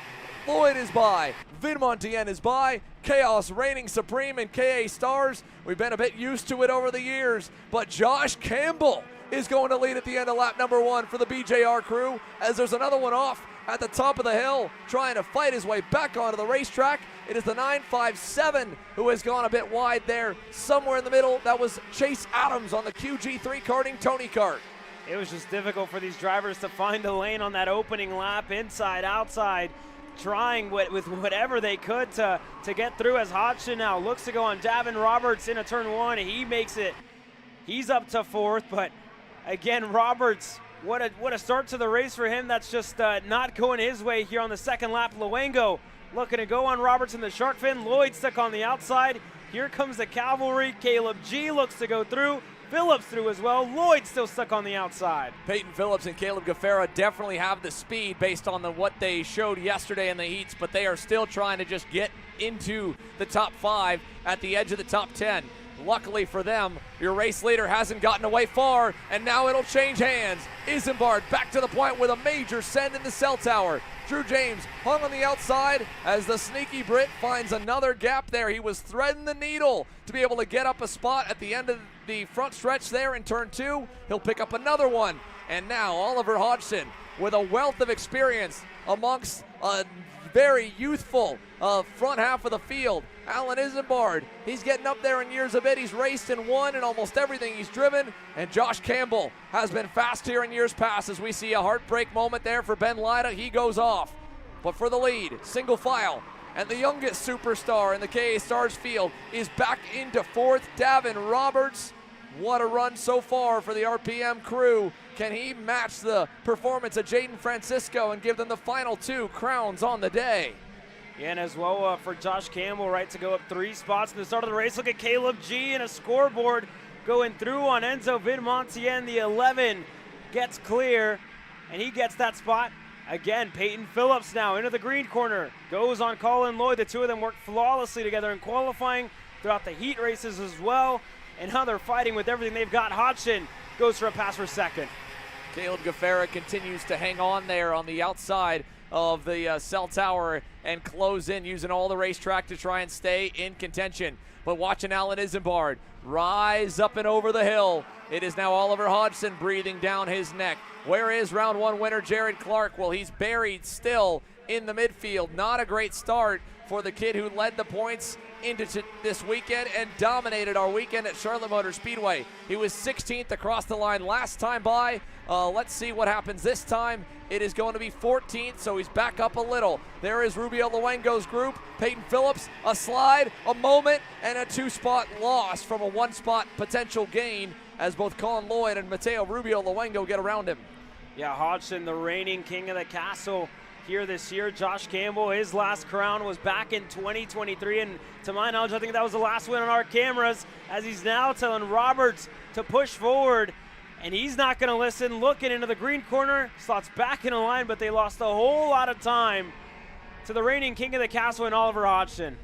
Lloyd is by, Vin Montien is by, Chaos reigning supreme in KA Stars. We've been a bit used to it over the years, but Josh Campbell is going to lead at the end of lap number 1 for the BJR crew as there's another one off at the top of the hill trying to fight his way back onto the racetrack. It is the 957 who has gone a bit wide there. Somewhere in the middle, that was Chase Adams on the QG3 karting Tony Kart. It was just difficult for these drivers to find a lane on that opening lap, inside, outside, trying with whatever they could to get through as Hodgson now looks to go on Davin Roberts into turn 1. He makes it. He's up to 4th, but again, Roberts, what a start to the race for him. That's just not going his way here on the 2nd lap. Luengo looking to go on Roberts in the shark fin. Lloyd stuck on the outside. Here comes the cavalry. Caleb G looks to go through. Phillips through as well. Lloyd still stuck on the outside. Peyton Phillips and Caleb Gaffera definitely have the speed based on what they showed yesterday in the heats, but they are still trying to just get into the top 5 at the edge of the top 10. Luckily for them, your race leader hasn't gotten away far, and now it'll change hands. Isambard back to the point with a major send in the cell tower. Drew James hung on the outside as the sneaky Brit finds another gap there. He was threading the needle to be able to get up a spot at the end of the front stretch there in turn 2. He'll pick up another one. And now Oliver Hodgson with a wealth of experience amongst a very youthful front half of the field. Alan Isambard, he's getting up there in years a bit. He's raced and won in almost everything he's driven. And Josh Campbell has been fast here in years past as we see a heartbreak moment there for Ben Lida. He goes off. But for the lead, single file, and the youngest superstar in the KA Stars field is back into 4th, Davin Roberts. What a run so far for the RPM crew. Can he match the performance of Jaden Francisco and give them the final 2 crowns on the day? And as well for Josh Campbell, right, to go up 3 spots in the start of the race. Look at Caleb G and a scoreboard going through on Enzo Vidmontien. The 11 gets clear, and he gets that spot. Again, Peyton Phillips now into the green corner. Goes on Colin Lloyd. The 2 of them work flawlessly together in qualifying throughout the heat races as well. And now they're fighting with everything they've got. Hodgson goes for a pass for 2nd. Caleb Gaffera continues to hang on there on the outside of the cell tower and close in, using all the racetrack to try and stay in contention. But watching Alan Isambard rise up and over the hill. It is now Oliver Hodgson breathing down his neck. Where is round 1 winner Jared Clark? Well, he's buried still in the midfield. Not a great start for the kid who led the points into this weekend and dominated our weekend at Charlotte Motor Speedway. He was 16th across the line last time by. Let's see what happens this time. It is going to be 14th, so he's back up a little. There is Rubio Luengo's group. Peyton Phillips, a slide, a moment, and a 2-spot loss from a 1-spot potential gain as both Colin Lloyd and Mateo Rubio Luengo get around him. Yeah, Hodgson, the reigning king of the castle here this year. Josh Campbell, his last crown was back in 2023, and to my knowledge, I think that was the last win on our cameras, as he's now telling Roberts to push forward, and he's not going to listen. Looking into the green corner, slots back in the line, but they lost a whole lot of time to the reigning king of the castle and Oliver Hodgson.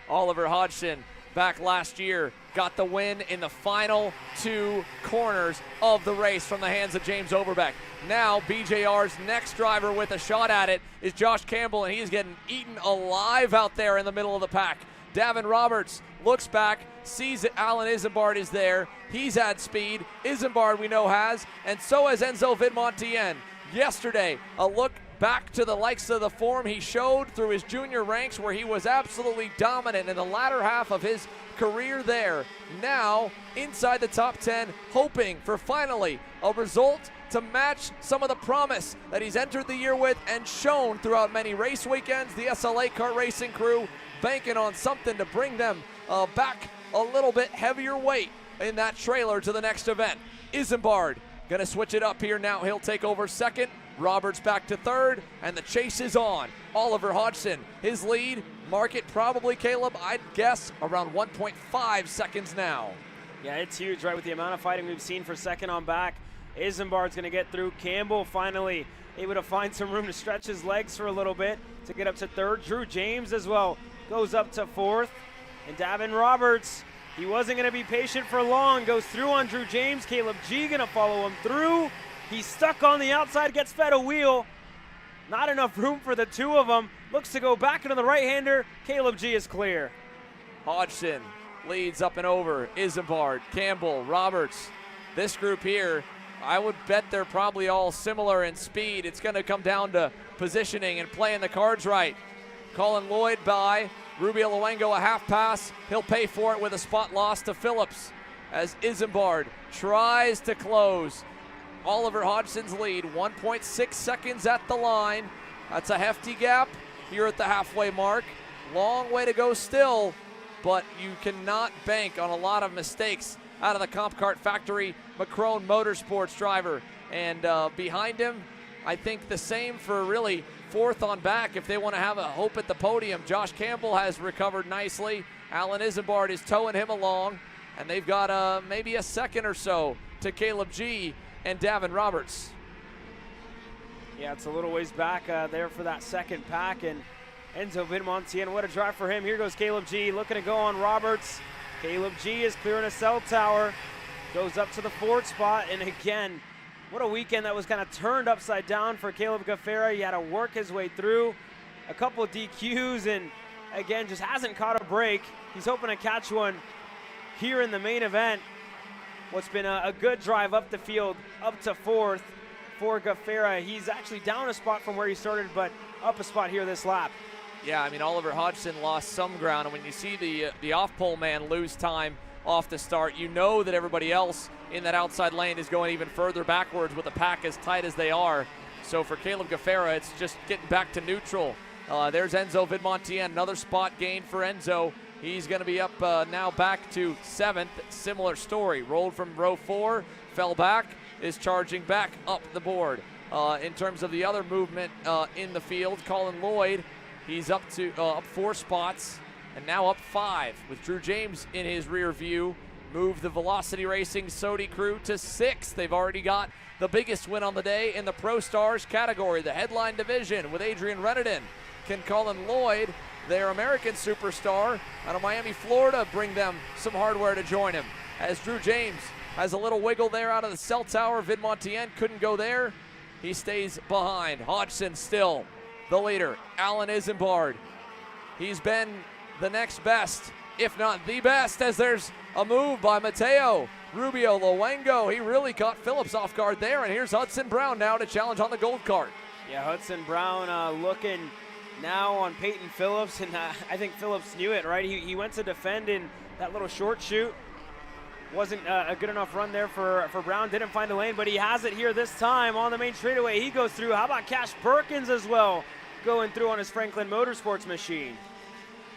Oliver Hodgson, back last year, got the win in the final 2 corners of the race from the hands of James Overbeck. Now BJR's next driver with a shot at it is Josh Campbell, and he is getting eaten alive out there in the middle of the pack. Davin Roberts looks back, sees that Alan Isambard is there. He's had speed. Isambard we know has, and so has Enzo Vidmontien. Yesterday, a look back to the likes of the form he showed through his junior ranks, where he was absolutely dominant in the latter half of his career there. Now inside the top 10, hoping for finally a result to match some of the promise that he's entered the year with and shown throughout many race weekends. The SLA kart racing crew banking on something to bring them back a little bit heavier weight in that trailer to the next event. Isambard gonna switch it up here now. He'll take over second. Roberts back to third, and the chase is on. Oliver Hodgson, his lead, market probably, Caleb, I'd guess around 1.5 seconds now. Yeah, it's huge, right, with the amount of fighting we've seen for second on back. Isambard's going to get through. Campbell finally able to find some room to stretch his legs for a little bit to get up to third. Drew James as well goes up to fourth. And Davin Roberts, he wasn't going to be patient for long, goes through on Drew James. Caleb G going to follow him through. He's stuck on the outside, gets fed a wheel. Not enough room for the two of them. Looks to go back into the right-hander. Caleb G is clear. Hodgson leads up and over. Isambard, Campbell, Roberts. This group here, I would bet they're probably all similar in speed. It's going to come down to positioning and playing the cards right. Colin Lloyd by. Rubio Luengo a half pass. He'll pay for it with a spot loss to Phillips as Isambard tries to close Oliver Hodgson's lead. 1.6 seconds at the line. That's a hefty gap here at the halfway mark. Long way to go still, but you cannot bank on a lot of mistakes out of the Comp Kart Factory Macron Motorsports driver. And behind him, I think the same for really fourth on back if they want to have a hope at the podium. Josh Campbell has recovered nicely. Alan Isambard is towing him along, and they've got maybe a second or so to Caleb G and Davin Roberts. Yeah, it's a little ways back there for that second pack, and Enzo Vidmontien, what a drive for him. Here goes Caleb G, looking to go on Roberts. Caleb G is clearing a cell tower, goes up to the fourth spot, and again, what a weekend that was kind of turned upside down for Caleb Gaffera. He had to work his way through a couple of DQs, and again, just hasn't caught a break. He's hoping to catch one here in the main event. What's been a good drive up the field, up to fourth for Gaffera. He's actually down a spot from where he started, but up a spot here this lap. Yeah, I mean, Oliver Hodgson lost some ground, and when you see the off-pole man lose time off the start, you know that everybody else in that outside lane is going even further backwards with the pack as tight as they are. So for Caleb Gaffera, it's just getting back to neutral. There's Enzo Vidmontien, another spot gain for Enzo. He's going to be up now back to seventh. Similar story. Rolled from row 4, fell back, is charging back up the board. In terms of the other movement in the field, Colin Lloyd, he's up 4 spots and now up 5 with Drew James in his rear view. Move the Velocity Racing Sodi crew to 6th. They've already got the biggest win on the day in the Pro Stars category, the headline division with Adrian Renedin. Can Colin Lloyd, their American superstar out of Miami, Florida, bring them some hardware to join him? As Drew James has a little wiggle there out of the cell tower. Vidmontien couldn't go there. He stays behind. Hodgson still the leader. Alan Isambard, he's been the next best, if not the best, as there's a move by Mateo Rubio Luengo. He really caught Phillips off guard there, and here's Hudson Brown now to challenge on the gold cart. Yeah, Hudson Brown looking now on Peyton Phillips, and I think Phillips knew it, right? He went to defend in that little short chute. Wasn't a good enough run there for Brown. Didn't find the lane, but he has it here this time on the main straightaway. He goes through. How about Cash Perkins as well, going through on his Franklin Motorsports machine?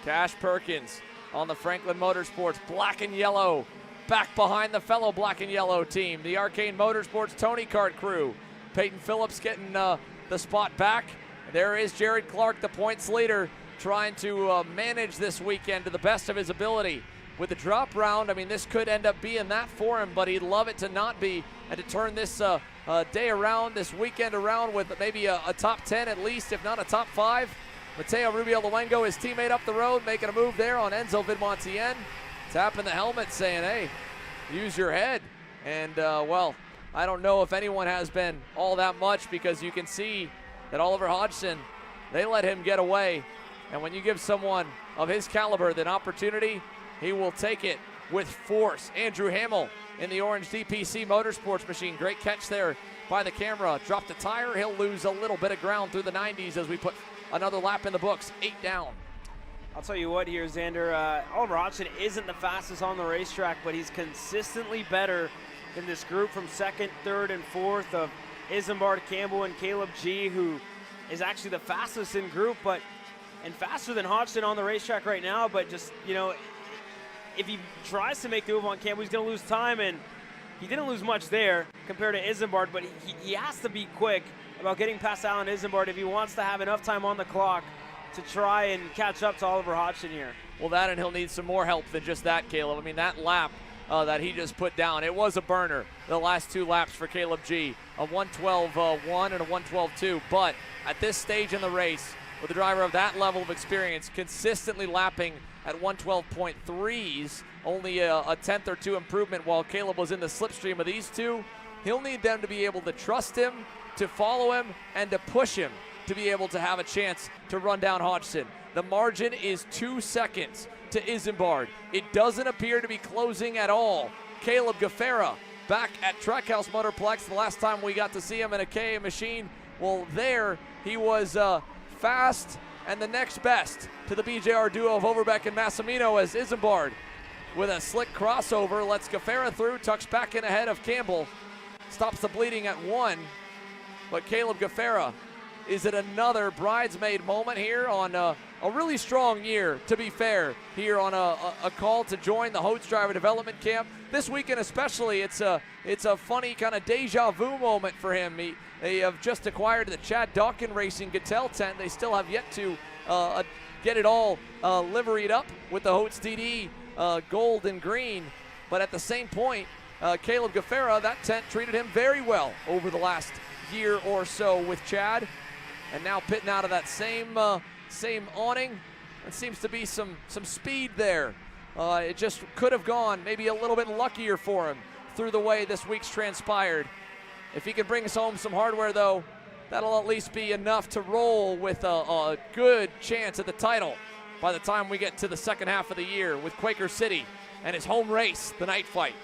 Cash Perkins on the Franklin Motorsports black and yellow, back behind the fellow black and yellow team, the Arcane Motorsports Tony Kart crew. Peyton Phillips getting the spot back. There is Jared Clark, the points leader, trying to manage this weekend to the best of his ability. With the drop round, I mean, this could end up being that for him, but he'd love it to not be, and to turn this day around, this weekend around with maybe a top 10 at least, if not a top 5. Mateo Rubio Luengo, his teammate up the road, making a move there on Enzo Vidmontien, tapping the helmet saying, hey, use your head. And, well, I don't know if anyone has been all that much, because you can see that Oliver Hodgson, they let him get away. And when you give someone of his caliber the opportunity, he will take it with force. Andrew Hamill in the orange DPC Motorsports machine. Great catch there by the camera. Dropped the tire. He'll lose a little bit of ground through the 90s as we put another lap in the books. 8 down. I'll tell you what here, Xander. Oliver Hodgson isn't the fastest on the racetrack, but he's consistently better in this group from 2nd, 3rd, and 4th of Isambard, Campbell, and Caleb G, who is actually the fastest in group, and faster than Hodgson on the racetrack right now. But just, if he tries to make the move on Campbell, he's going to lose time, and he didn't lose much there compared to Isambard, but he has to be quick about getting past Alan Isambard if he wants to have enough time on the clock to try and catch up to Oliver Hodgson here. Well, that, and he'll need some more help than just that, Caleb. I mean, that lap that he just put down, it was a burner, the last 2 laps for Caleb G. A 1:12.1 and a 1:12.2, but at this stage in the race, with a driver of that level of experience consistently lapping at 1:12.3s, only a tenth or 2 improvement while Caleb was in the slipstream of these two, he'll need them to be able to trust him, to follow him, and to push him to be able to have a chance to run down Hodgson. The margin is 2 seconds to Isambard. It doesn't appear to be closing at all. Caleb Gaffera back at Trackhouse Motorplex the last time we got to see him in a KA machine. Well, there he was fast and the next best to the BJR duo of Overbeck and Massimino, as Isambard, with a slick crossover, lets Gaffera through, tucks back in ahead of Campbell, stops the bleeding at 1. But Caleb Gaffera is at another bridesmaid moment here on a really strong year, to be fair, here on a call to join the Hodes Driver Development Camp. This weekend especially, it's a funny kind of deja vu moment for him. They have just acquired the Chad Dawkin Racing Gattel tent. They still have yet to get it all liveried up with the Hodes DD gold and green. But at the same point, Caleb Gaffera, that tent treated him very well over the last year or so with Chad. And now pitting out of that same awning. There seems to be some speed there. It just could have gone maybe a little bit luckier for him through the way this week's transpired. If he can bring us home some hardware, though, that'll at least be enough to roll with a good chance at the title by the time we get to the second half of the year with Quaker City and his home race, the night fight.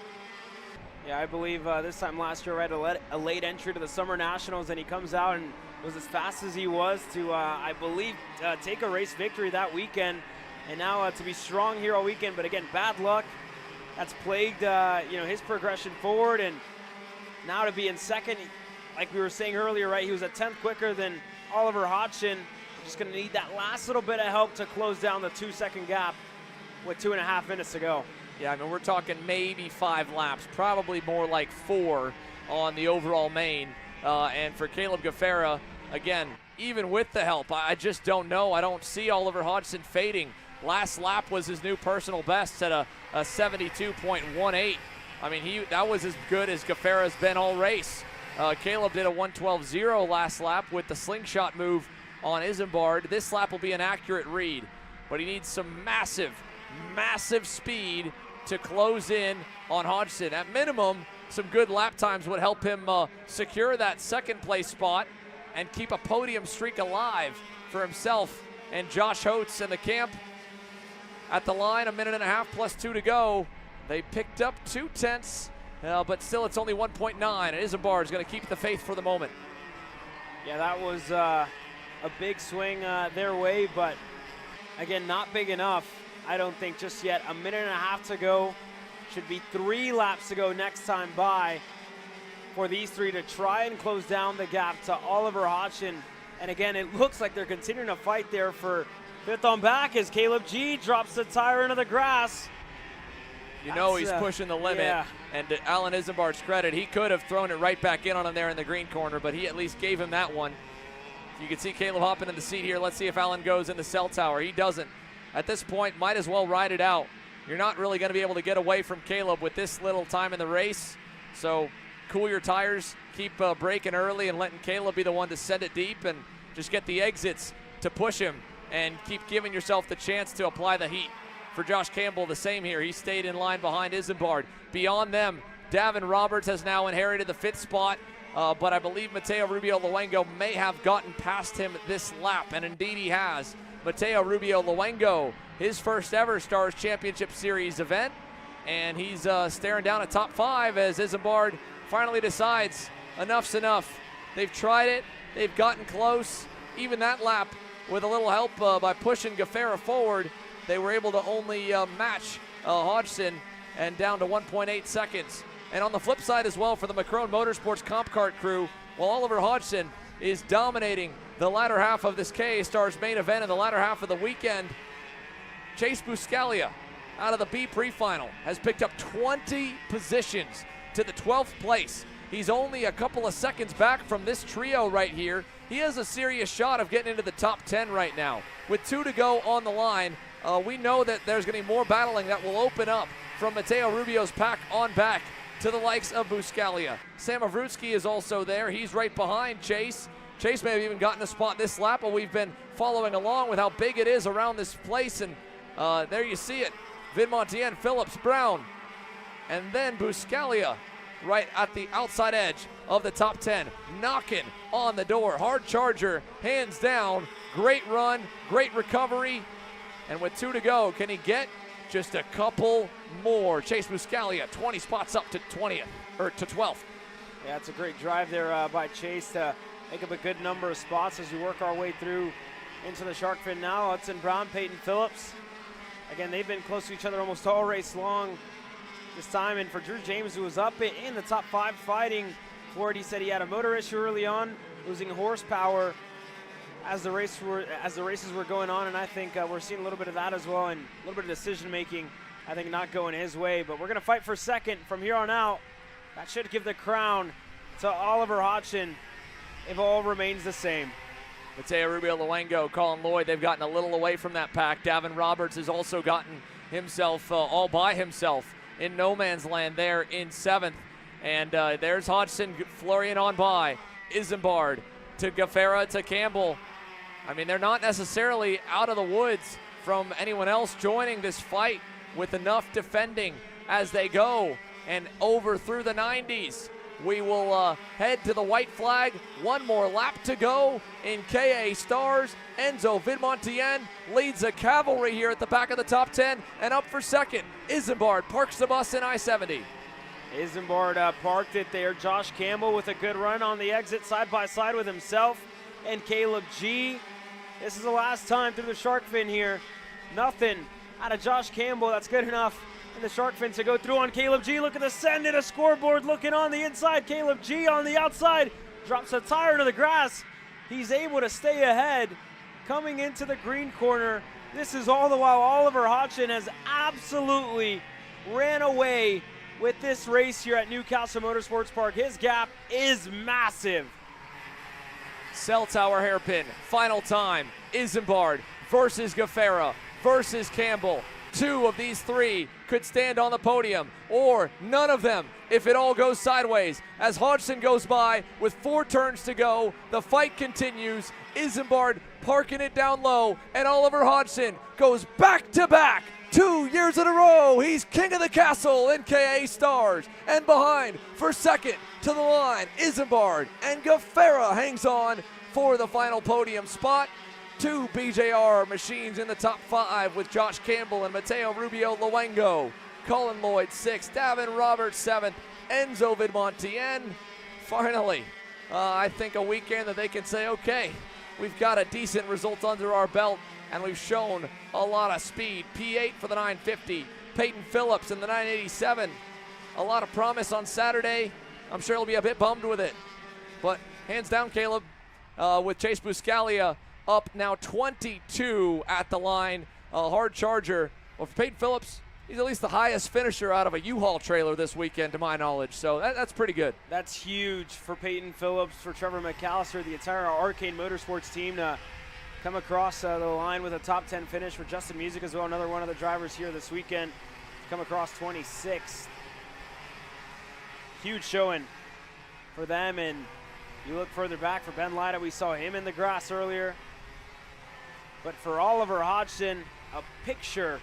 Yeah, I believe this time last year, had a late entry to the Summer Nationals, and he comes out and was as fast as he was to, I believe, take a race victory that weekend, and now to be strong here all weekend. But again, bad luck that's plagued his progression forward, and now to be in second, like we were saying earlier, right? He was a tenth quicker than Oliver Hodgson. Just going to need that last little bit of help to close down the 2-second gap with 2.5 minutes to go. Yeah, I mean, we're talking maybe 5 laps, probably more like 4 on the overall main. And for Caleb Gaffera, again, even with the help, I just don't know. I don't see Oliver Hodgson fading. Last lap was his new personal best at a 72.18. I mean, that was as good as Gaffera's been all race. Caleb did a 1:12.0 last lap with the slingshot move on Isambard. This lap will be an accurate read, but he needs some massive speed to close in on Hodgson. At minimum, some good lap times would help him secure that second place spot and keep a podium streak alive for himself and Josh Holtz and the camp. At the line, 1.5 minutes plus 2 to go. They picked up 0.2, but still it's only 1.9. And Isambard is going to keep the faith for the moment. Yeah, that was a big swing their way, but again, not big enough, I don't think, just yet. A minute and a half to go. Should be 3 laps to go next time by for these three to try and close down the gap to Oliver Hodgson. And again, it looks like they're continuing to fight there for 5th on back as Caleb G drops the tire into the grass. You know he's pushing the limit, yeah. and to Alan Isambard's credit, he could have thrown it right back in on him there in the green corner, but he at least gave him that one. You can see Caleb hopping in the seat here. Let's see if Alan goes in the cell tower. He doesn't. At this point, might as well ride it out. You're not really going to be able to get away from Caleb with this little time in the race, so cool your tires, keep braking early and letting Caleb be the one to send it deep and just get the exits to push him and keep giving yourself the chance to apply the heat. For Josh Campbell, the same here. He stayed in line behind Isambard. Beyond them, Davin Roberts has now inherited the 5th spot, but I believe Mateo Rubio Luengo may have gotten past him this lap, and indeed he has. Mateo Rubio Luengo, his first ever Stars Championship Series event, and he's staring down a top 5 as Isambard finally decides enough's enough. They've tried it, they've gotten close. Even that lap, with a little help by pushing Gaffera forward, they were able to only match Hodgson and down to 1.8 seconds. And on the flip side as well for the Macron Motorsports Comp Kart crew, while Oliver Hodgson is dominating the latter half of this KA Stars main event and the latter half of the weekend, Chase Buscaglia out of the B pre-final has picked up 20 positions to the 12th place. He's only a couple of seconds back from this trio right here. He has a serious shot of getting into the top 10 right now. With 2 to go on the line, we know that there's going to be more battling that will open up from Mateo Rubio's pack on back to the likes of Buscaglia. Sam Avrutsky is also there. He's right behind Chase. Chase may have even gotten a spot this lap, but we've been following along with how big it is around this place, and there you see it. Vidmontien, Phillips, Brown, and then Buscaglia right at the outside edge of the top 10, knocking on the door. Hard charger, hands down. Great run, great recovery. And with 2 to go, can he get just a couple more? Chase Buscaglia, 20 spots up to 20th, or to 12th. Yeah, it's a great drive there by Chase to make up a good number of spots as we work our way through into the shark fin now. Hudson Brown, Peyton Phillips. Again, they've been close to each other almost all race long this time. And for Drew James, who was up in the top 5 fighting for it, he said he had a motor issue early on, losing horsepower as the races were going on, and I think we're seeing a little bit of that as well, and a little bit of decision making, I think, not going his way. But we're going to fight for second from here on out. That should give the crown to Oliver Hodgson if all remains the same. Mateo Rubio Luengo, Colin Lloyd, they've gotten a little away from that pack. Davin Roberts has also gotten himself all by himself in no man's land there in 7th. And there's Hodgson flurrying on by. Isambard to Gaffera to Campbell. I mean, they're not necessarily out of the woods from anyone else joining this fight with enough defending as they go and over through the 90s. We will head to the white flag. 1 more lap to go in KA Stars. Enzo Vidmontien leads the cavalry here at the back of the top 10, and up for second. Isambard parks the bus in I-70. Isambard parked it there. Josh Campbell with a good run on the exit side by side with himself and Caleb G. This is the last time through the shark fin here. Nothing out of Josh Campbell. That's good enough in the shark fin to go through on Caleb G. Look at the send in a scoreboard looking on the inside. Caleb G on the outside drops a tire into the grass. He's able to stay ahead coming into the green corner. This is all the while Oliver Hodgson has absolutely ran away with this race here at Newcastle Motorsports Park. His gap is massive. Cell tower hairpin, final time. Isambard versus Gaffera versus Campbell. 2 of these 3 could stand on the podium, or none of them if it all goes sideways. As Hodgson goes by with 4 turns to go, the fight continues. Isambard parking it down low, and Oliver Hodgson goes back to back. 2 years in a row, he's king of the castle in KA Stars. And behind, for second to the line, Isambard, and Gaffera hangs on for the final podium spot. 2 BJR machines in the top 5 with Josh Campbell and Mateo Rubio Luengo. Colin Lloyd 6th, Davin Roberts 7th, Enzo Vidmontien. Finally, I think a weekend that they can say, okay, we've got a decent result under our belt, and we've shown a lot of speed. P8 for the 950. Peyton Phillips in the 987. A lot of promise on Saturday. I'm sure he'll be a bit bummed with it. But hands down, Caleb, with Chase Buscalia up now 22 at the line. A hard charger. Well, for Peyton Phillips, he's at least the highest finisher out of a U-Haul trailer this weekend, to my knowledge. So that's pretty good. That's huge for Peyton Phillips, for Trevor McAllister, the entire Arcade Motorsports team to come across the line with a top 10 finish. For Justin Music as well, another one of the drivers here this weekend, come across 26th. Huge showing for them. And you look further back for Ben Lyda, we saw him in the grass earlier. But for Oliver Hodgson, a picture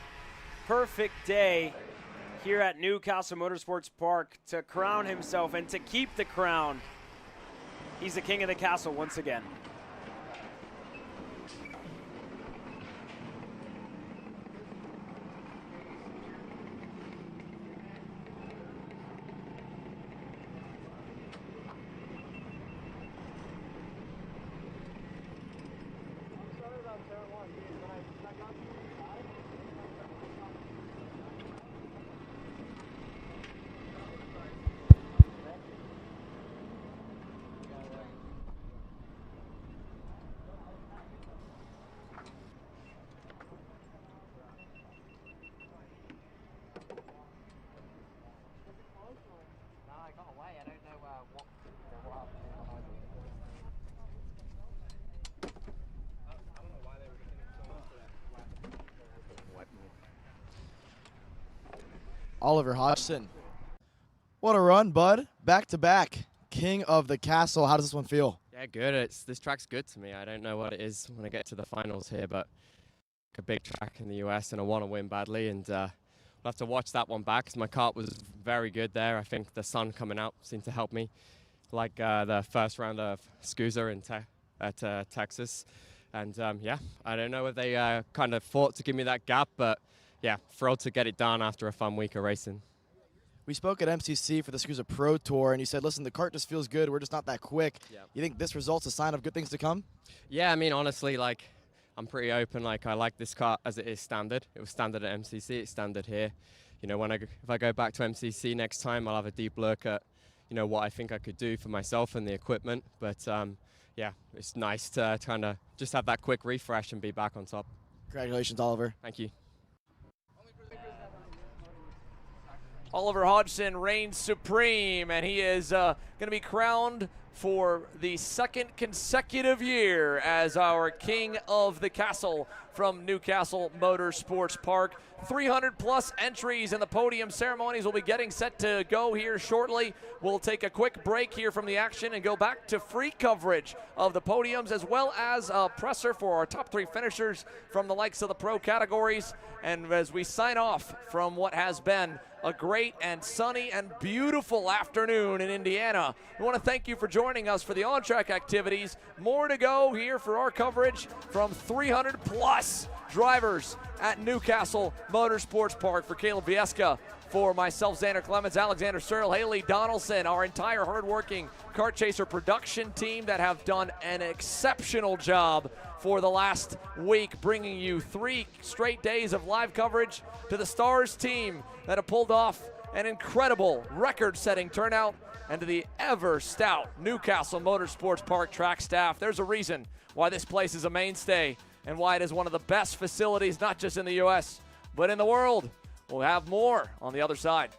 perfect day here at Newcastle Motorsports Park to crown himself and to keep the crown. He's the king of the castle once again. Oliver Hodgson. What a run, bud. Back to back. King of the castle. How does this one feel? Yeah, good. This track's good to me. I don't know what it is when I get to the finals here, but a big track in the US, and I want to win badly. And we'll have to watch that one back because my kart was very good there. I think the sun coming out seemed to help me, like the first round of SCUSA at Texas. And yeah, I don't know if they kind of fought to give me that gap, but yeah, thrilled to get it done after a fun week of racing. We spoke at MCC for the SCUSA Pro Tour, and you said, listen, the kart just feels good. We're just not that quick. Yeah. You think this result's a sign of good things to come? Yeah, I mean, honestly, like, I'm pretty open. Like, I like this kart as it is standard. It was standard at MCC. It's standard here. You know, if I go back to MCC next time, I'll have a deep look at, you know, what I think I could do for myself and the equipment. But, yeah, it's nice to kind of just have that quick refresh and be back on top. Congratulations, Oliver. Thank you. Oliver Hodgson reigns supreme, and he is going to be crowned for the second consecutive year as our king of the castle from Newcastle Motorsports Park. 300+ entries in the podium ceremonies will be getting set to go here shortly. We'll take a quick break here from the action and go back to free coverage of the podiums, as well as a presser for our top 3 finishers from the likes of the pro categories. And as we sign off from what has been a great and sunny and beautiful afternoon in Indiana, we want to thank you for joining us for the on-track activities. More to go here for our coverage from 300+ drivers at Newcastle Motorsports Park. For Caleb Vieska, for myself, Xander Clemens, Alexander Searle, Haley Donaldson, our entire hardworking Kart Chaser production team that have done an exceptional job for the last week, bringing you 3 straight days of live coverage, to the Stars team that have pulled off an incredible record-setting turnout, and to the ever-stout Newcastle Motorsports Park track staff. There's a reason why this place is a mainstay and why it is one of the best facilities, not just in the U.S., but in the world. We'll have more on the other side.